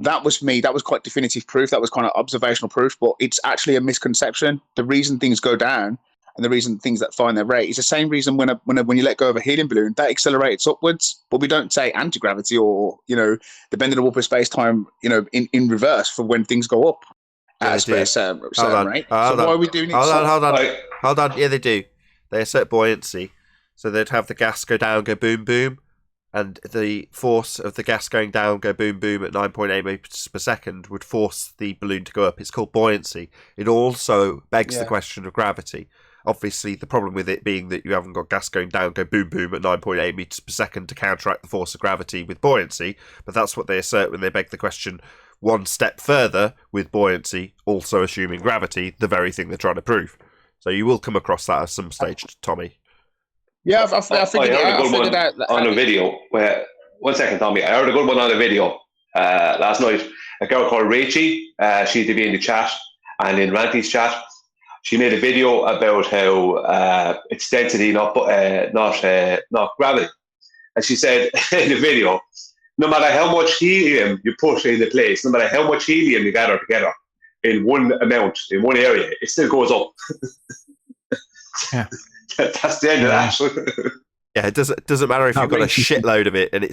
that was me. That was quite definitive proof. That was kind of observational proof. But it's actually a misconception. The reason things go down and the reason things that find their rate is the same reason when you let go of a helium balloon, that accelerates upwards. But we don't say anti-gravity or the bending of warp space time in reverse for when things go up at a certain rate. So why are we doing it? Hold on. Yeah, they do. They assert buoyancy, so they'd have the gas go down, go boom, boom. And the force of the gas going down, go boom, boom at 9.8 meters per second would force the balloon to go up. It's called buoyancy. It also begs the question of gravity. Obviously, the problem with it being that you haven't got gas going down, go boom, boom at 9.8 meters per second to counteract the force of gravity with buoyancy. But that's what they assert when they beg the question one step further with buoyancy, also assuming gravity, the very thing they're trying to prove. So you will come across that at some stage, Tommy. Yeah, I figured it out. On a video where, 1 second, Tommy. I heard a good one on a video last night. A girl called Rachie, she used to be in the chat and in Ranty's chat. She made a video about how it's density, not gravity. And she said in the video, no matter how much helium you put in the place, no matter how much helium you gather together in one amount, in one area, it still goes up. Yeah. That's the end of that. Yeah, it doesn't matter if you've got a shitload of it, and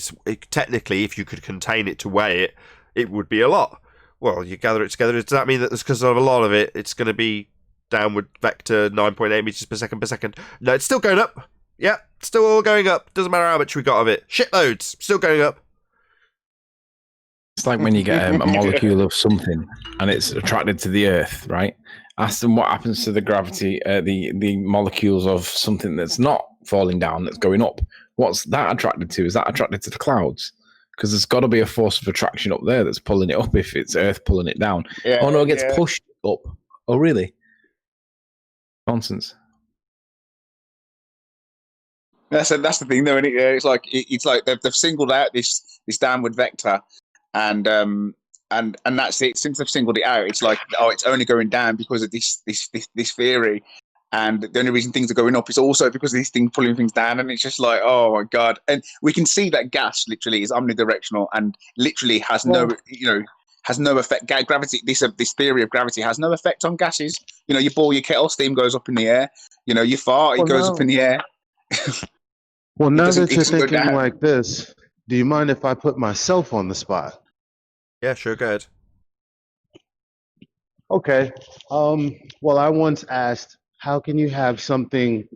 technically, if you could contain it to weigh it, it would be a lot. Well, you gather it together. Does that mean that because of a lot of it, it's going to be downward vector 9.8 meters per second? No, it's still going up. Yeah, still all going up. Doesn't matter how much we got of it. Shitloads, still going up. It's like when you get a molecule of something and it's attracted to the Earth, right? Ask them what happens to the gravity, the molecules of something that's not falling down, that's going up. What's that attracted to? Is that attracted to the clouds? Because there's got to be a force of attraction up there that's pulling it up if it's Earth pulling it down. Yeah, oh no, it gets pushed up. Oh really? Nonsense. That's the thing, though. Isn't it? It's like they've singled out this downward vector, and that's it. Since they've singled it out, it's like, oh, it's only going down because of this theory, and the only reason things are going up is also because of this thing pulling things down. And it's just like, oh my god! And we can see that gas literally is omnidirectional and literally has no effect. Gravity. This theory of gravity has no effect on gases. You boil your kettle, steam goes up in the air. You fart, it goes up in the air. Well, now that you're thinking like this, do you mind if I put myself on the spot? Yeah, sure, go ahead. Okay. Well, I once asked, how can you have something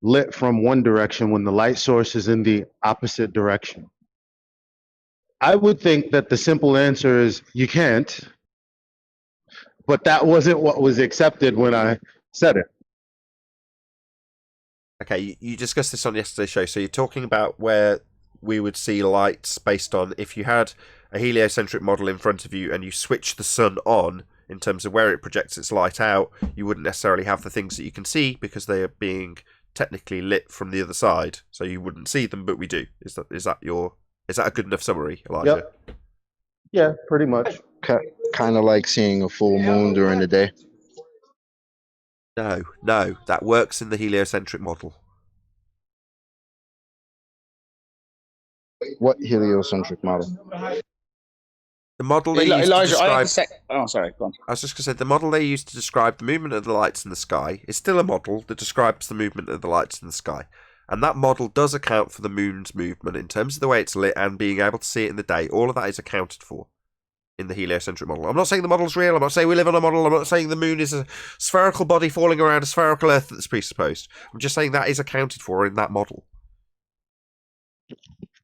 lit from one direction when the light source is in the opposite direction? I would think that the simple answer is you can't, but that wasn't what was accepted when I said it. Okay, you discussed this on yesterday's show, so you're talking about where we would see lights based on if you had a heliocentric model in front of you and you switch the sun on in terms of where it projects its light out, you wouldn't necessarily have the things that you can see because they are being technically lit from the other side, so you wouldn't see them, but we do. Is that a good enough summary, Elijah? Yep. Yeah, pretty much. Kind of like seeing a full moon during the day. No, that works in the heliocentric model. What heliocentric model? The model they used to describe... Oh, sorry, go on. I was just going to say, the model they used to describe the movement of the lights in the sky is still a model that describes the movement of the lights in the sky. And that model does account for the moon's movement in terms of the way it's lit and being able to see it in the day. All of that is accounted for in the heliocentric model. I'm not saying the model's real. I'm not saying we live on a model. I'm not saying the moon is a spherical body falling around a spherical Earth that's presupposed. I'm just saying that is accounted for in that model.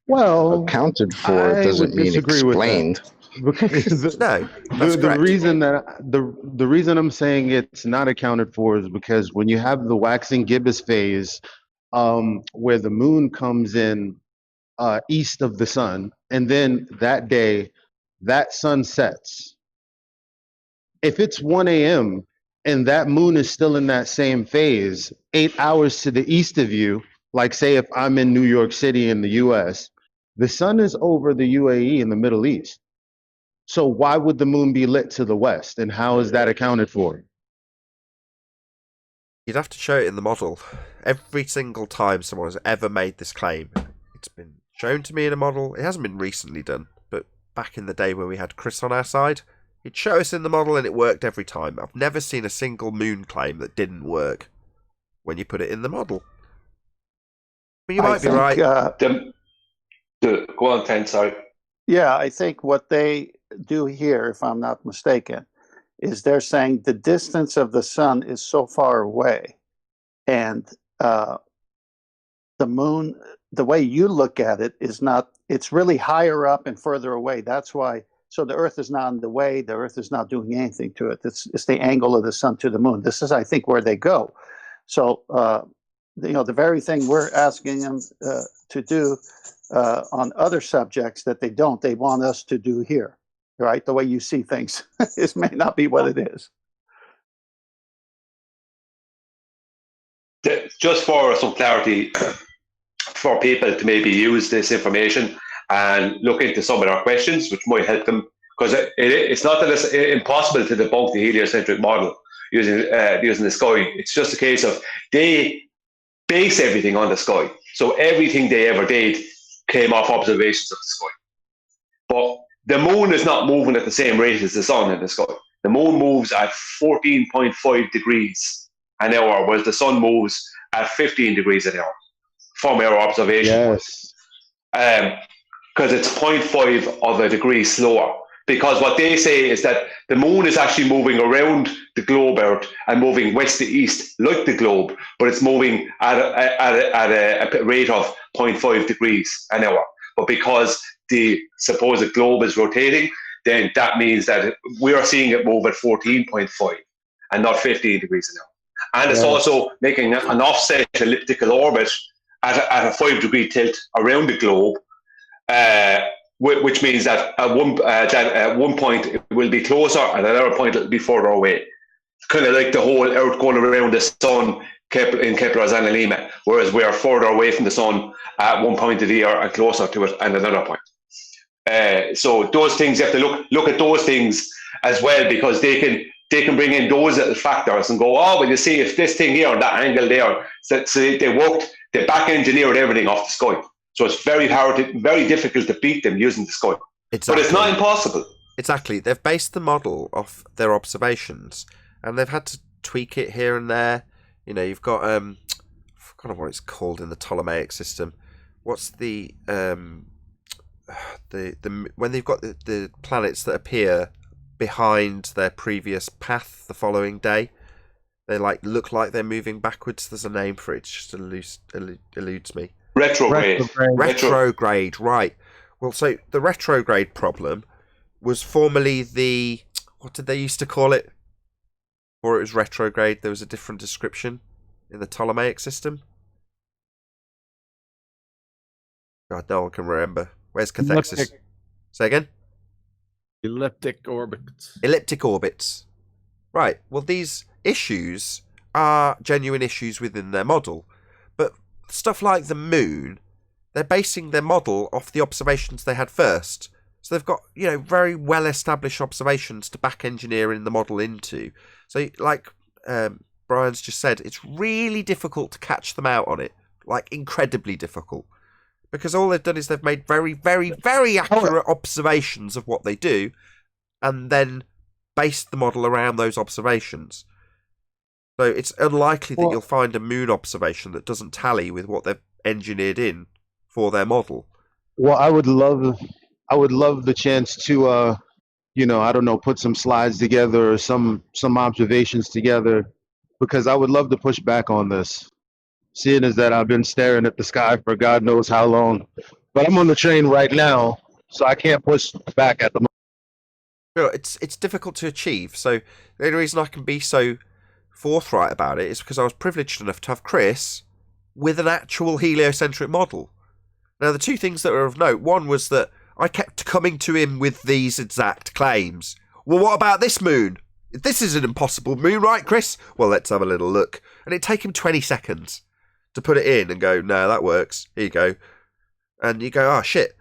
Well, accounted for doesn't mean explained. Because the reason I'm saying it's not accounted for is because when you have the waxing gibbous phase, where the moon comes in east of the sun, and then that day that sun sets. If it's 1 a.m. and that moon is still in that same phase, 8 hours to the east of you, like say if I'm in New York City in the US, the sun is over the UAE in the Middle East. So why would the moon be lit to the west, and how is that accounted for? You'd have to show it in the model. Every single time someone has ever made this claim, it's been shown to me in a model. It hasn't been recently done, but back in the day when we had Chris on our side, he'd show us in the model and it worked every time. I've never seen a single moon claim that didn't work when you put it in the model. But you might be right. Go on, Ken, sorry. Yeah, I think what they do here, if I'm not mistaken, is they're saying the distance of the sun is so far away, and the moon, the way you look at it is not, it's really higher up and further away. That's why, so the Earth is not in the way, the Earth is not doing anything to it. It's the angle of the sun to the moon. This is, I think, where they go. So, the very thing we're asking them to do on other subjects that they want us to do here, right? The way you see things, this may not be what it is. Just for some clarity, for people to maybe use this information and look into some of our questions, which might help them, because it's not that it's impossible to debunk the heliocentric model using the sky. It's just a case of they base everything on the sky. So everything they ever did came off observations of the sky. But the moon is not moving at the same rate as the sun in the sky. The moon moves at 14.5 degrees an hour, whereas the sun moves at 15 degrees an hour from our observation. Yes. Because it's 0.5 of a degree slower. Because what they say is that the moon is actually moving around the globe Earth and moving west to east like the globe, but it's moving at a rate of 0.5 degrees an hour. But because the supposed globe is rotating, then that means that we are seeing it move at 14.5 and not 15 degrees an hour. And it's also making an offset elliptical orbit at a 5 degree tilt around the globe, which means that at one point it will be closer and at another point it will be further away. It's kind of like the whole Earth going around the sun in Kepler's Analemma, whereas we are further away from the sun at one point of the year and closer to it at another point. So those things, you have to look at those things as well, because they can bring in those little factors and go, oh, well, you see, if this thing here or that angle there, so they back engineered everything off the sky. So it's very difficult to beat them using the sky. Exactly. But it's not impossible. Exactly. They've based the model off their observations, and they've had to tweak it here and there. You know, you've got I forgot what it's called in the Ptolemaic system. What's the when they've got the planets that appear behind their previous path the following day, they look like they're moving backwards. There's a name for it. It just eludes me. Retrograde, right. Well, so the retrograde problem was formerly what did they used to call it? Before it was retrograde, there was a different description in the Ptolemaic system. God, no one can remember. Where's cathexis? Say again? Elliptic orbits. Elliptic orbits. Right. Well, these issues are genuine issues within their model. But stuff like the moon, they're basing their model off the observations they had first. So they've got, very well-established observations to back engineer in the model into. So, like Brian's just said, it's really difficult to catch them out on it. Like, incredibly difficult. Because all they've done is they've made very, very, very accurate observations of what they do, and then based the model around those observations. So it's unlikely that you'll find a moon observation that doesn't tally with what they've engineered in for their model. Well, I would love the chance to, I don't know, put some slides together or some observations together, because I would love to push back on this. Seeing as that I've been staring at the sky for God knows how long, but I'm on the train right now, so I can't push back at the moment. Sure, it's difficult to achieve. So the only reason I can be so forthright about it is because I was privileged enough to have Chris with an actual heliocentric model. Now, the two things that are of note, one was that I kept coming to him with these exact claims. Well, what about this moon? This is an impossible moon, right, Chris? Well, let's have a little look. And it'd take him 20 seconds to put it in and go, no, that works. Here you go. And you go, oh, shit.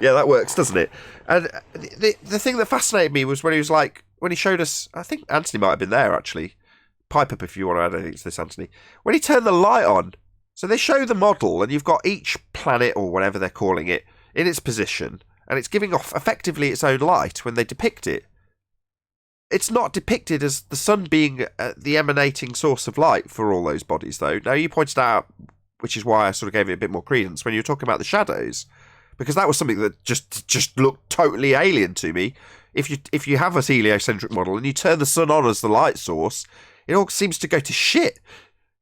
Yeah, that works, doesn't it? And the thing that fascinated me was when he showed us, I think Anthony might have been there, actually. Pipe up if you want to add anything to this, Anthony. When he turned the light on, so they show the model, and you've got each planet, or whatever they're calling it, in its position, and it's giving off effectively its own light when they depict it. It's not depicted as the sun being the emanating source of light for all those bodies, though. Now, you pointed out, which is why I sort of gave it a bit more credence, when you were talking about the shadows, because that was something that just looked totally alien to me. If you have a heliocentric model and you turn the sun on as the light source, it all seems to go to shit.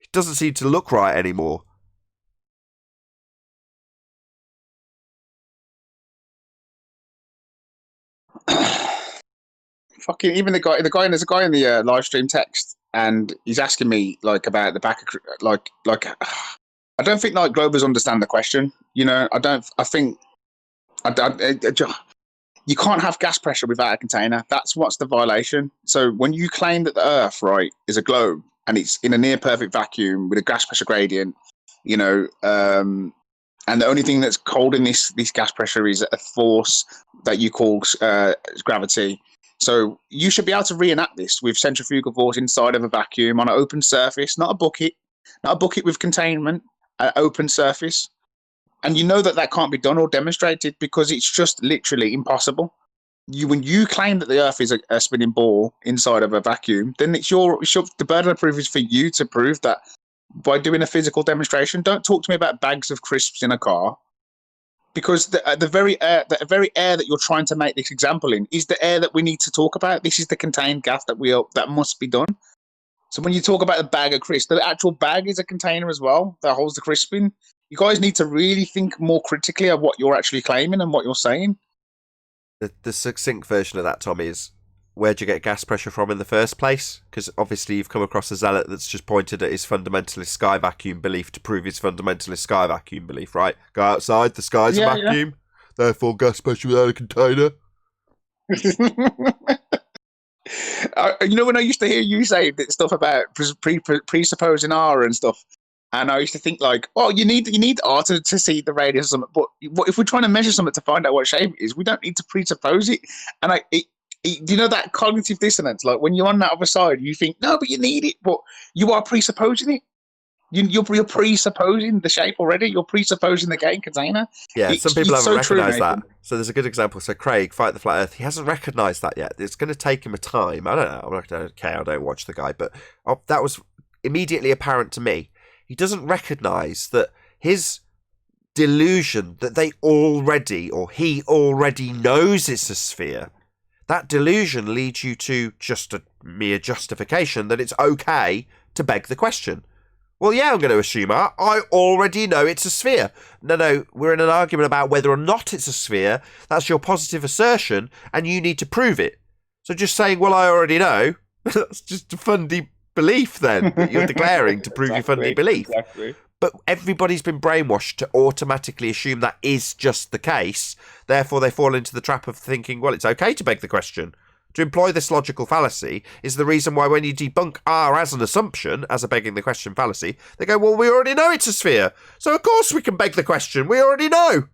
It doesn't seem to look right anymore. Fucking even there's a guy in the live stream text, and he's asking me about the back of I don't think Globers understand the question. I think you can't have gas pressure without a container. That's what's the violation. So when you claim that the Earth, right, is a globe and it's in a near perfect vacuum with a gas pressure gradient, and the only thing that's holding this gas pressure is a force that you call gravity. So you should be able to reenact this with centrifugal force inside of a vacuum on an open surface, not a bucket with containment, an open surface. And you know that can't be done or demonstrated because it's just literally impossible. When you claim that the Earth is a spinning ball inside of a vacuum, then the burden of proof is for you to prove that by doing a physical demonstration. Don't talk to me about bags of crisps in a car, because the very air that you're trying to make this example in is the air that we need to talk about. This is the contained gas that must be done. So when you talk about the bag of crisps, the actual bag is a container as well that holds the crisp in. You guys need to really think more critically of what you're actually claiming and what you're saying. The succinct version of that, Tom, is where'd you get gas pressure from in the first place? Because obviously you've come across a zealot that's just pointed at his fundamentalist sky vacuum belief to prove his fundamentalist sky vacuum belief, right? Go outside, the sky's a vacuum, therefore gas pressure without a container. When I used to hear you say that stuff about presupposing R and stuff, and I used to think like, oh, you need R to see the radius or something. But if we're trying to measure something to find out what shape it is, we don't need to presuppose it. And that cognitive dissonance, like when you're on that other side, you think, no, but you need it, but you are presupposing it. You're presupposing the shape already. You're presupposing the game container. Yeah, some people haven't recognised that. So there's a good example. So Craig, Fight the Flat Earth, he hasn't recognised that yet. It's going to take him a time. I don't know. I'm not okay. I don't watch the guy, but that was immediately apparent to me. He doesn't recognise that his delusion that he already knows it's a sphere. That delusion leads you to just a mere justification that it's okay to beg the question. Well, yeah, I'm going to assume I already know it's a sphere. No, we're in an argument about whether or not it's a sphere. That's your positive assertion, and you need to prove it. So just saying, well, I already know, that's just a fundy belief then that you're declaring to prove your fundy belief. Exactly. But everybody's been brainwashed to automatically assume that is just the case. Therefore, they fall into the trap of thinking, well, it's okay to beg the question. To employ this logical fallacy is the reason why when you debunk R as an assumption, as a begging the question fallacy, they go, well, we already know it's a sphere. So, of course, we can beg the question. We already know.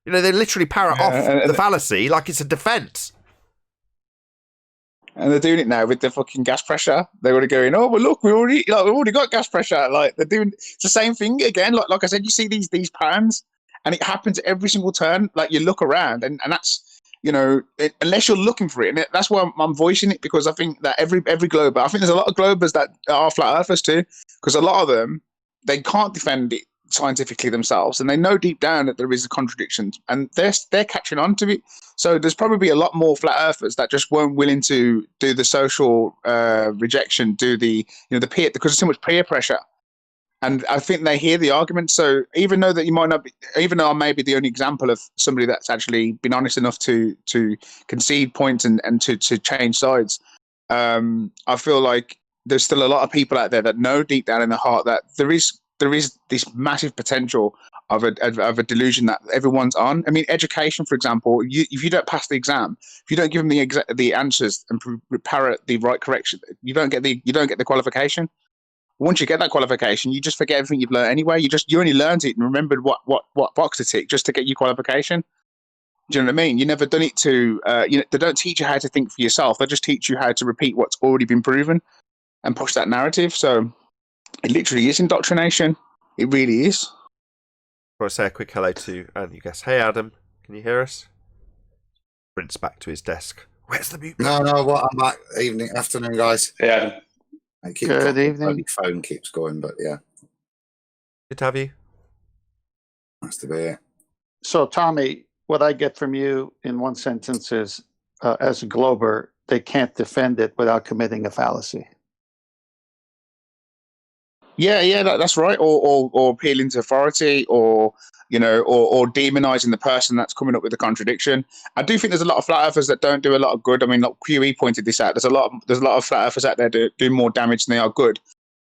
They literally parrot off the fallacy like it's a defence. And they're doing it now with the fucking gas pressure. They're already going, oh, well, look, we've already got gas pressure. Like, they're doing it's the same thing again. Like I said, you see these patterns, and it happens every single turn. Like, you look around, and that's, unless you're looking for it. And that's why I'm voicing it, because I think that every glober, I think there's a lot of globers that are flat earthers too, because a lot of them, they can't defend it scientifically themselves, and they know deep down that there is a contradiction, and they're catching on to it. So there's probably a lot more flat earthers that just weren't willing to do the social rejection, do the peer, because there's so much peer pressure. And I think they hear the argument. So even though I may be the only example of somebody that's actually been honest enough to concede points and to change sides, I feel like there's still a lot of people out there that know deep down in their heart that there is this massive potential of a delusion that everyone's on. I mean, education, for example, if you don't pass the exam, if you don't give them the answers and parrot the right correction, you don't get the qualification. Once you get that qualification, you just forget everything you've learned anyway. You only learned it and remembered what box to tick just to get your qualification. Do you know what I mean? You never done it to. They don't teach you how to think for yourself. They just teach you how to repeat what's already been proven and push that narrative. So it literally is indoctrination. It really is. I want to say a quick hello to you guys. Hey, Adam, can you hear us? Sprints back to his desk. Where's the mute? No, what? I'm back. Afternoon, guys. Hey, Adam. Good evening. My phone keeps going, but yeah. Good to have you. Nice to be here. So, Tommy, what I get from you in one sentence is, as a glober, they can't defend it without committing a fallacy. Yeah, that's right. Or appealing to authority, or demonizing the person that's coming up with the contradiction. I do think there's a lot of flat earthers that don't do a lot of good. I mean, like QE pointed this out. There's a lot of flat earthers out there doing more damage than they are good,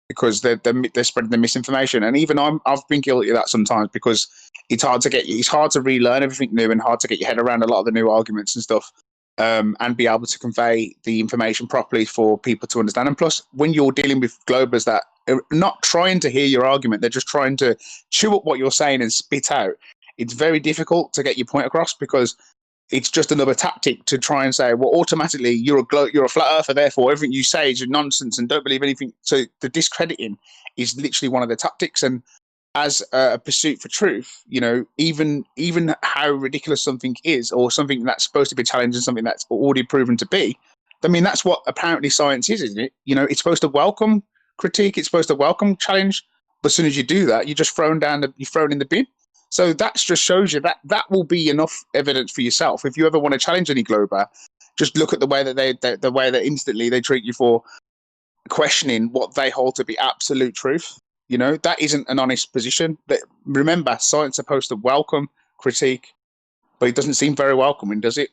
because they're spreading the misinformation. And even I've been guilty of that sometimes, because it's hard to relearn everything new, and hard to get your head around a lot of the new arguments and stuff. And be able to convey the information properly for people to understand. And plus, when you're dealing with globers that are not trying to hear your argument, they're just trying to chew up what you're saying and spit out, it's very difficult to get your point across, because it's just another tactic to try and say, well, automatically you're a flat earther, therefore everything you say is nonsense and don't believe anything. So the discrediting is literally one of the tactics. And as a pursuit for truth, even how ridiculous something is, or something that's supposed to be challenged and something that's already proven to be. I mean, that's what apparently science is, isn't it? It's supposed to welcome critique, it's supposed to welcome challenge, but as soon as you do that, you're just thrown in the bin. So that just shows you that will be enough evidence for yourself. If you ever want to challenge any glober, just look at the way that instantly they treat you for questioning what they hold to be absolute truth. That isn't an honest position. Remember, science is supposed to welcome critique, but it doesn't seem very welcoming, does it?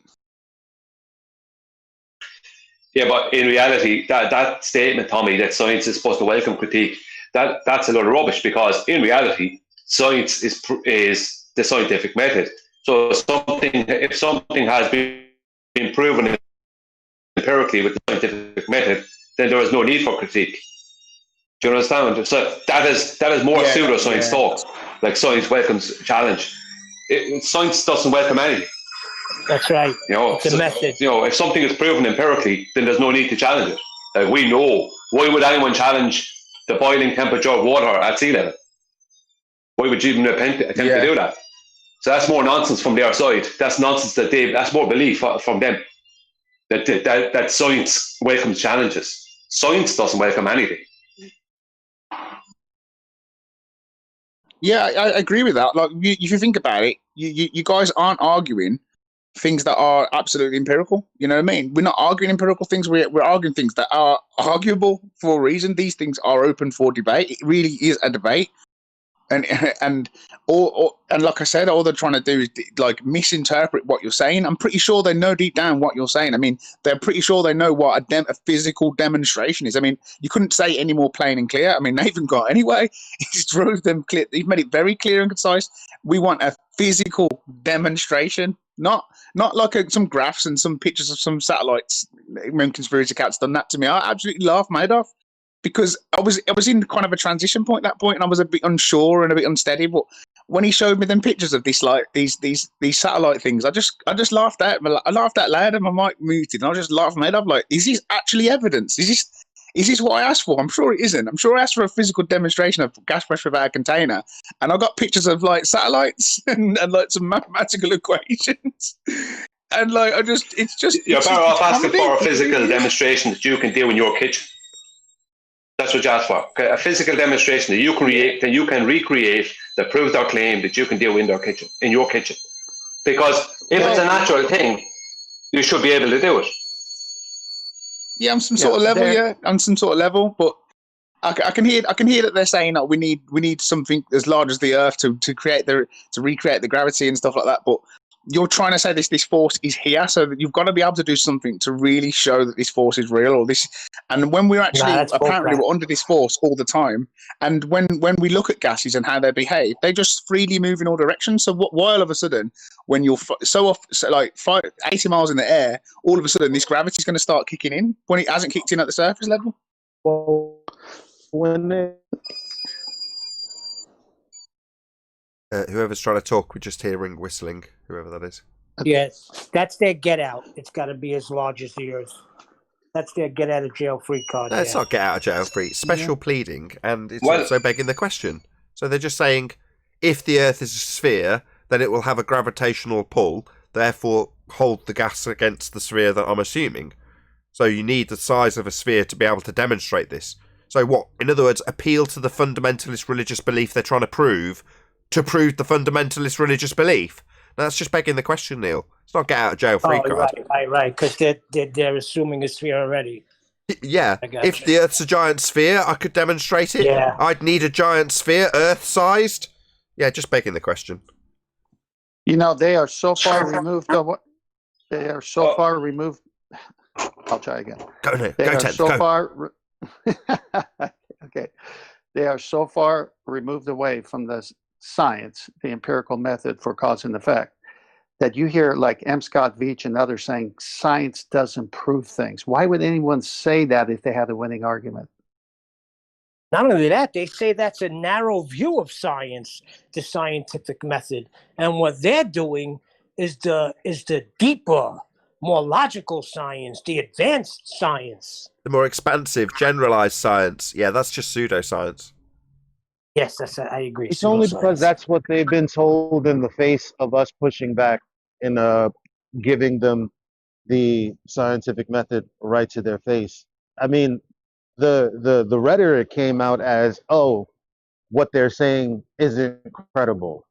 Yeah, but in reality, that statement, Tommy, that science is supposed to welcome critique, that's a lot of rubbish, because in reality, science is the scientific method. So if something has been proven empirically with the scientific method, then there is no need for critique. Do you understand? So that is more pseudoscience talk. Like science welcomes challenge. Science doesn't welcome anything. That's right. It's a method. If something is proven empirically, then there's no need to challenge it. Like we know. Why would anyone challenge the boiling temperature of water at sea level? Why would you even attempt to do that? So that's more nonsense from their side. That's nonsense that's more belief from them. That science welcomes challenges. Science doesn't welcome anything. Yeah, I agree with that. Like, if you think about it, you guys aren't arguing things that are absolutely empirical. You know what I mean? We're not arguing empirical things. We're arguing things that are arguable for a reason. These things are open for debate. It really is a debate. And like I said, all they're trying to do is like misinterpret what you're saying. I'm pretty sure they know deep down what you're saying. I mean, they're pretty sure they know what a physical demonstration is. I mean, you couldn't say any more plain and clear. I mean, Nathan got anyway. He's drove them clear. He's made it very clear and concise. We want a physical demonstration, not like some graphs and some pictures of some satellites. When conspiracy cats done that to me, I absolutely laughed my head off. Because I was in kind of a transition point at that point, and I was a bit unsure and a bit unsteady. But when he showed me them pictures of these satellite things, I just laughed out. I laughed out loud, and my mic muted, and I just laughed my head off. Like, is this actually evidence? Is this what I asked for? I'm sure it isn't. I'm sure I asked for a physical demonstration of gas pressure without a container, and I got pictures of like satellites and like some mathematical equations. And like, you're better off asking for a physical demonstration that you can do in your kitchen. That's what you ask for. Okay, a physical demonstration that you can recreate that proves our claim that you can do in your kitchen. Because if it's a natural thing, you should be able to do it. Yeah, on some sort of level. Yeah, on some sort of level. But I can hear that they're saying that we need something as large as the Earth to recreate the gravity and stuff like that. But you're trying to say this force is here, so that you've got to be able to do something to really show that this force is real, or this. And when we're actually apparently we're under this force all the time, and when we look at gases and how they behave, they just freely move in all directions. So why all of a sudden, when you're 80 miles in the air, all of a sudden this gravity is going to start kicking in when it hasn't kicked in at the surface level? Well, when whoever's trying to talk, we're just hearing whistling, whoever that is. Yes, that's their get out. It's got to be as large as the Earth. That's their get out of jail free card. No, it's not get out of jail free. Special pleading, and it's also begging the question. So they're just saying, if the Earth is a sphere, then it will have a gravitational pull, therefore hold the gas against the sphere that I'm assuming. So you need the size of a sphere to be able to demonstrate this. So what, in other words, appeal to the fundamentalist religious belief they're trying to prove the fundamentalist religious belief? Now, that's just begging the question, Neil. It's not get out of jail free card. Right, because they're assuming a sphere already. Yeah, if the Earth's a giant sphere, I could demonstrate it. Yeah. I'd need a giant sphere, Earth-sized. Yeah, just begging the question. They are so far removed. They are so far removed. I'll try again. Go, Neil. They Go, are Ted. so Go. far. Okay, they are so far removed away from the science, the empirical method for cause and effect, that you hear like M. Scott Veach and others saying science doesn't prove things. Why would anyone say that if they had a winning argument? Not only that, they say that's a narrow view of science, the scientific method, and what they're doing is the deeper, more logical science, the advanced science. The more expansive, generalized science. Yeah, that's just pseudoscience. Yes, I agree. It's only because that's what they've been told in the face of us pushing back and giving them the scientific method right to their face. I mean, the rhetoric came out as, oh, what they're saying isn't credible.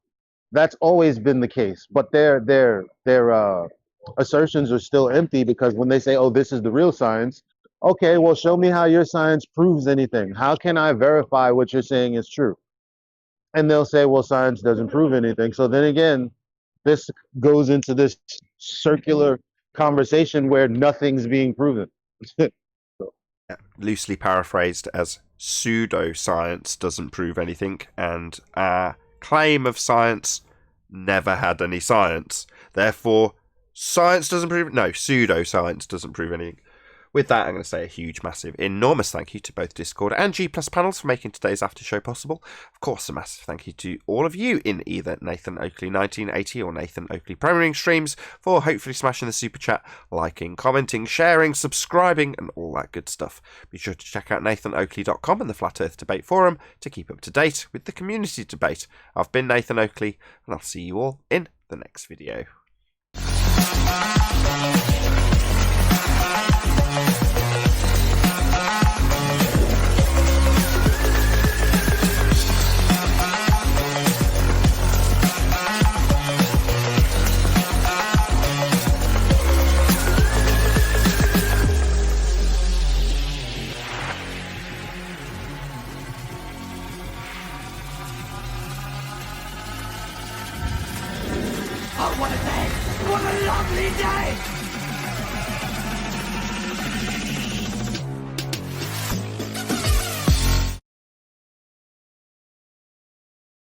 That's always been the case, but their assertions are still empty, because when they say, oh, this is the real science, okay, well, show me how your science proves anything. How can I verify what you're saying is true? And they'll say, well, science doesn't prove anything. So then again, this goes into this circular conversation where nothing's being proven. Loosely paraphrased as pseudoscience doesn't prove anything, and our claim of science never had any science. Therefore, science doesn't prove... No, pseudoscience doesn't prove anything. With that, I'm going to say a huge, massive, enormous thank you to both Discord and G+ panels for making today's after show possible. Of course, a massive thank you to all of you in either Nathan Oakley 1980 or Nathan Oakley Premiering streams for hopefully smashing the super chat, liking, commenting, sharing, subscribing, and all that good stuff. Be sure to check out nathanoakley.com and the Flat Earth Debate Forum to keep up to date with the community debate. I've been Nathan Oakley, and I'll see you all in the next video. What a day! What a lovely day!